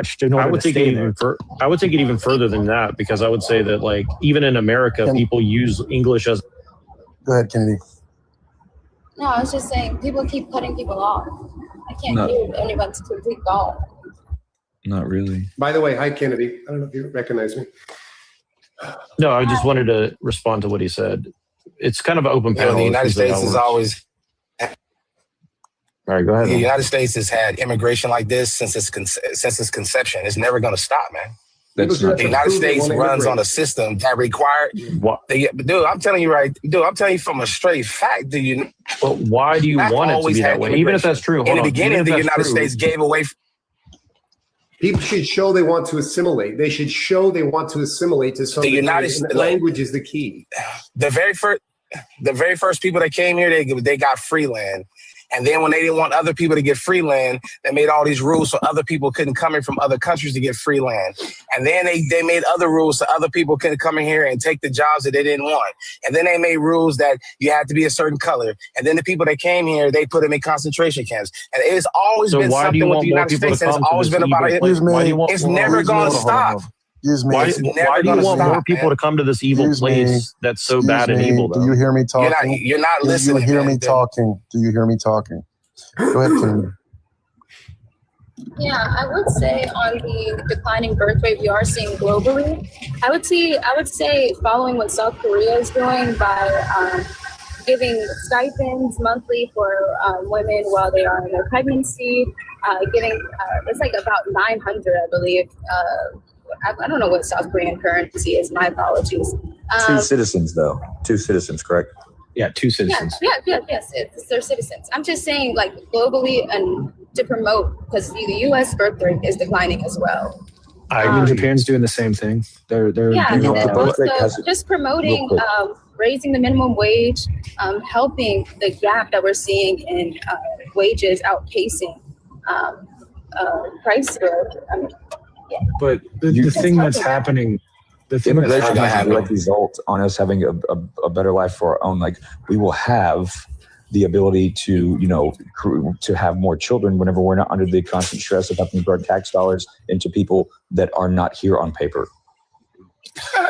I would take it even further than that, because I would say that like even in America, people use English as... Go ahead, Kennedy. No, I was just saying people keep cutting people off. I can't hear anyone to complete thought. Not really. By the way, hi, Kennedy. I don't know if you recognize me. No, I just wanted to respond to what he said. It's kind of an open panel. The United States is always... All right, go ahead. The United States has had immigration like this since its conception. It's never going to stop, man. The United States runs on a system that required. Dude, I'm telling you from a straight fact. But why do you want it to be that way? Even if that's true. In the beginning, the United States gave away. People should show they want to assimilate. They should show they want to assimilate to something. Language is the key. The very first people that came here, they got free land. And then when they didn't want other people to get free land, they made all these rules so other people couldn't come in from other countries to get free land. And then they made other rules so other people couldn't come in here and take the jobs that they didn't want. And then they made rules that you had to be a certain color. And then the people that came here, they put them in concentration camps. And it's always been something with the United States that's always been about it. It's never going to stop. Why do you want more people to come to this evil place that's so bad and evil? Do you hear me talking? You're not listening. Do you hear me talking? Do you hear me talking? Go ahead, Kim. Yeah, I would say on the declining birth rate we are seeing globally, I would say following what South Korea is doing by giving stipends monthly for women while they are in their pregnancy, it's like about 900, I believe. I don't know what South Korean currency is. My apologies. 2 citizens, though. 2 citizens, correct? Yeah, 2 citizens. Yes, they're citizens. I'm just saying, like globally, and to promote, because the U.S. birth rate is declining as well. Japan's doing the same thing. They're and then also just promoting raising the minimum wage, helping the gap that we're seeing in wages outpacing price growth. Yeah. But the thing that's happening, the thing that's happening has a direct result on us having a better life for our own. Like we will have the ability to, to have more children whenever we're not under the constant stress of having to put our tax dollars into people that are not here on paper.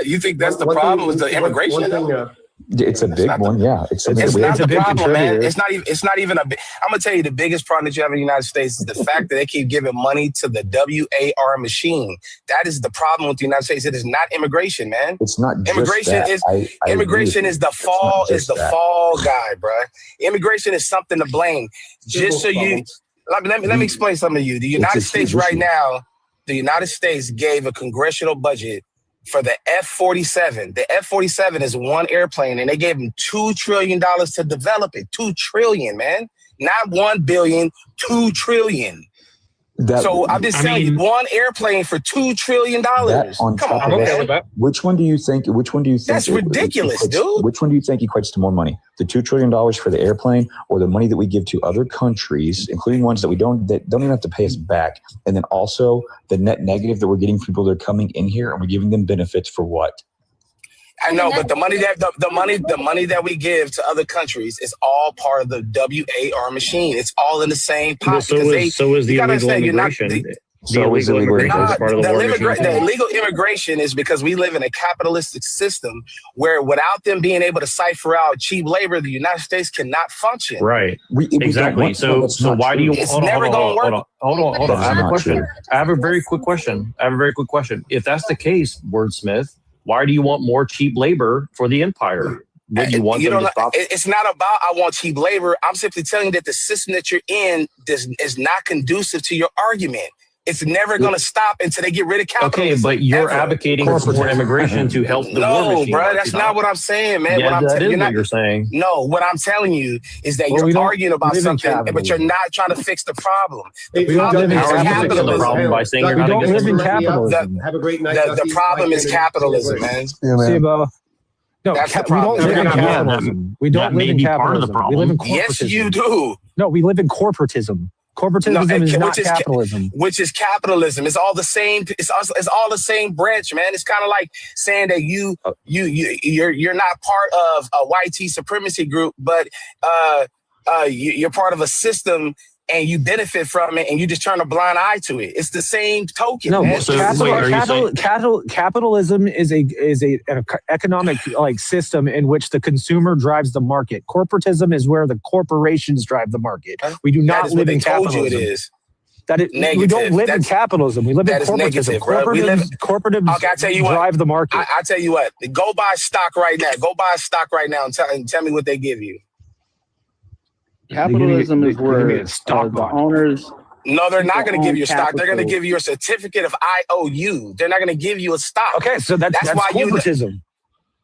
You think that's the problem with the immigration? It's a big one, yeah. It's not the problem, man. It's not even I'm gonna tell you the biggest problem that you have in the United States is the fact that they keep giving money to the WAR machine. That is the problem with the United States. It is not immigration, man. It's not just immigration. That. Immigration is the fall fall guy, bro. Immigration is something to blame. Just so you let me explain something to you. The United States right now, the United States gave a congressional budget for the F-47. The F-47 is one airplane, and they gave them $2 trillion to develop it. $2 trillion, man. Not 1 billion, 2 trillion. So I'm just telling you, one airplane for $2 trillion. Come on, Which one do you think? That's ridiculous, dude. Which one do you think equates to more money? The $2 trillion for the airplane, or the money that we give to other countries, including ones that don't even have to pay us back, and then also the net negative that we're getting from people that are coming in here, and we're giving them benefits for what? I know, but the money that we give to other countries is all part of the WAR machine. It's all in the same pot. Well, so is the illegal immigration. The illegal immigration is part of the war machine. The illegal immigration is because we live in a capitalistic system where without them being able to cipher out cheap labor, the United States cannot function. Right. Exactly. So why do you? It's never going to work. Hold on. I have a question. I have a very quick question. If that's the case, wordsmith, why do you want more cheap labor for the empire? Would you want them to stop? It's not about I want cheap labor. I'm simply telling you that the system that you're in is not conducive to your argument. It's never going to stop until they get rid of capitalism. Okay, but you're advocating for more immigration to help the war machine. No, bro, that's not what I'm saying, man. Yeah, that is what you're saying. No, what I'm telling you is that you're arguing about something, but you're not trying to fix the problem. We don't live in capitalism by saying you're not don't against live in capitalism. Have a great night. The problem is capitalism, man. See you, man. See you, Bubba. No, That's the we problem. don't live in capitalism. We don't live in capitalism. We live in corporatism. Yes, you do. No, we live in corporatism. Corporatism is not capitalism. Which is capitalism. It's all the same. It's all the same branch, man. It's kind of like saying that you're not part of a YT supremacy group, but you're part of a system and you benefit from it, and you just turn a blind eye to it. It's the same token. No, man. capitalism is an economic system in which the consumer drives the market. Corporatism is where the corporations drive the market. We do not live in capitalism. It is. We don't live in capitalism. We live in corporatism. Corporatives okay, I tell you drive the market. I tell you what. Go buy stock right now. Go buy stock right now and tell me what they give you. Capitalism is where the owners. No, they're not going to give you a stock. They're going to give you a certificate of IOU. They're not going to give you a stock. Okay, so that's why corporatism.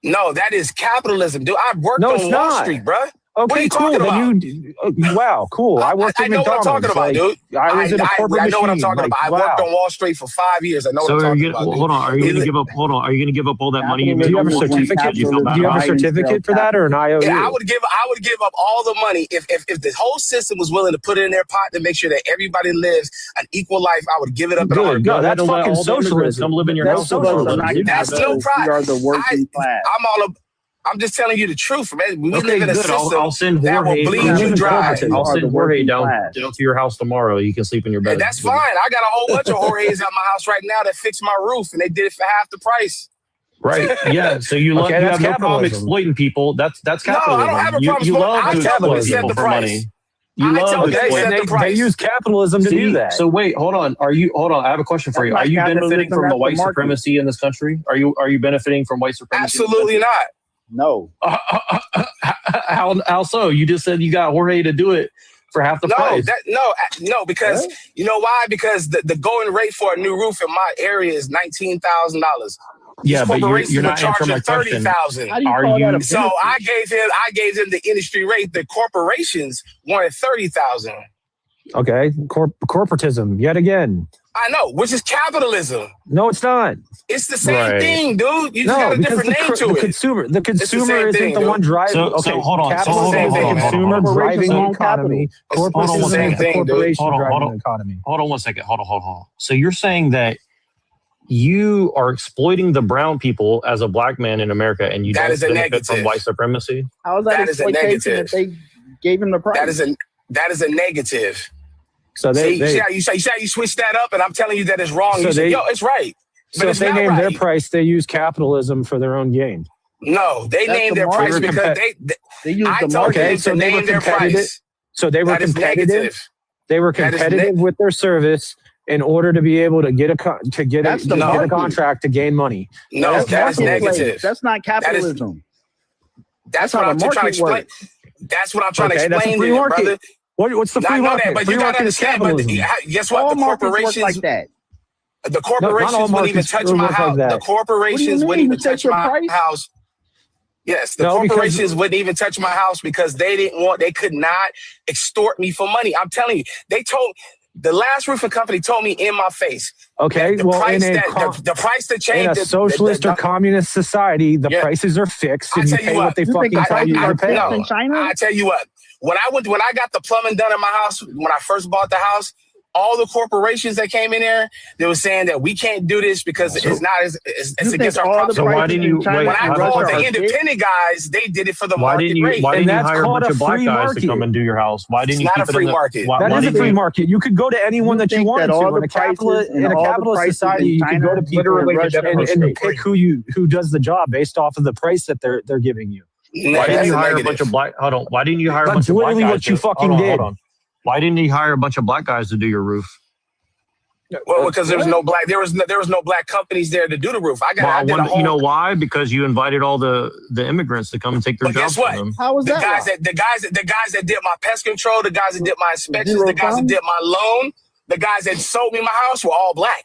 No, that is capitalism, dude. I worked on Wall Street, bro. Okay, what are you cool. talking about? Wow, cool. I worked at McDonald's. I know what I'm talking about, dude. I was in a corporate I know what I'm machine. talking about. I worked on Wall Street for 5 years. I know what I'm talking about. Hold on. Are you going to give up? Hold on. Are you going to give up all that money you made? Do you have a certificate? Do you have a certificate for that or an IOU? Yeah, I would give up all the money if the whole system was willing to put it in their pot to make sure that everybody lives an equal life. I would give it up. No, that's fucking socialism. Come live in your house. That's no pride. We are the working class. I'm just telling you the truth, man. We Okay, live in a good. system I'll send that will Jorge. bleed you dry. I'll send Jorge down to your house tomorrow. You can sleep in your bed. And that's fine. I got a whole bunch of Jorges at my house right now that fix my roof, and they did it for half the price. Right. Yeah. So you have no problem exploiting people. That's capitalism. No, I don't have a problem. You love to exploit people for money. You love to they use capitalism to do that. So wait, hold on. I have a question for you. Are you benefiting from the white supremacy in this country? Are you benefiting from white supremacy? Absolutely not. No. How so? You just said you got Jorge to do it for half the price. No, because you know why? Because the going rate for a new roof in my area is $19,000. Yeah, but you're not answering my question. $30,000. So I gave them the industry rate. The corporations wanted $30,000. Okay, corporatism yet again. I know, which is capitalism. No, it's not. It's the same thing, dude. You just got a different name to it. The consumer isn't the one driving. So hold on. Capitalism is the consumer driving the economy. Corporatism is the corporation driving the economy. Hold on 1 second. Hold on. So you're saying that you are exploiting the brown people as a black man in America, and you don't benefit from white supremacy? How is that exploitation if they gave him the price? That is a negative. So you switch that up, and I'm telling you that it's wrong. You say, it's right. So if they name their price, they use capitalism for their own gain. No, they named their price because they used the market to name their price. So they were competitive. They were competitive with their service in order to be able to get a contract to gain money. No, that's negative. That's not capitalism. That's what I'm trying to explain. That's what I'm trying to explain to you, brother. What's the free market? But you gotta understand. But guess what? The corporations like that. The corporations wouldn't even touch my house. The corporations wouldn't even touch my house. Yes, the corporations wouldn't even touch my house because they could not extort me for money. I'm telling you, the last roofing company told me in my face. Okay, the price to change in a socialist or communist society, the prices are fixed, and you pay what they fucking tell you to pay. I tell you what. When I got the plumbing done in my house, when I first bought the house, all the corporations that came in there, they were saying that we can't do this because it's not as it's against our policy. So why didn't you When I called the independent guys, they did it for the market rate. Why didn't you that's hire a called bunch a of black free guys market. to come and do your house? Why didn't you It's keep not a it free in the market. why- That why is a didn't free you- market. You could go to anyone that you think wanted that all to. the prices In and a all the capitalist prices society, in you can go China to people literally get and pick who does the job based off of the price that they're giving you. Why didn't you hire a bunch of black? Hold on. Why didn't you hire a bunch That's of black literally guys? what you fucking hold on, did. Hold on. Why didn't you hire a bunch of black guys to do your roof? Well, because there was no black, there was no black companies there to do the roof. I did a whole. You know why? Because you invited all the immigrants to come and take their But jobs guess what? from them. How was the that? guys that the guys that did my pest control, the guys that did my inspections, the guys that did my loan, the guys that sold me my house were all black.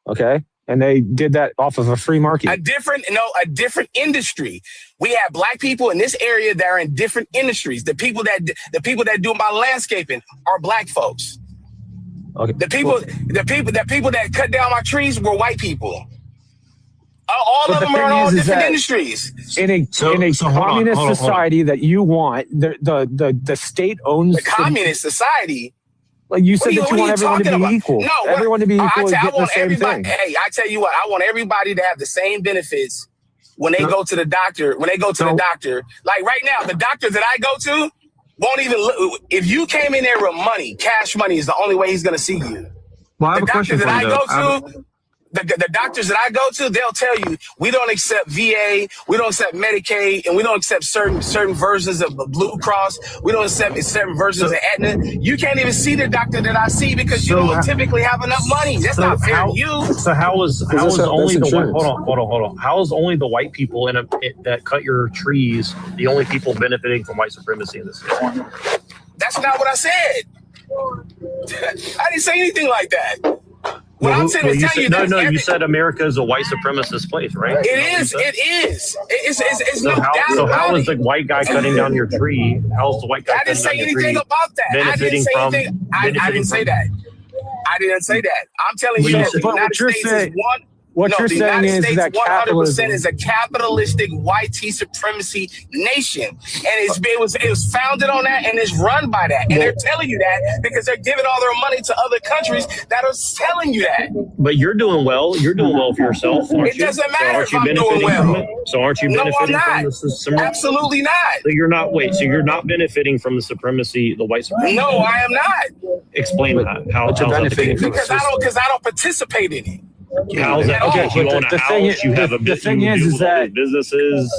Okay, and they did that off of a free market. A different industry. We have black people in this area that are in different industries. The people that do my landscaping are black folks. Okay. The people that cut down my trees were white people. All of them are in all different industries. In a communist society that you want, the state owns the communist society. Like you said that you want everyone to be equal. No, everyone to be equal. I want everybody. Hey, I tell you what, I want everybody to have the same benefits when they go to the doctor. When they go to the doctor, like right now, the doctor that I go to won't even look. If you came in there with money, cash money is the only way he's going to see you. Well, I have the a question doctor for you, that I go to. The doctors that I go to, they'll tell you we don't accept VA, we don't accept Medicaid, and we don't accept certain versions of Blue Cross. We don't accept certain versions of Aetna. You can't even see the doctor that I see because you don't typically have enough money. That's not fair to you. So how is only the white? Hold on. How is only the white people that cut your trees the only people benefiting from white supremacy in this state? That's not what I said. I didn't say anything like that. What I'm saying is telling you that you said America is a white supremacist place, right? It is. It's no doubt So about how it. is the white guy cutting down your tree? How's the white guy I didn't say cutting down your anything tree about that. I didn't say anything. I didn't say that. I didn't say that. I'm telling you that the United States is one. What you're the saying United is States that 100% capitalism is a capitalistic white supremacy nation, and it was founded on that, and it's run by that, and they're telling you that because they're giving all their money to other countries that are telling you that. But you're doing well. You're doing well for yourself, aren't It doesn't matter if I'm doing well. So aren't you benefiting from the supremacy? Absolutely not. So you're not. Wait. So you're not benefiting from the supremacy, the white supremacy? No, I am not. Explain that. How's that benefiting from because I don't participate in it. How's that? Okay, you own a house. You have a business. The thing is that businesses.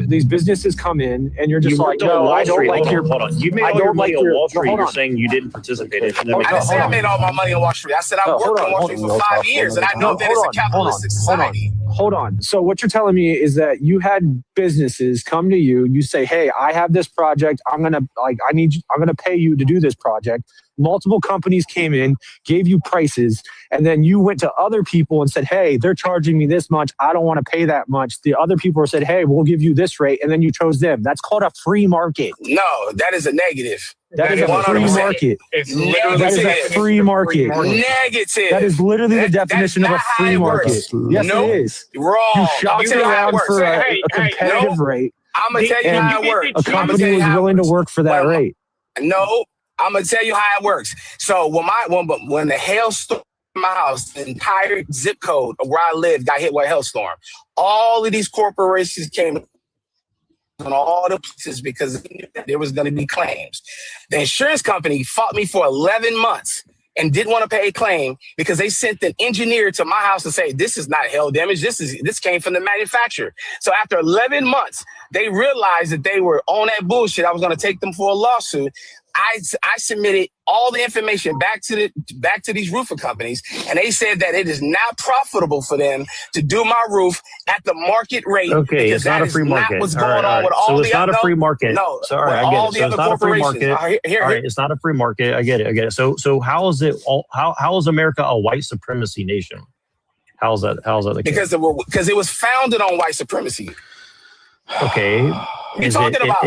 These businesses come in, and you're just like, no, I don't like your. Hold on. You made all your money on Wall Street. You're saying you didn't participate in it. I didn't say I made all my money on Wall Street. I said I worked on Wall Street for 5 years, and I know that it's a capitalistic society. Hold on. So what you're telling me is that you had businesses come to you. You say, "Hey, I have this project. I'm gonna pay you to do this project." Multiple companies came in, gave you prices, and then you went to other people and said, "Hey, they're charging me this much. I don't want to pay that much." The other people said, "Hey, we'll give you this rate," and then you chose them. That's called a free market. No, that is a negative. That is a free market. It's that is a free market. Negative. That is literally the definition of a free market. Yes, nope. It is. Wrong. You shop it around for a competitive rate. I'm gonna tell you how it works. A company was willing to work for that rate. No, I'm gonna tell you how it works. So when the hailstorm in my house, the entire zip code of where I live got hit with a hailstorm. All of these corporations came on all the places because there was going to be claims. The insurance company fought me for 11 months and didn't want to pay a claim because they sent an engineer to my house to say, this is not hail damage. This came from the manufacturer. So after 11 months, they realized that they were on that bullshit. I was going to take them for a lawsuit. I submitted all the information back to these roofing companies, and they said that it is not profitable for them to do my roof at the market rate. Okay, it's not a free market. Not what's going on with all so the it's not a free market. No, sorry, I get it. So it's not a free market. All right, it's not a free market. I get it. So how is it? How is America a white supremacy nation? How's that the case? Because it was founded on white supremacy. Okay. You're talking about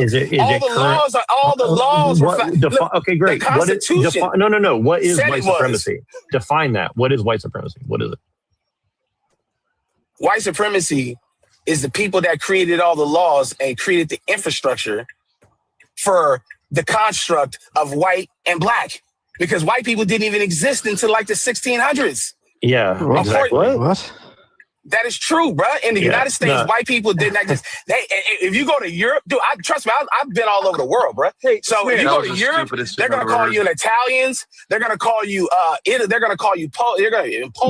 all the laws. Okay, great. The Constitution. No. What is white supremacy? Define that. What is white supremacy? What is it? White supremacy is the people that created all the laws and created the infrastructure for the construct of white and black, because white people didn't even exist until like the 1600s. Yeah, exactly. What? That is true, bro. In the United States, white people did not just. If you go to Europe, dude, trust me, I've been all over the world, bro. So if you go to Europe, they're gonna call you an Italians. They're gonna call you they're gonna call you Poland.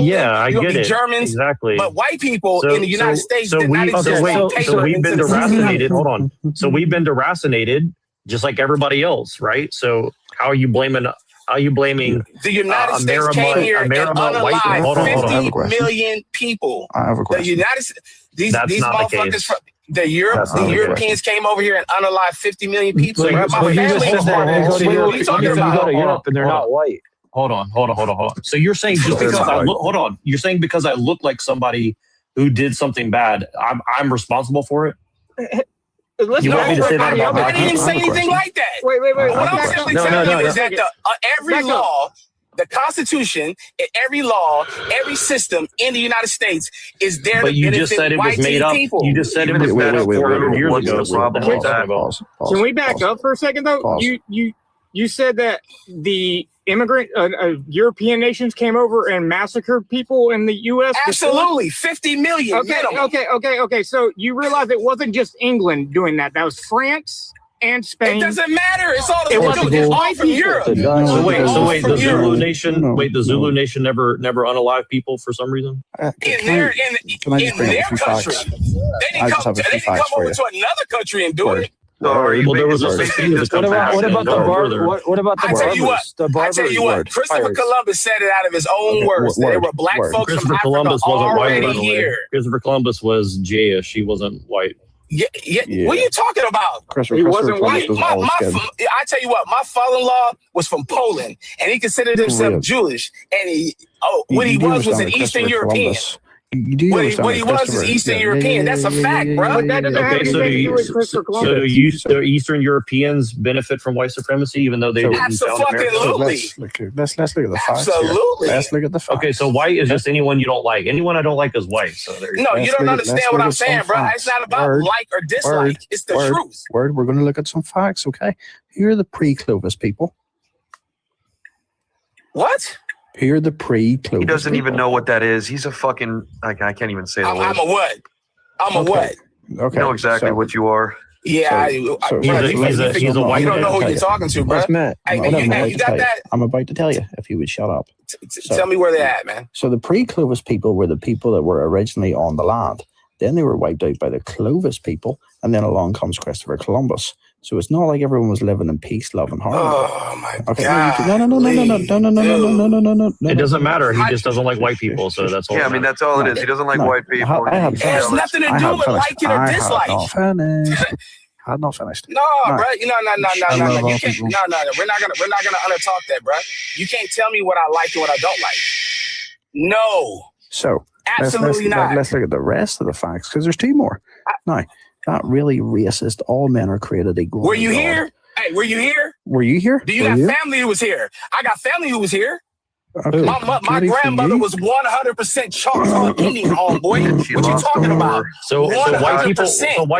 Yeah, I get it. Germans, exactly. But white people in the United States did not exist on paper. So we've been until the 1600s. deracinated. Hold on. So we've been deracinated just like everybody else, right? So how are you blaming? Are you blaming the United States came here and unalived 50 million people? I have a question. The United these motherfuckers from the Europeans came over here and unalived 50 million people. So my family was part of this. What are you talking about? Go to Europe and they're not white. Hold on. So you're saying just because you're saying because I look like somebody who did something bad, I'm responsible for it? You want me to say that about I didn't even say anything like that. Wait. What I'm simply telling you is that every law, the Constitution, every law, every system in the United States is there to benefit white people. You just said it was made up 400 years ago. Can we back up for a second, though? You said that the European nations came over and massacred people in the U.S. Absolutely, 50 million. Okay. So you realize it wasn't just England doing that. That was France and Spain. It doesn't matter. It's all from Europe. So wait. The Zulu Nation. Wait, the Zulu Nation never unalived people for some reason. In their country, they didn't come over to another country and do it. Well, there was a what about the Barbers? I tell you what, Christopher Columbus said it out of his own words. There were black folks from Africa already here. Christopher Columbus was Jewish. He wasn't white. Yeah. What are you talking about? He wasn't white. I tell you what, my father-in-law was from Poland, and he considered himself Jewish. And what he was an Eastern European. What he was is Eastern European. That's a fact, bro. But that doesn't have anything to do with Christopher Columbus. So do Eastern Europeans benefit from white supremacy, even though they didn't found America? Let's look at the facts. Absolutely. Let's look at the facts. Okay, so white is just anyone you don't like. Anyone I don't like is white. So no, you don't understand what I'm saying, bro. It's not about like or dislike. It's the truth. We're going to look at some facts, okay? Here are the pre-Clovis people. What? Here are the pre-Clovis. He doesn't people. even know what that is. He's a fucking I can't even say the word. I'm a what? I'm a what? Okay. You know exactly what you are. Yeah, he's a white. You don't know who you're talking to, bro. Hey, you got that? I'm about to tell you. If you would shut up. Tell me where they're at, man. So the pre-Clovis people were the people that were originally on the land. Then they were wiped out by the Clovis people, and then along comes Christopher Columbus. So it's not like everyone was living in peace, love, and harmony. Oh my God! No. It doesn't matter. He just doesn't like white people, so that's all. Yeah, I mean that's all it is. He doesn't like white people. It has nothing to do with liking or dislike. I had not finished. No, bro. No. You can't. No. We're not gonna undertalk that, bro. You can't tell me what I like and what I don't like. No. So absolutely not. Let's look at the rest of the facts because there's two more. Now, not really racist. All men are created equal. Were you here? Hey, were you here? Were you here? Do you got family who was here? I got family who was here. Okay. My grandmother was 100% Choctaw Indian, homeboy. What you talking about? So white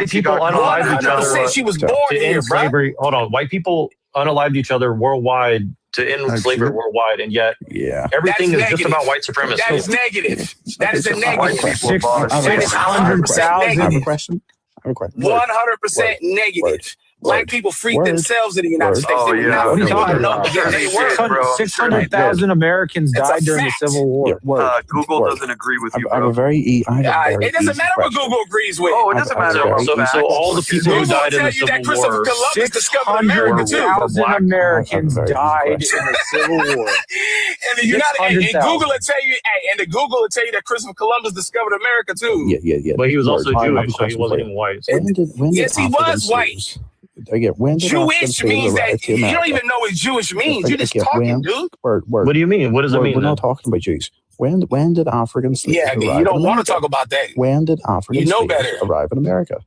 people unalived each other. She was born here, bro. Slavery. Hold on. White people unalived each other worldwide to end slavery worldwide, and yet everything is just about white supremacy. That is negative. That is a negative. 600,000. I have a question. 100% negative. Black people freed themselves in the United States. Oh, yeah. What are you talking about? 600,000 Americans died during the Civil War. Google doesn't agree with you, bro. It doesn't matter what Google agrees with. Oh, it doesn't matter. So all the people who died in the Civil War, 600,000 Americans died in the Civil War. And the United Google will tell you, and the Google will tell you that Christopher Columbus discovered America too. Yeah. But he was also Jewish, so he wasn't even white. Yes, he was white. Jewish means that you don't even know what Jewish means. You're just talking, dude. What do you mean? What does it mean? We're not talking about Jews. When did African slaves arrive? You don't want to talk about that. When did African slaves arrive in America?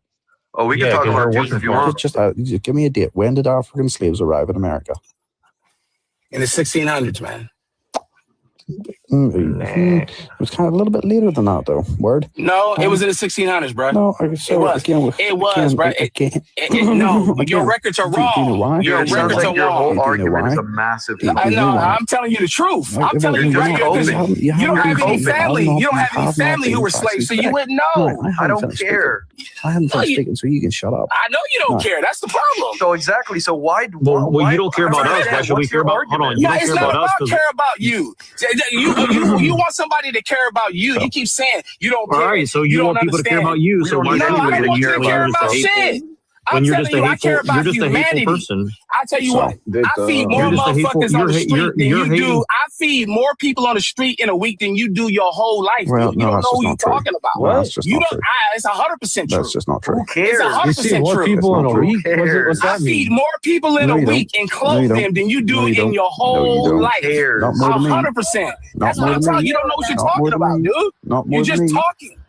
Oh, we can talk about Jews if you want. Just give me a date. When did African slaves arrive in America? In the 1600s, man. It was kind of a little bit later than that, though. Word. No, it was in the 1600s, bro. No, it was. It was, bro. No, your records are wrong. Do you know why? Your records are your wrong. whole Do you know argument is why? a massive. No, I'm telling you the truth. I'm telling you, bro. You don't have any family. You don't have any family who were slaves, so you wouldn't know. I don't care. I haven't finished speaking, so you can shut up. I know you don't care. That's the problem. So exactly. So why? Well, you don't care about us. Why should we care about? Hold on. You don't It's care not about us about care about you. You want somebody to care about you. You keep saying you don't care. All right, so you want people to care about you. So why no, I don't want you to care about shit. I'm telling you, I care about humanity. I tell you what, I feed more motherfuckers on the street than you do. I feed more people on the street in a week than you do your whole life. Well, you don't know who you're talking about. What? You don't. It's 100% true. That's just not true. Who cares? It's 100% true. People in a week? What's that I feed more people in a week and clothe them than you do in your whole life. 100%. That's what I'm telling you. You don't know what you're talking about, dude. You're just talking.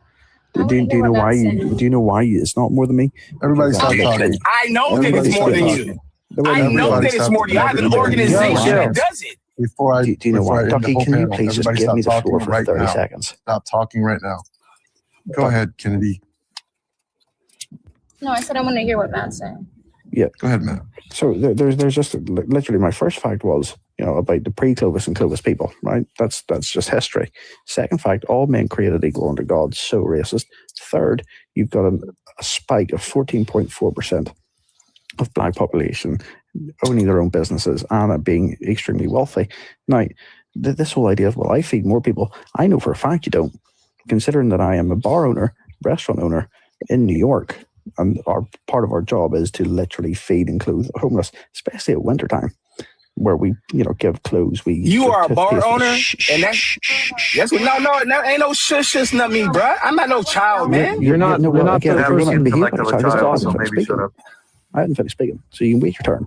Do you know why? Do you know why it's not more than me? Everybody stop talking. I know that it's more than you. I know that it's more than you. I have an organization that does it. Before Do you know why? Ducky, can you please just give me the floor for 30 seconds? Stop talking right now. Go ahead, Kennedy. No, I said I want to hear what Matt's saying. Yeah. Go ahead, Matt. So there's just literally my first fact was, about the pre-Clovis and Clovis people, right? That's just history. Second fact, all men created equal under God, so racist. Third, you've got a spike of 14.4% of black population owning their own businesses and being extremely wealthy. Now, this whole idea of, well, I feed more people, I know for a fact you don't, considering that I am a bar owner, restaurant owner in New York, and part of our job is to literally feed and clothe the homeless, especially at wintertime, where we, give clothes. You are a bar owner, and that's what. No, ain't no shush, not me, bro. I'm not no child, man. You're not the person to like a child, so maybe shut up. I hadn't finished speaking, so you can wait your turn.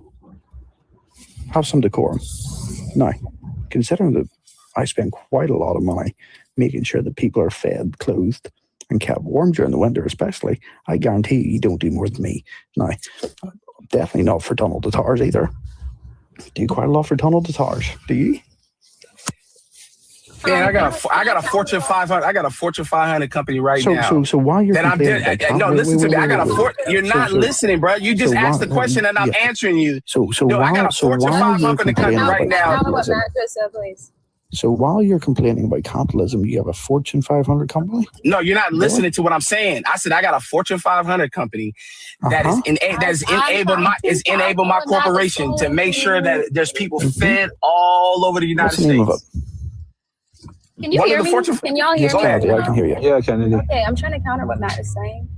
Have some decorum. Now, considering that I spend quite a lot of money making sure that people are fed, clothed, and kept warm during the winter, especially, I guarantee you don't do more than me. Now, definitely not for Donald the Tars either. Do quite a lot for Donald the Tars, do you? Man, I got a Fortune 500. I got a Fortune 500 company right now. So why you're listen to me. I got a You're not listening, bro. You just asked the question and I'm answering you. I got a Fortune 500 company right now. What Matt just said, please. So while you're complaining about capitalism, you have a Fortune 500 company? No, you're not listening to what I'm saying. I said I got a Fortune 500 company that is enabled my corporation to make sure that there's people fed all over the United States. Can you hear me? Can y'all hear me? Yeah, I can hear you. Yeah, Kennedy. Okay, I'm trying to counter what Matt is saying.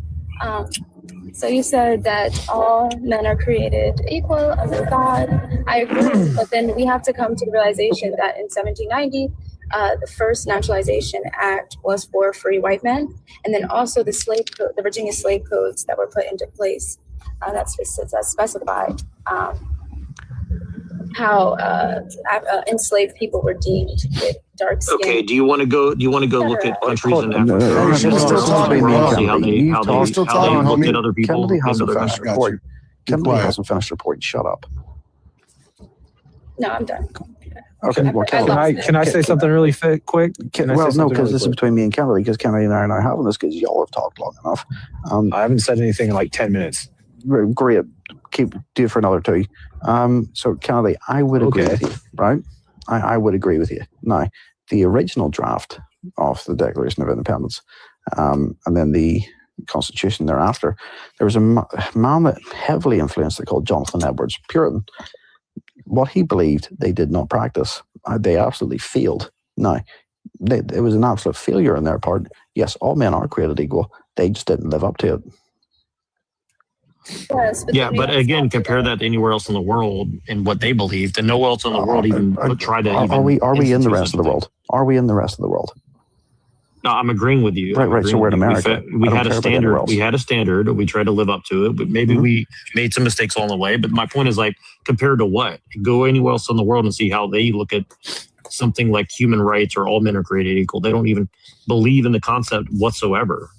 So you said that all men are created equal under God. I agree, but then we have to come to the realization that in 1790, the first Naturalization Act was for free white men, and then also the Virginia slave codes that were put into place that specified how enslaved people were deemed with dark skin. Okay, do you want to go look at countries in Africa? Kennedy How they looked at other people? Kennedy hasn't finished reporting. Kennedy hasn't finished reporting. Shut up. No, I'm done. Okay, well, Can I say something really quick? No, because this is between me and Kennedy, because Kennedy and I are not having this because y'all have talked long enough. I haven't said anything in like 10 minutes. Great. Do it for another 2. So Kennedy, I would agree with you, right? I would agree with you. Now, the original draft of the Declaration of Independence, and then the Constitution thereafter, there was a man that heavily influenced it called Jonathan Edwards, Puritan. What he believed, they did not practice. They absolutely failed. Now, it was an absolute failure on their part. Yes, all men are created equal. They just didn't live up to it. Yes, but again, compare that to anywhere else in the world and what they believed, and nowhere else in the world even tried to. Are we in the rest of the world? Are we in the rest of the world? No, I'm agreeing with you. Right. So we're in America. We had a standard. We had a standard. We tried to live up to it, but maybe we made some mistakes along the way. But my point is, like, compared to what? Go anywhere else in the world and see how they look at something like human rights or all men are created equal. They don't even believe in the concept whatsoever.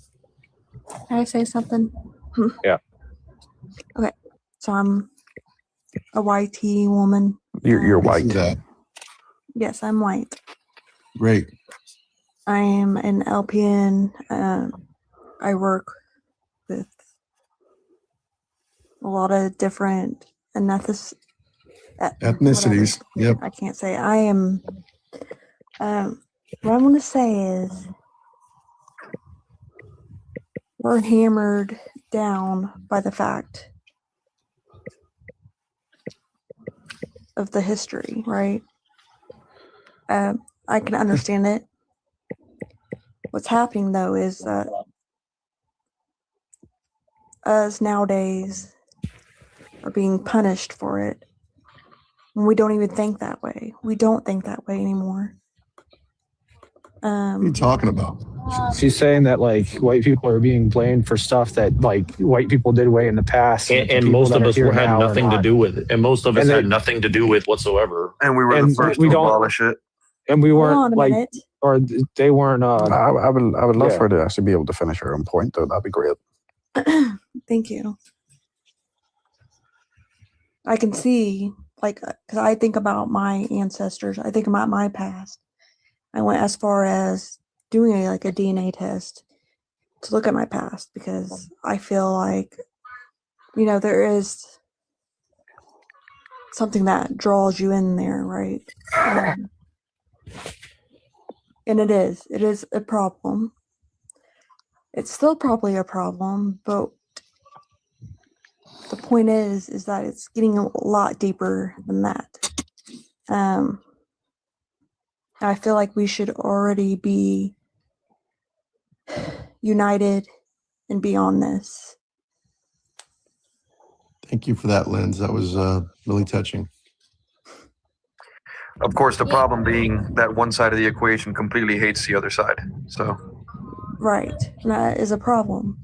Can I say something? Yeah. Okay, so I'm a YT woman. You're white. Yes, I'm white. Great. I am an LPN. I work with a lot of different Ethnicities. Yep. I can't say. I am. What I want to say is we're hammered down by the fact of the history, right? I can understand it. What's happening though is that us nowadays are being punished for it. And we don't even think that way. We don't think that way anymore. What are you talking about? She's saying that like white people are being blamed for stuff that like white people did way in the past, and most of us had nothing to do with it, and most of us had nothing to do with whatsoever. And we were the first to abolish it. And we weren't like, or they weren't. I would love for her to actually be able to finish her own point, though. That'd be great. Thank you. I can see, like, because I think about my ancestors. I think about my past. I went as far as doing a DNA test to look at my past because I feel like, there is something that draws you in there, right? And it is a problem. It's still probably a problem, but the point is that it's getting a lot deeper than that. I feel like we should already be united and beyond this. Thank you for that, Linz. That was really touching. Of course, the problem being that one side of the equation completely hates the other side. So, right, and that is a problem.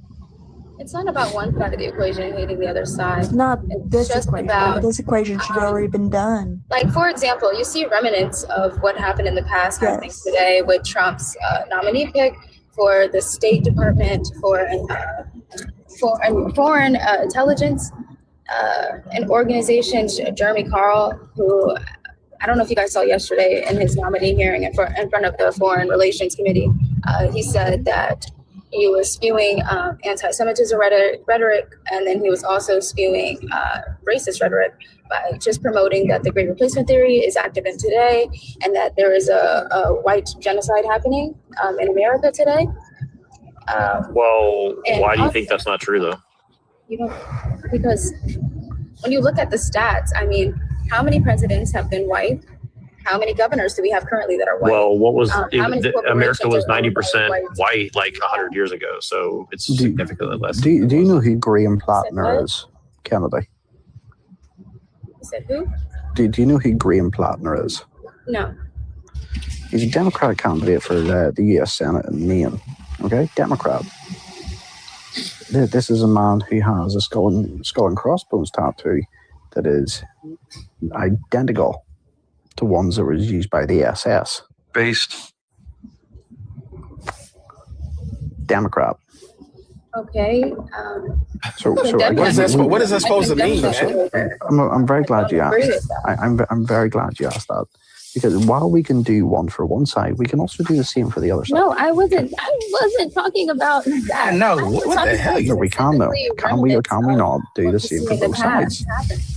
It's not about one side of the equation hating the other side. It's not this just equation. about This equation should have already been done. Like, for example, you see remnants of what happened in the past happening today with Trump's nominee pick for the State Department for foreign intelligence, an organization, Jeremy Carl, who I don't know if you guys saw yesterday in his nominee hearing in front of the Foreign Relations Committee, he said that he was spewing anti-Semitism rhetoric, and then he was also spewing racist rhetoric by just promoting that the Great Replacement Theory is active in today, and that there is a white genocide happening in America today. Well, why do you think that's not true, though? Because when you look at the stats, I mean, how many presidents have been white? How many governors do we have currently that are white? Well, what was America was 90% white like 100 years ago, so it's significantly less. Do you know who Graham Plattner is, Kennedy? You said who? Do you know who Graham Plattner is? No. He's a Democratic candidate for the U.S. Senate in Maine. Okay, Democrat. This is a man who has a skull and crossbones tattoo that is identical to ones that were used by the SS. Based. Okay. Democrat. So what is that supposed to mean? I'm very glad you asked. I'm very glad you asked that, because while we can do one for one side, we can also do the same for the other side. No, I wasn't talking about that. No, what the hell? No, we can though. Can we or can we not do the same for both sides?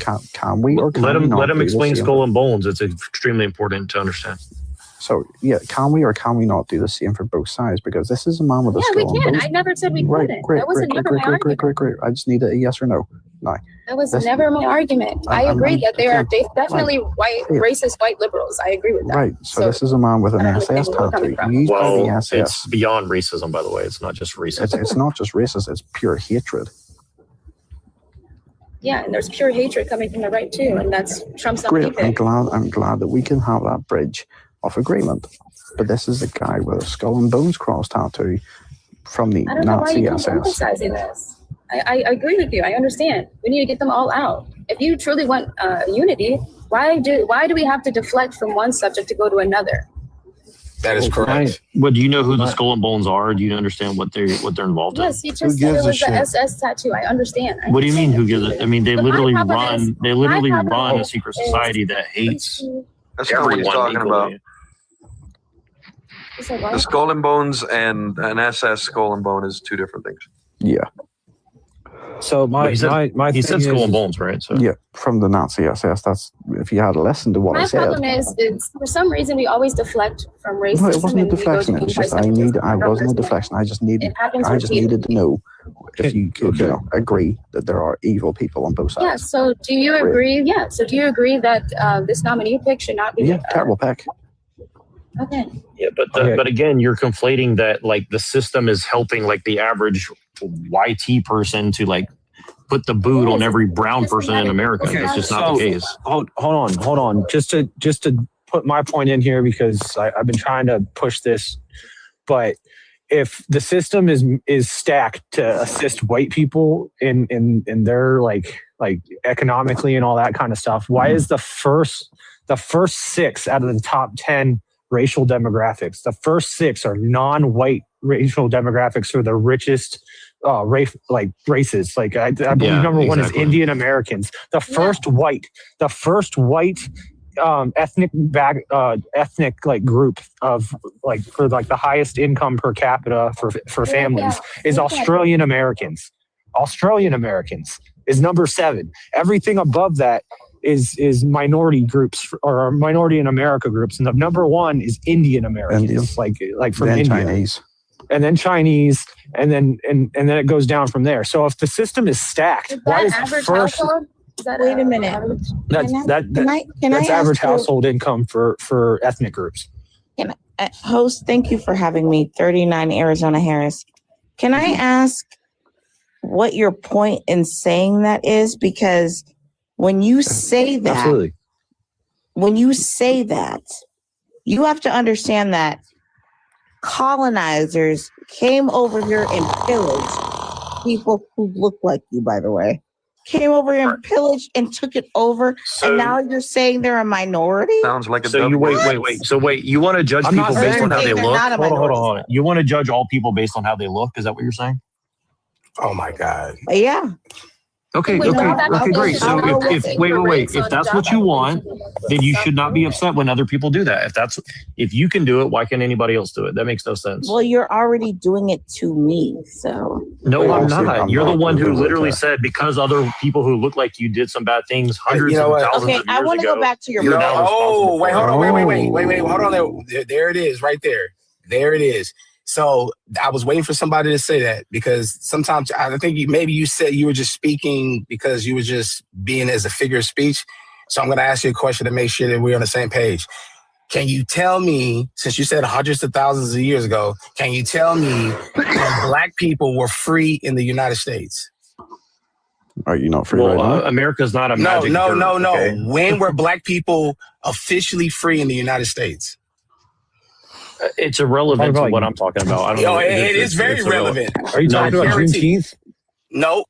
Can we or can we not? Let him explain skull and bones. It's extremely important to understand. So yeah, can we or can we not do the same for both sides? Because this is a man with a skull and bones. Yeah, we can. I never said we couldn't. That was never my argument. Great. I just need a yes or no. No. That was never my argument. I agree that they are definitely white, racist white liberals. I agree with that. Right. So this is a man with an SS tattoo. Well, it's beyond racism, by the way. It's not just racism. It's not just racist. It's pure hatred. Yeah, and there's pure hatred coming from the right too, and that's Trump's nominee pick. I'm glad that we can have that bridge of agreement. But this is a guy with a skull and bones cross tattoo from the I don't know why Nazi you keep SS. emphasizing this. I agree with you. I understand. We need to get them all out. If you truly want unity, why do we have to deflect from one subject to go to another? That is correct. But do you know who the skull and bones are? Do you understand what they're involved in? Yes, you just said it was the SS tattoo. I understand. What do you mean? Who gives it? I mean, they literally run. They literally run a secret society that hates That's not what he's talking about. You said The what? skull and bones and an SS skull and bone is two different things. Yeah. So he said skull and bones, right? So yeah, from the Nazi SS. That's if you had listened to what I My said. problem is for some reason we always deflect from racism. No, it wasn't a and we go deflection. to It was just anti-Semitism. I wasn't a deflection. I just needed to know if you could agree that there are evil people on both sides. Yeah. So do you agree? Yeah. So do you agree that this nominee pick should not be? Yeah, terrible pick. Okay. Yeah, but again, you're conflating that like the system is helping like the average YT person to like put the boot on every brown person in America. That's just not the case. Hold on. Just to put my point in here because I've been trying to push this, but if the system is stacked to assist white people in their like economically and all that kind of stuff, why is the first 6 out of the top 10 racial demographics, the first 6 are non-white racial demographics for the richest races? Like I believe number 1 is Indian Americans. The first white ethnic like group of like for like the highest income per capita for families is Australian Americans. Australian Americans is number 7. Everything above that is minority groups or minority in America groups, and the number 1 is Indian Americans, like from then India. Chinese. And then Chinese, and then it goes down from there. So if the system is stacked, why is the first? Wait a minute. That's average household income for ethnic groups. Host, thank you for having me. 39 Arizona Harris. Can I ask what your point in saying that is? Because when you say that, absolutely. When you say that, you have to understand that colonizers came over here and pillaged people who look like you, by the way. Came over here and pillaged and took it over, and now you're saying they're a minority? Sounds like a So you wait. So wait, you want to judge I'm not people based saying on how they they're look? not a Hold on. You want to judge all people based on how they look? Is that what you're saying? Oh my God. Yeah. Okay, great. So if that's what you want, then you should not be upset when other people do that. If you can do it, why can't anybody else do it? That makes no sense. Well, you're already doing it to me, so. No, I'm not. You're the one who literally said because other people who look like you did some bad things hundreds of thousands of years ago. I want to go back to your. Wait, hold on. There it is, right there. There it is. So I was waiting for somebody to say that because sometimes I think maybe you said you were just speaking because you were just being as a figure of speech. So I'm going to ask you a question to make sure that we're on the same page. Can you tell me, since you said hundreds of thousands of years ago, can you tell me when Black people were free in the United States? Are you not free right now? America's not a magic. No. Okay? When were Black people officially free in the United States? It's irrelevant to what I'm talking about. I don't know. It is very relevant. Are you talking about Juneteenth? Nope.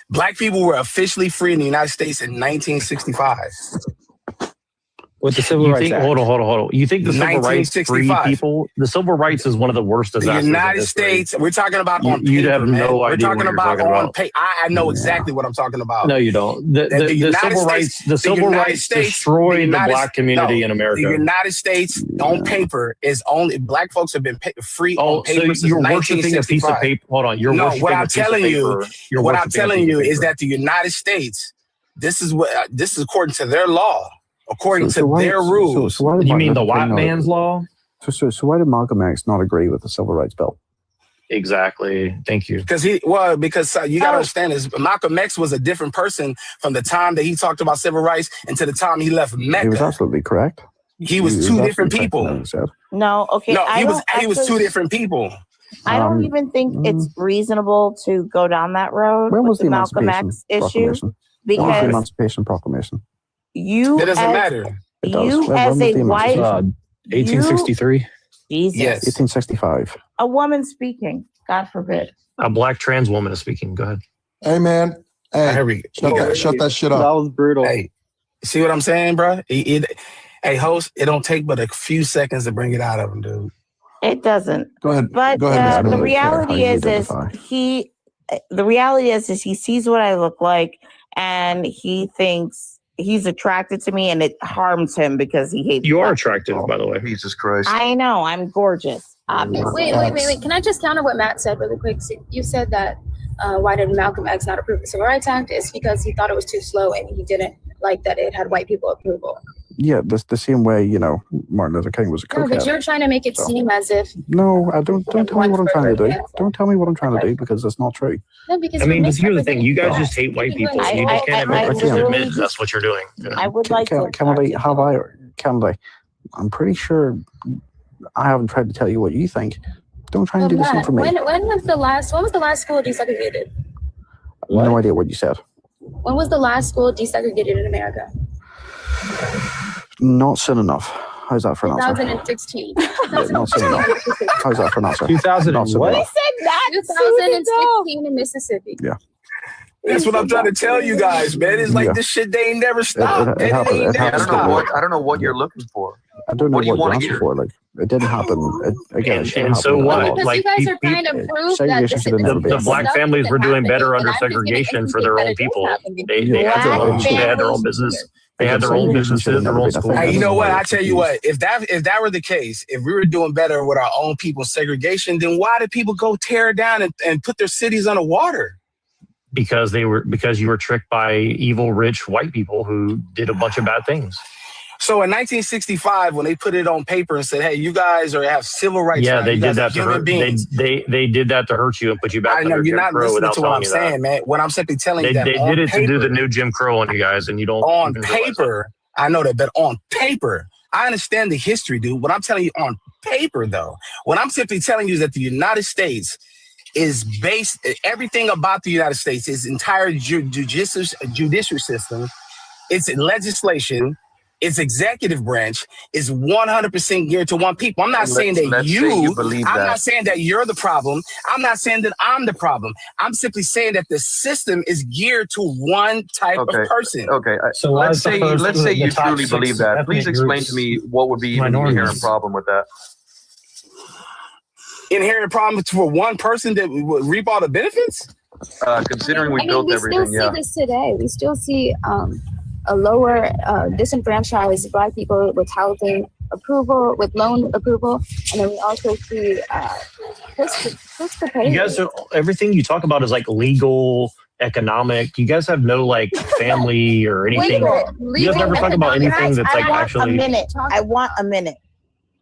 Black people were officially free in the United States in 1965. With the Civil Rights Act. Hold on. You think the Civil Rights free people? The Civil Rights is one of the worst disasters. The United States, we're talking about on paper, you have no man. idea We're talking what about you're talking on about. paper. I know exactly what I'm talking about. No, you don't. The Civil Rights destroyed the Black community in America. The United States on paper is only Black folks have been free on paper since you're worshiping a piece of 1965. paper. Hold on, you're worshiping what a I'm piece of telling you, paper. what I'm telling you is that the United States, this is according to their law. According to their rules. So why did You mean the white Martin Luther King man's law? So why did Malcolm X not agree with the Civil Rights Bill? Exactly. Thank you. Because you got to understand is Malcolm X was a different person from the time that he talked about civil rights and to the time he left Mecca. He was absolutely correct. He was two different people. No, okay. No, he was two different people. I don't even think it's reasonable to go down that road with the Malcolm X issue When was the because Emancipation Proclamation? That doesn't matter. It does. You as a white 1863. Jesus. Yes. 1865. A woman speaking, God forbid. A Black trans woman is speaking. Go ahead. Hey, man. Hey, shut that shit up. That was brutal. Hey, see what I'm saying, bro? Hey, host, it don't take but a few seconds to bring it out of him, dude. It doesn't. Go ahead. But Go ahead, the reality is he sees what I look like, and he thinks he's attracted to me and it harms him because he hates. You are attractive, by the way. Jesus Christ. I know. I'm gorgeous. Obviously. Wait. Can I just counter what Matt said really quick? So you said that why did Malcolm X not approve the Civil Rights Act? It's because he thought it was too slow and he didn't like that it had white people approval. Yeah, the same way, Martin Luther King was a No, cokehead. but you're trying to make it seem as if. No, I don't tell me what I'm trying to do. Don't tell me what I'm trying to do because that's not true. No, because I mean, but here's the thing: you guys just hate white people. So you just can't admit that's what you're doing. I would like to. I'm pretty sure I haven't tried to tell you what you think. Don't try and do the same for me. When was the last school desegregated? No idea what you said. When was the last school desegregated in America? Not soon enough. How's that for an answer? 2016. Not soon enough. How's that for an answer? 2000 Not soon what? enough. said that 2016 in Mississippi. Yeah. That's what I'm trying to tell you guys, man. It's like this shit, they ain't never stopped. It happened. I don't know what you're looking for. I don't know What do you what want you're to asking for. Like, it didn't happen. It shouldn't And so happen. what? Because Like you guys are trying to prove that segregation should have never been. the black families were doing better under segregation for their own people. They had their own business. They had their own businesses, their own schools. Hey, you know what? I tell you what. If that were the case, if we were doing better with our own people's segregation, then why did people go tear down and put their cities underwater? Because you were tricked by evil, rich white people who did a bunch of bad things. So in 1965, when they put it on paper and said, "Hey, you guys have civil rights," yeah, rights. they did that to human hurt. beings. They did that to hurt you and put you back I know under you're Jim not Crow listening without to what telling I'm you saying, that. man. What I'm simply telling you They that did it to do the paper- new Jim Crow on you guys, and you don't. on even realize it. paper, I know that, but on paper, I understand the history, dude. What I'm telling you on paper, though, what I'm simply telling you is that the United States is based, everything about the United States, its entire judicial system, its legislation, its executive branch is 100% geared to one people. I'm not saying that let's say you believe I'm that. not saying that you're the problem. I'm not saying that I'm the problem. I'm simply saying that the system is geared to one type of person. Okay. So let's say you truly believe that. Please explain to me what would be even the inherent problem with that. Inherent problem for one person that would reap all the benefits? Considering we built everything, we still see this today. We still see a lower disenfranchised Black people with housing approval, with loan approval, and then we also see You guys are, everything you talk about is like legal, economic. You guys have no like family or anything. You guys never talk about anything that's like actually. I want a minute.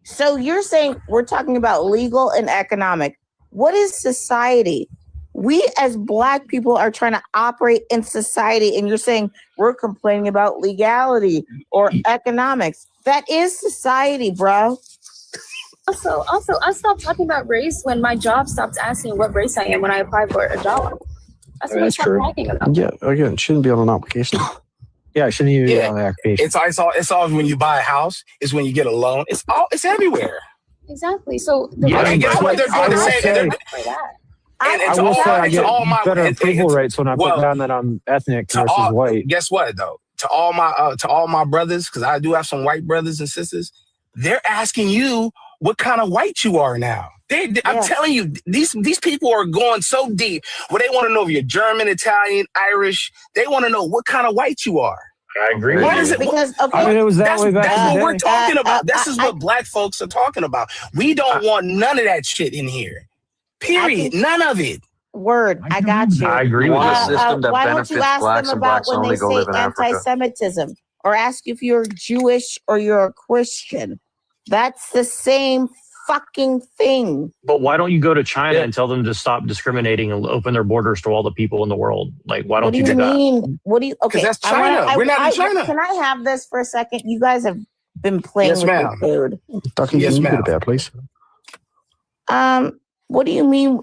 So you're saying we're talking about legal and economic. What is society? We as Black people are trying to operate in society, and you're saying we're complaining about legality or economics. That is society, bro. Also, I stopped talking about race when my job stops asking what race I am when I apply for a job. That's what I stopped talking about. Yeah, again, it shouldn't be on an application. Yeah, it shouldn't even be on the application. It's all when you buy a house. It's when you get a loan. It's everywhere. Exactly. So guess what? They're doing the same. I get better approval rates when I put down that I'm ethnic versus white. Guess what though? To all my brothers, because I do have some white brothers and sisters, they're asking you what kind of white you are now. I'm telling you, these people are going so deep where they want to know if you're German, Italian, Irish. They want to know what kind of white you are. I agree. Why is it? Because I mean, it was that way back That's in what the we're day. talking about. This is what Black folks are talking about. We don't want none of that shit in here. Period. None of it. Word. I got you. I agree with a system that why don't you benefits ask blacks them and about blacks when only they go say live in Africa. anti-Semitism, or ask if you're Jewish or you're a Christian? That's the same fucking thing. But why don't you go to China and tell them to stop discriminating and open their borders to all the people in the world? Like, why don't you do that? What do you? Okay, that's China. We're not in China. Can I have this for a second? You guys have been playing with the food. Ducky, Yes, can you ma'am. go to bed, please? What do you mean?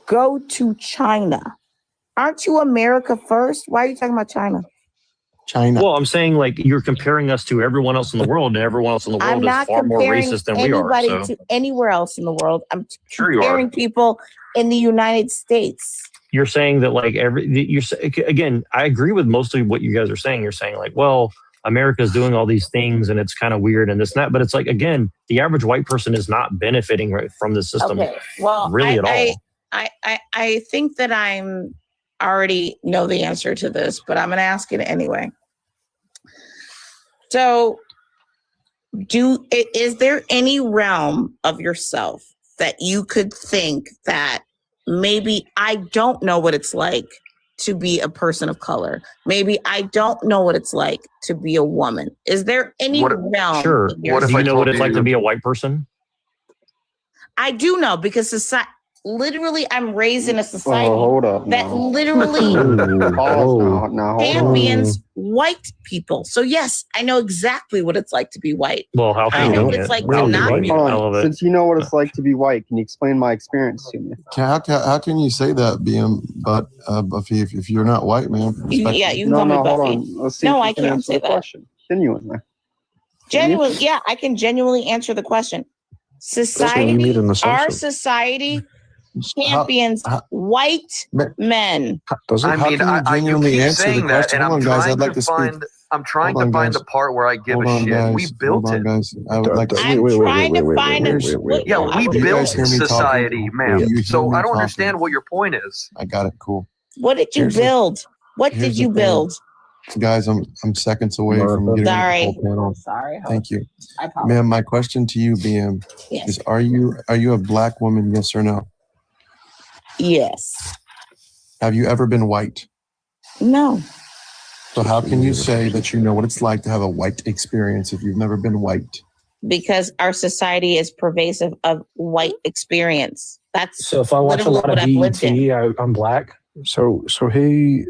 Go to China? Aren't you America first? Why are you talking about China? China. Well, I'm saying like you're comparing us to everyone else in the world, and everyone else in the I'm world not is far more comparing racist than we are. anybody So to anywhere else in the world. I'm Sure you are. comparing people in the United States. you're saying that like again, I agree with mostly what you guys are saying. You're saying like, well, America's doing all these things and it's kind of weird and this and that, but it's like, again, the average white person is not benefiting from the system really at all. I think that I'm already know the answer to this, but I'm going to ask it anyway. So, is there any realm of yourself that you could think that maybe I don't know what it's like to be a person of color? Maybe I don't know what it's like to be a woman. Is there any realm? Sure. What if you know what it's like to be a white person? I do know because society. Literally, I'm raised in a society that literally champions white people. So yes, I know exactly what it's like to be white. Well, how I know what it's like to not be white. Since you know what it's like to be white, can you explain my experience to me? How can you say that, but Buffy, if you're not white, man? Yeah, you can call me Buffy. Let's see No, if I you can can't answer say the that. question. Genuinely. Genuinely, yeah, I can genuinely answer the question. Society, our society champions white men. I mean, you keep saying that, and I'm trying to find. I'm trying to find the part where I give a shit. We built it. I would like to. Yeah, we built society, man. So I don't understand what your point is. I got it. Cool. What did you build? What did you build? Guys, I'm seconds away from getting Sorry. the whole panel. Sorry. Thank you. I apologize. Ma'am, my question to you, BM, is are you a black woman, yes or no? Yes. Have you ever been white? No. So how can you say that you know what it's like to have a white experience if you've never been white? Because our society is pervasive of white experience. That's so if I watch a lot of BET, I'm black. So he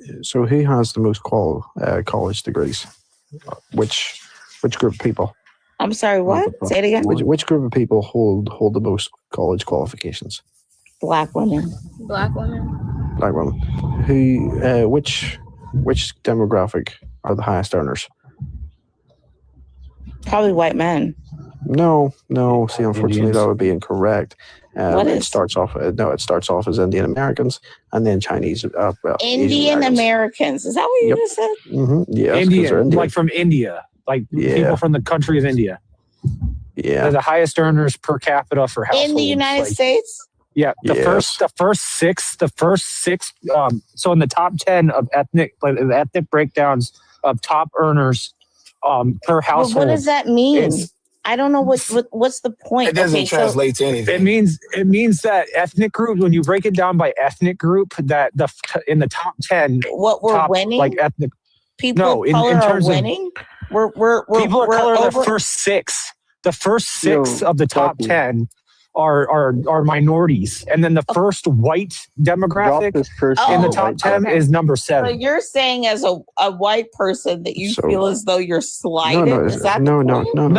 has the most college degrees. Which group of people? I'm sorry, what? Say it again. Which group of people hold the most college qualifications? Black women. Black women. Black women. Who? Which demographic are the highest earners? Probably white men. No. See, unfortunately, Indians. that would be incorrect. What It is? starts off as Indian Americans and then Chinese. Indian Americans. Is that what you just said? Mm-hmm. Yeah, Indian, like from India, like people from the country of India. Yeah, they're the highest earners per capita for households. In the United States? Yeah, the first six. So in the top 10 of ethnic breakdowns of top earners per household. Well, what does that mean? I don't know what's the point. It doesn't translate to anything. It means that ethnic group, when you break it down by ethnic group, that in the top 10, what we're winning, like ethnic people of color are winning. We're people of color. over. The first six of the top 10 are minorities, and then the first white demographic in the top 10 is number 7. So you're saying, as a white person, that you feel as though you're slighted? Is that no. the point? I'm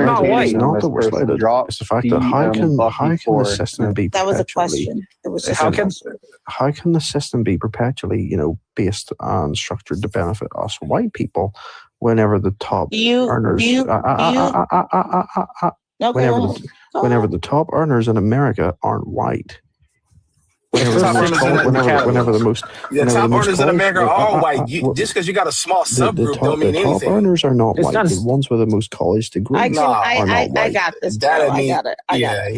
not white. It's not that we're slighted. It's the fact that how can the system be? That was a question. It was just how can the system be perpetually, based on structured to benefit us white people, whenever the top earners, whenever the top earners in America aren't white. The top earners in America are all white. Just because you got a small subgroup don't mean anything. The top earners are not white. The ones with the most college degrees are not white. I got this. I got it. I got it.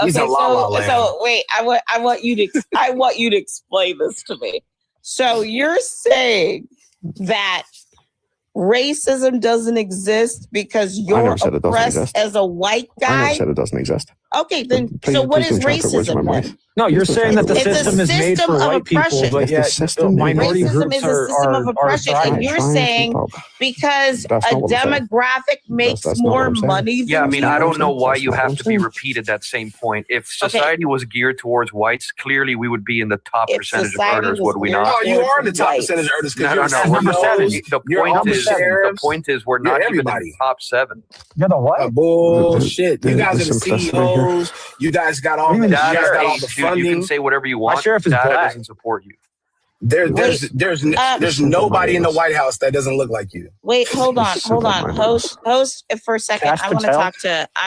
Okay, so wait. I want you to explain this to me. So you're saying that racism doesn't exist because you're oppressed as a white guy? I never said it doesn't exist. Okay, then so what is racism then? No, you're saying that the system is made for white people, but yet minority groups is a system of oppression, and you're saying because a demographic makes more money. Yeah, I mean, I don't know why you have to be repeated that same point. If society was geared towards whites, clearly we would be in the top percentage of earners, would we not? Oh, you are in the top percentage of earners. No. The point is, we're not even in the top 7. You're the what? Bullshit. You guys are the CEOs. You guys got all the funding. You can say whatever you want. Data doesn't support you. There's nobody in the White House that doesn't look like you. Wait, hold on. Host, for a second. I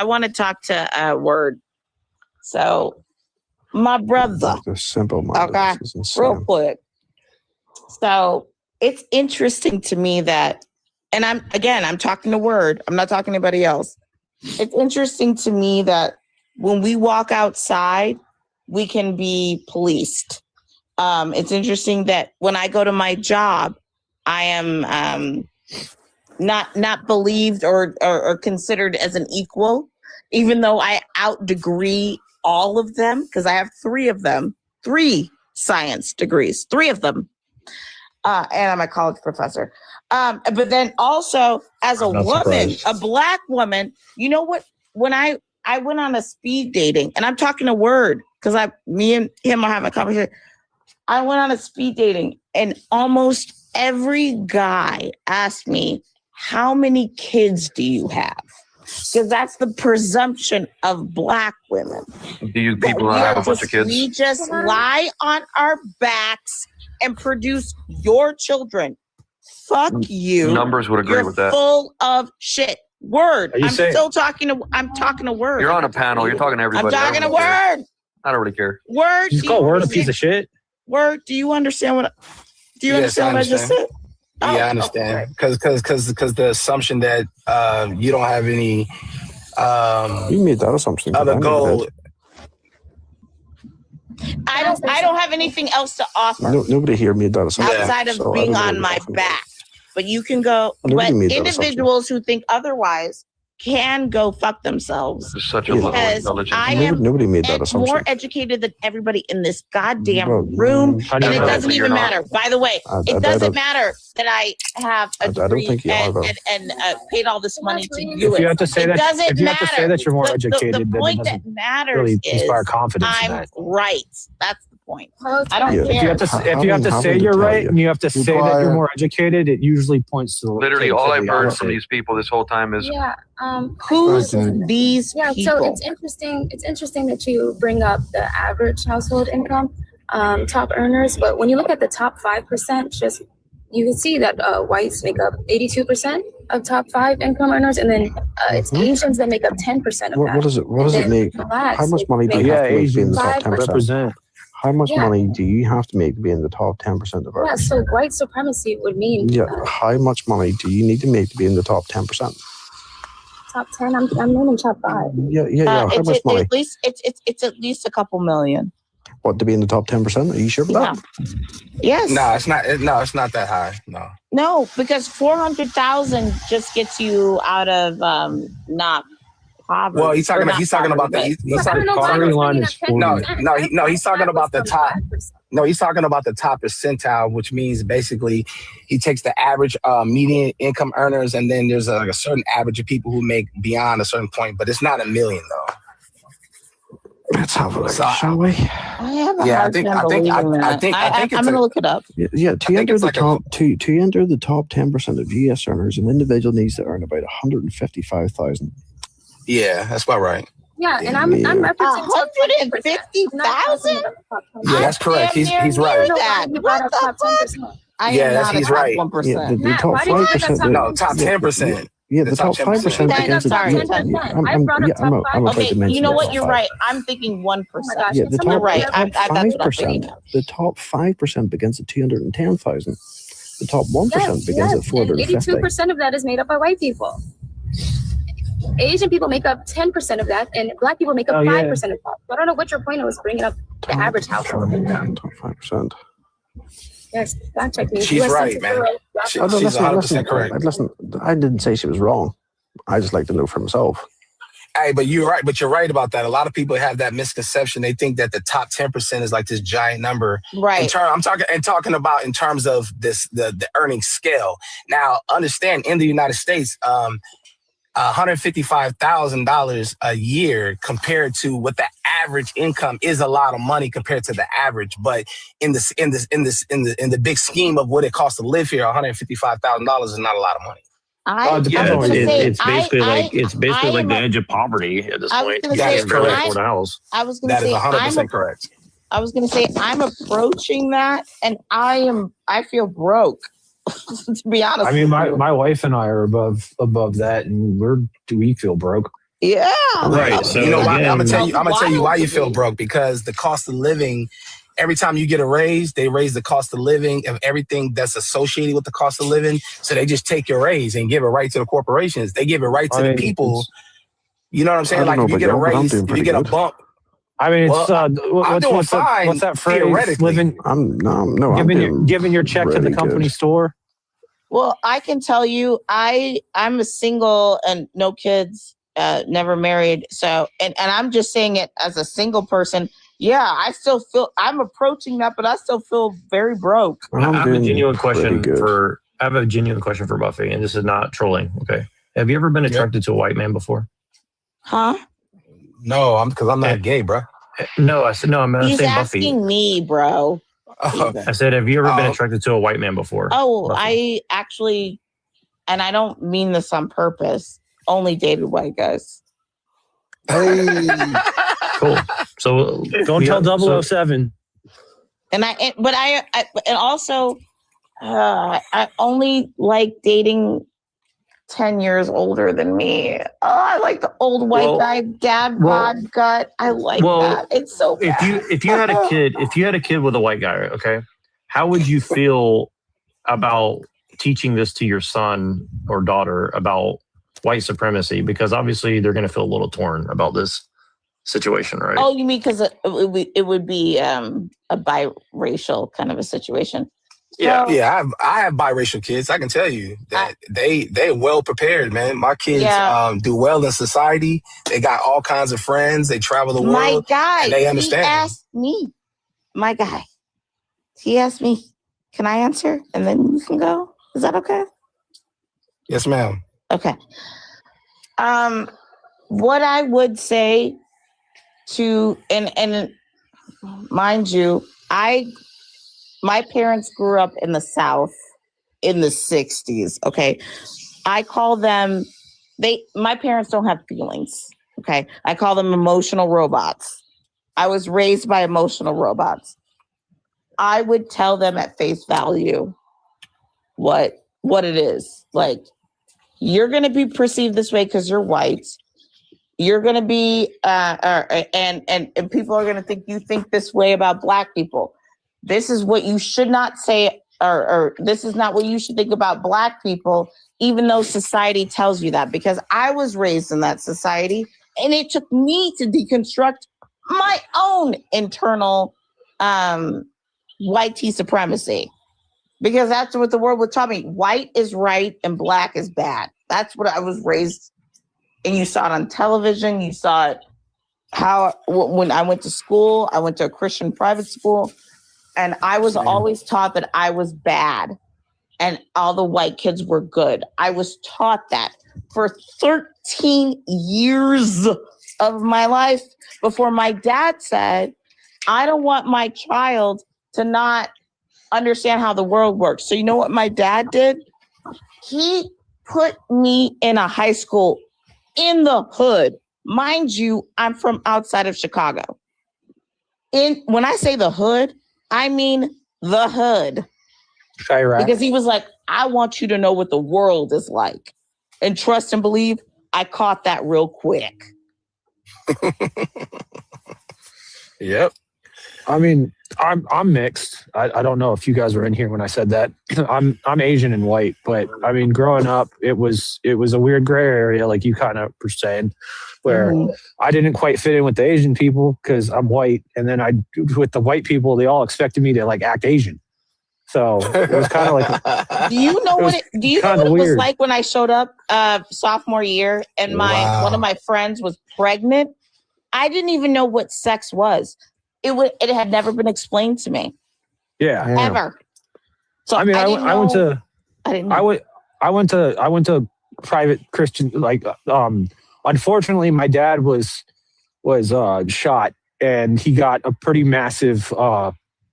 want to talk to Word. So, my brother. Okay, real quick. So it's interesting to me that, and I'm talking to Word. I'm not talking to anybody else. It's interesting to me that when we walk outside, we can be policed. It's interesting that when I go to my job, I am not believed or considered as an equal, even though I out degree all of them, because I have 3 of them, 3 science degrees, 3 of them. And I'm a college professor. But then also as a woman, a Black woman, you know what? When I went on a speed dating, and I'm talking a word because me and him are having a conversation. I went on a speed dating, and almost every guy asked me, how many kids do you have? Because that's the presumption of Black women. Do you people not have a bunch of kids? We just lie on our backs and produce your children. Fuck you. Numbers would agree You're with that. Full of shit. Word. Are you saying- I'm talking a word. You're on a panel. You're talking to everybody. I'm talking a word. I don't really care. Word. You just call Word a piece of shit. Word. Do you understand what? Do you Yes, understand what I just said? Yeah, I understand. Because the assumption that you don't have any You made that assumption. other goal. I don't have anything else to offer Nobody here made that assumption. outside of so I being don't know on what my you're talking back. But you can go. Nobody But made that assumption. individuals who think otherwise can go fuck themselves. It's such a low Because intelligence. I am Nobody made that assumption. more educated than everybody in this goddamn Well, room, I and don't it know. doesn't You're even not. matter. By the way, I it doesn't don't- matter that I have a I don't degree think you are, though. and paid all this money to do If it. you have to say It that, doesn't if you have to say matter. that you're more The educated, then it point that doesn't matters really is inspire confidence in I'm that. right. That's the point. I don't Yeah. care. If you have to, How- if you have to how say would you're tell right you? and you have to say that you're Require- more educated, it usually points to Literally, to all the I've heard opposite. from these people this whole time is Yeah. Who's Okay. these Yeah, people? so it's interesting. It's interesting that you bring up the average household income, top earners. But when you look at the top 5%, just you can see that whites make up 82% of top 5 income earners, and then it's Asians that make up 10% of that. What does it? What does it And then make? blacks How much money do you make have up to make to be in the top 5%. 10%? Represent. How much Yeah. money do you have to make to be in the top 10% of Yeah, earners? so white supremacy would mean Yeah. How much money do you need to make to be in the top 10%? top 10. I'm naming top 5. Yeah. How It's much money? at least it's at least a couple million. What, to be in the top 10%? Are you sure about that? Yes. No, it's not. No, it's not that high. No. No, because 400,000 just gets you out of not poverty. Well, he's talking. Or not He's talking about the. poverty, He's I don't talking. know why Poverty you're line bringing is up 40. No. He's talking about the top. 5%. No, he's talking about the top percentile, which means basically he takes the average median income earners, and then there's like a certain average of people who make beyond a certain point, but it's not a million though. Let's have a look, So- shall we? I have a Yeah, I hard think- time I think- I- believing I that. think- I think I'm it's going to a- look it up. Yeah, to think enter it's the like a- top to enter the top 10% of US earners, an individual needs to earn about 155,000. Yeah, that's about right. Yeah, and I'm representing 150,000? Yeah, that's correct. He's right. That. What the fuck? I am Yes, not he's a top right. 1%. Yeah, the Matt, top why did you make that 5%. top No, top 10%. Yeah, the top 5% Sorry, begins top at. 10%. I brought up top I'm about Okay, to mention you know the what? top You're 5. right. I'm thinking 1%. gosh, Yeah, can the someone top, bring the up- top that's what I'm thinking. 5%. The top 5% begins at 210,000. The top 1% begins at and 450. 82% of that is made up by white people. Asian people make up 10% of that, and black people make up 5% of that. So I don't know what your point was bringing up the average household income. Top 5%. Yes, fact check me. She's US right, Census man. Bureau. She- Oh, no, she's listen, 100% correct. Listen, I didn't say she was wrong. I just like to know for himself. Hey, but you're right. But you're right about that. A lot of people have that misconception. They think that the top 10% is like this giant number. Right. I'm talking about in terms of this the earning scale. Now, understand in the United States, $155,000 a year compared to what the average income is a lot of money compared to the average. But in the big scheme of what it costs to live here, $155,000 is not a lot of money. It's basically like the I'm edge of poverty at this I was point. gonna You say, can't barely I'm- afford a house. I was going to That is say 100% correct. I was going to say I'm approaching that, and I feel broke. To be honest, I mean, with you. my wife and I are above that, and we feel broke. Yeah. Right. So You know why? again, I'm gonna tell you why you feel broke, because the cost of living. Every time you get a raise, they raise the cost of living of everything that's associated with the cost of living. So they just take your raise and give it right to the corporations. They give it right to the people. You know what I'm saying? Like if you get a raise, if you get a bump. I mean, it's I'm doing fine, what's that phrase? theoretically. Living, I'm giving your check to the company store. Well, I can tell you, I'm a single and no kids, never married. So, and I'm just saying it as a single person. Yeah, I still feel I'm approaching that, but I still feel very broke. I have a genuine question for Buffy, and this is not trolling. Okay, have you ever been attracted to a white man before? Huh? No, because I'm not gay, bro. No, I said no. I'm He's saying asking Buffy. me, bro. I said, have you ever been attracted to a white man before? Oh, Buffy? I actually, and I don't mean this on purpose, only dated white guys. Hey. Cool. So don't tell 007. And also, I only like dating 10 years older than me. Oh, I like the old white guy, dad bod gut. I like that. It's so bad. If you had a kid with a white guy, okay, how would you feel about teaching this to your son or daughter about white supremacy? Because obviously they're going to feel a little torn about this situation, right? Oh, you mean because it would be a biracial kind of a situation? Yeah, I have biracial kids. I can tell you that they're well prepared, man. My kids do well in society. They got all kinds of friends. They travel the world. My guy, and they understand. He asked me. My guy, he asked me, "Can I answer?" And then you can go. Is that okay? Yes, ma'am. Okay. What I would say to and mind you, my parents grew up in the South in the 60s. Okay. I call them, my parents don't have feelings. Okay. I call them emotional robots. I was raised by emotional robots. I would tell them at face value what it is. Like, you're going to be perceived this way because you're white. You're going to be, and people are going to think you think this way about Black people. This is what you should not say, or this is not what you should think about Black people, even though society tells you that, because I was raised in that society and it took me to deconstruct my own internal white supremacy, because that's what the world would tell me. White is right and Black is bad. That's what I was raised. And you saw it on television. You saw it when I went to school, I went to a Christian private school. And I was always taught that I was bad and all the white kids were good. I was taught that for 13 years of my life before my dad said, I don't want my child to not understand how the world works. So you know what my dad did? He put me in a high school in the hood. Mind you, I'm from outside of Chicago. When I say the hood, I mean the hood. Chirac. Because he was like, I want you to know what the world is like. And trust and believe, I caught that real quick. Yep. I mean, I'm mixed. I don't know if you guys were in here when I said that. I'm Asian and white, but I mean, growing up, it was a weird gray area, like you kind of were saying, where I didn't quite fit in with the Asian people because I'm white, and then with the white people, they all expected me to like act Asian. So it was kind of like. Do you know what it was like when I showed up sophomore year and one of my friends was pregnant? I didn't even know what sex was. It had never been explained to me. Yeah. Ever. So I mean, I went to private Christian, like, unfortunately my dad was shot, and he got a pretty massive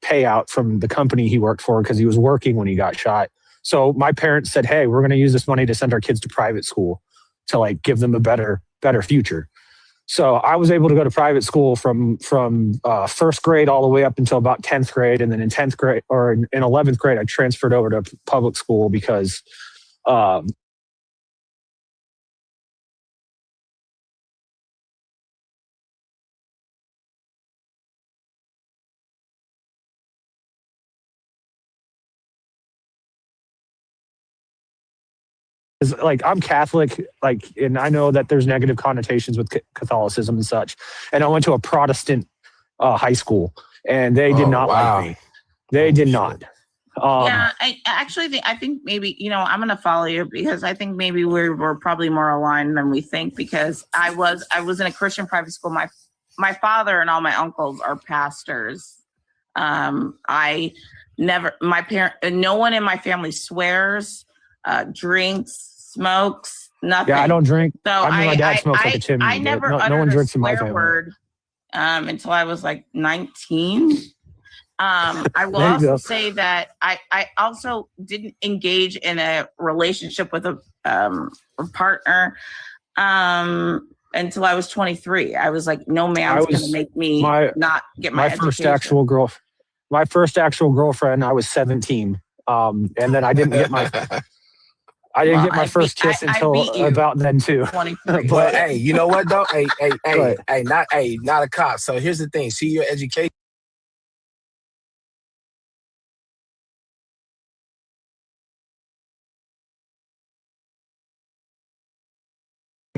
payout from the company he worked for because he was working when he got shot. So my parents said, hey, we're going to use this money to send our kids to private school to like give them a better future. So I was able to go to private school from first grade all the way up until about 10th grade. And then in 10th grade or in 11th grade, I transferred over to public school because like I'm Catholic, like, and I know that there's negative connotations with Catholicism and such. And I went to a Protestant high school, and they did not like me. They did not. Yeah, I actually think maybe I'm gonna follow you because I think maybe we're probably more aligned than we think because I was in a Christian private school. My father and all my uncles are pastors. No one in my family swears, drinks, smokes, nothing. Yeah, I don't drink. So I mean, my dad smokes like a chimney. I never uttered no one drinks a in my swear family. word until I was like 19. I will There you also go. say that I also didn't engage in a relationship with a partner until I was 23. I was like, no man's gonna make me not get my first education. My first actual girlfriend, I was 17, and then I didn't get my first kiss until about then too. But hey, you know what though? Not a cop. So here's the thing. See your education.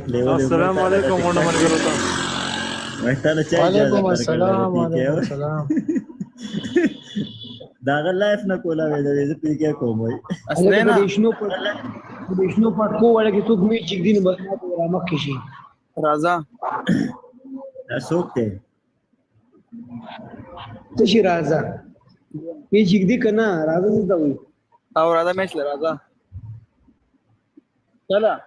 Assalamualaikum warahmatullahi wabarakatuh. Waalaikum assalam warahmatullahi wabarakatuh. Daga life na kula weda pike komoy. Asnena Vishnu patko wala ki tu mi chigdin basna to ramak kishi. Raza. Asokte. Tashi Raza. Mi chigdi kana Raza se dawi. Aur Raza match la Raza. Chala.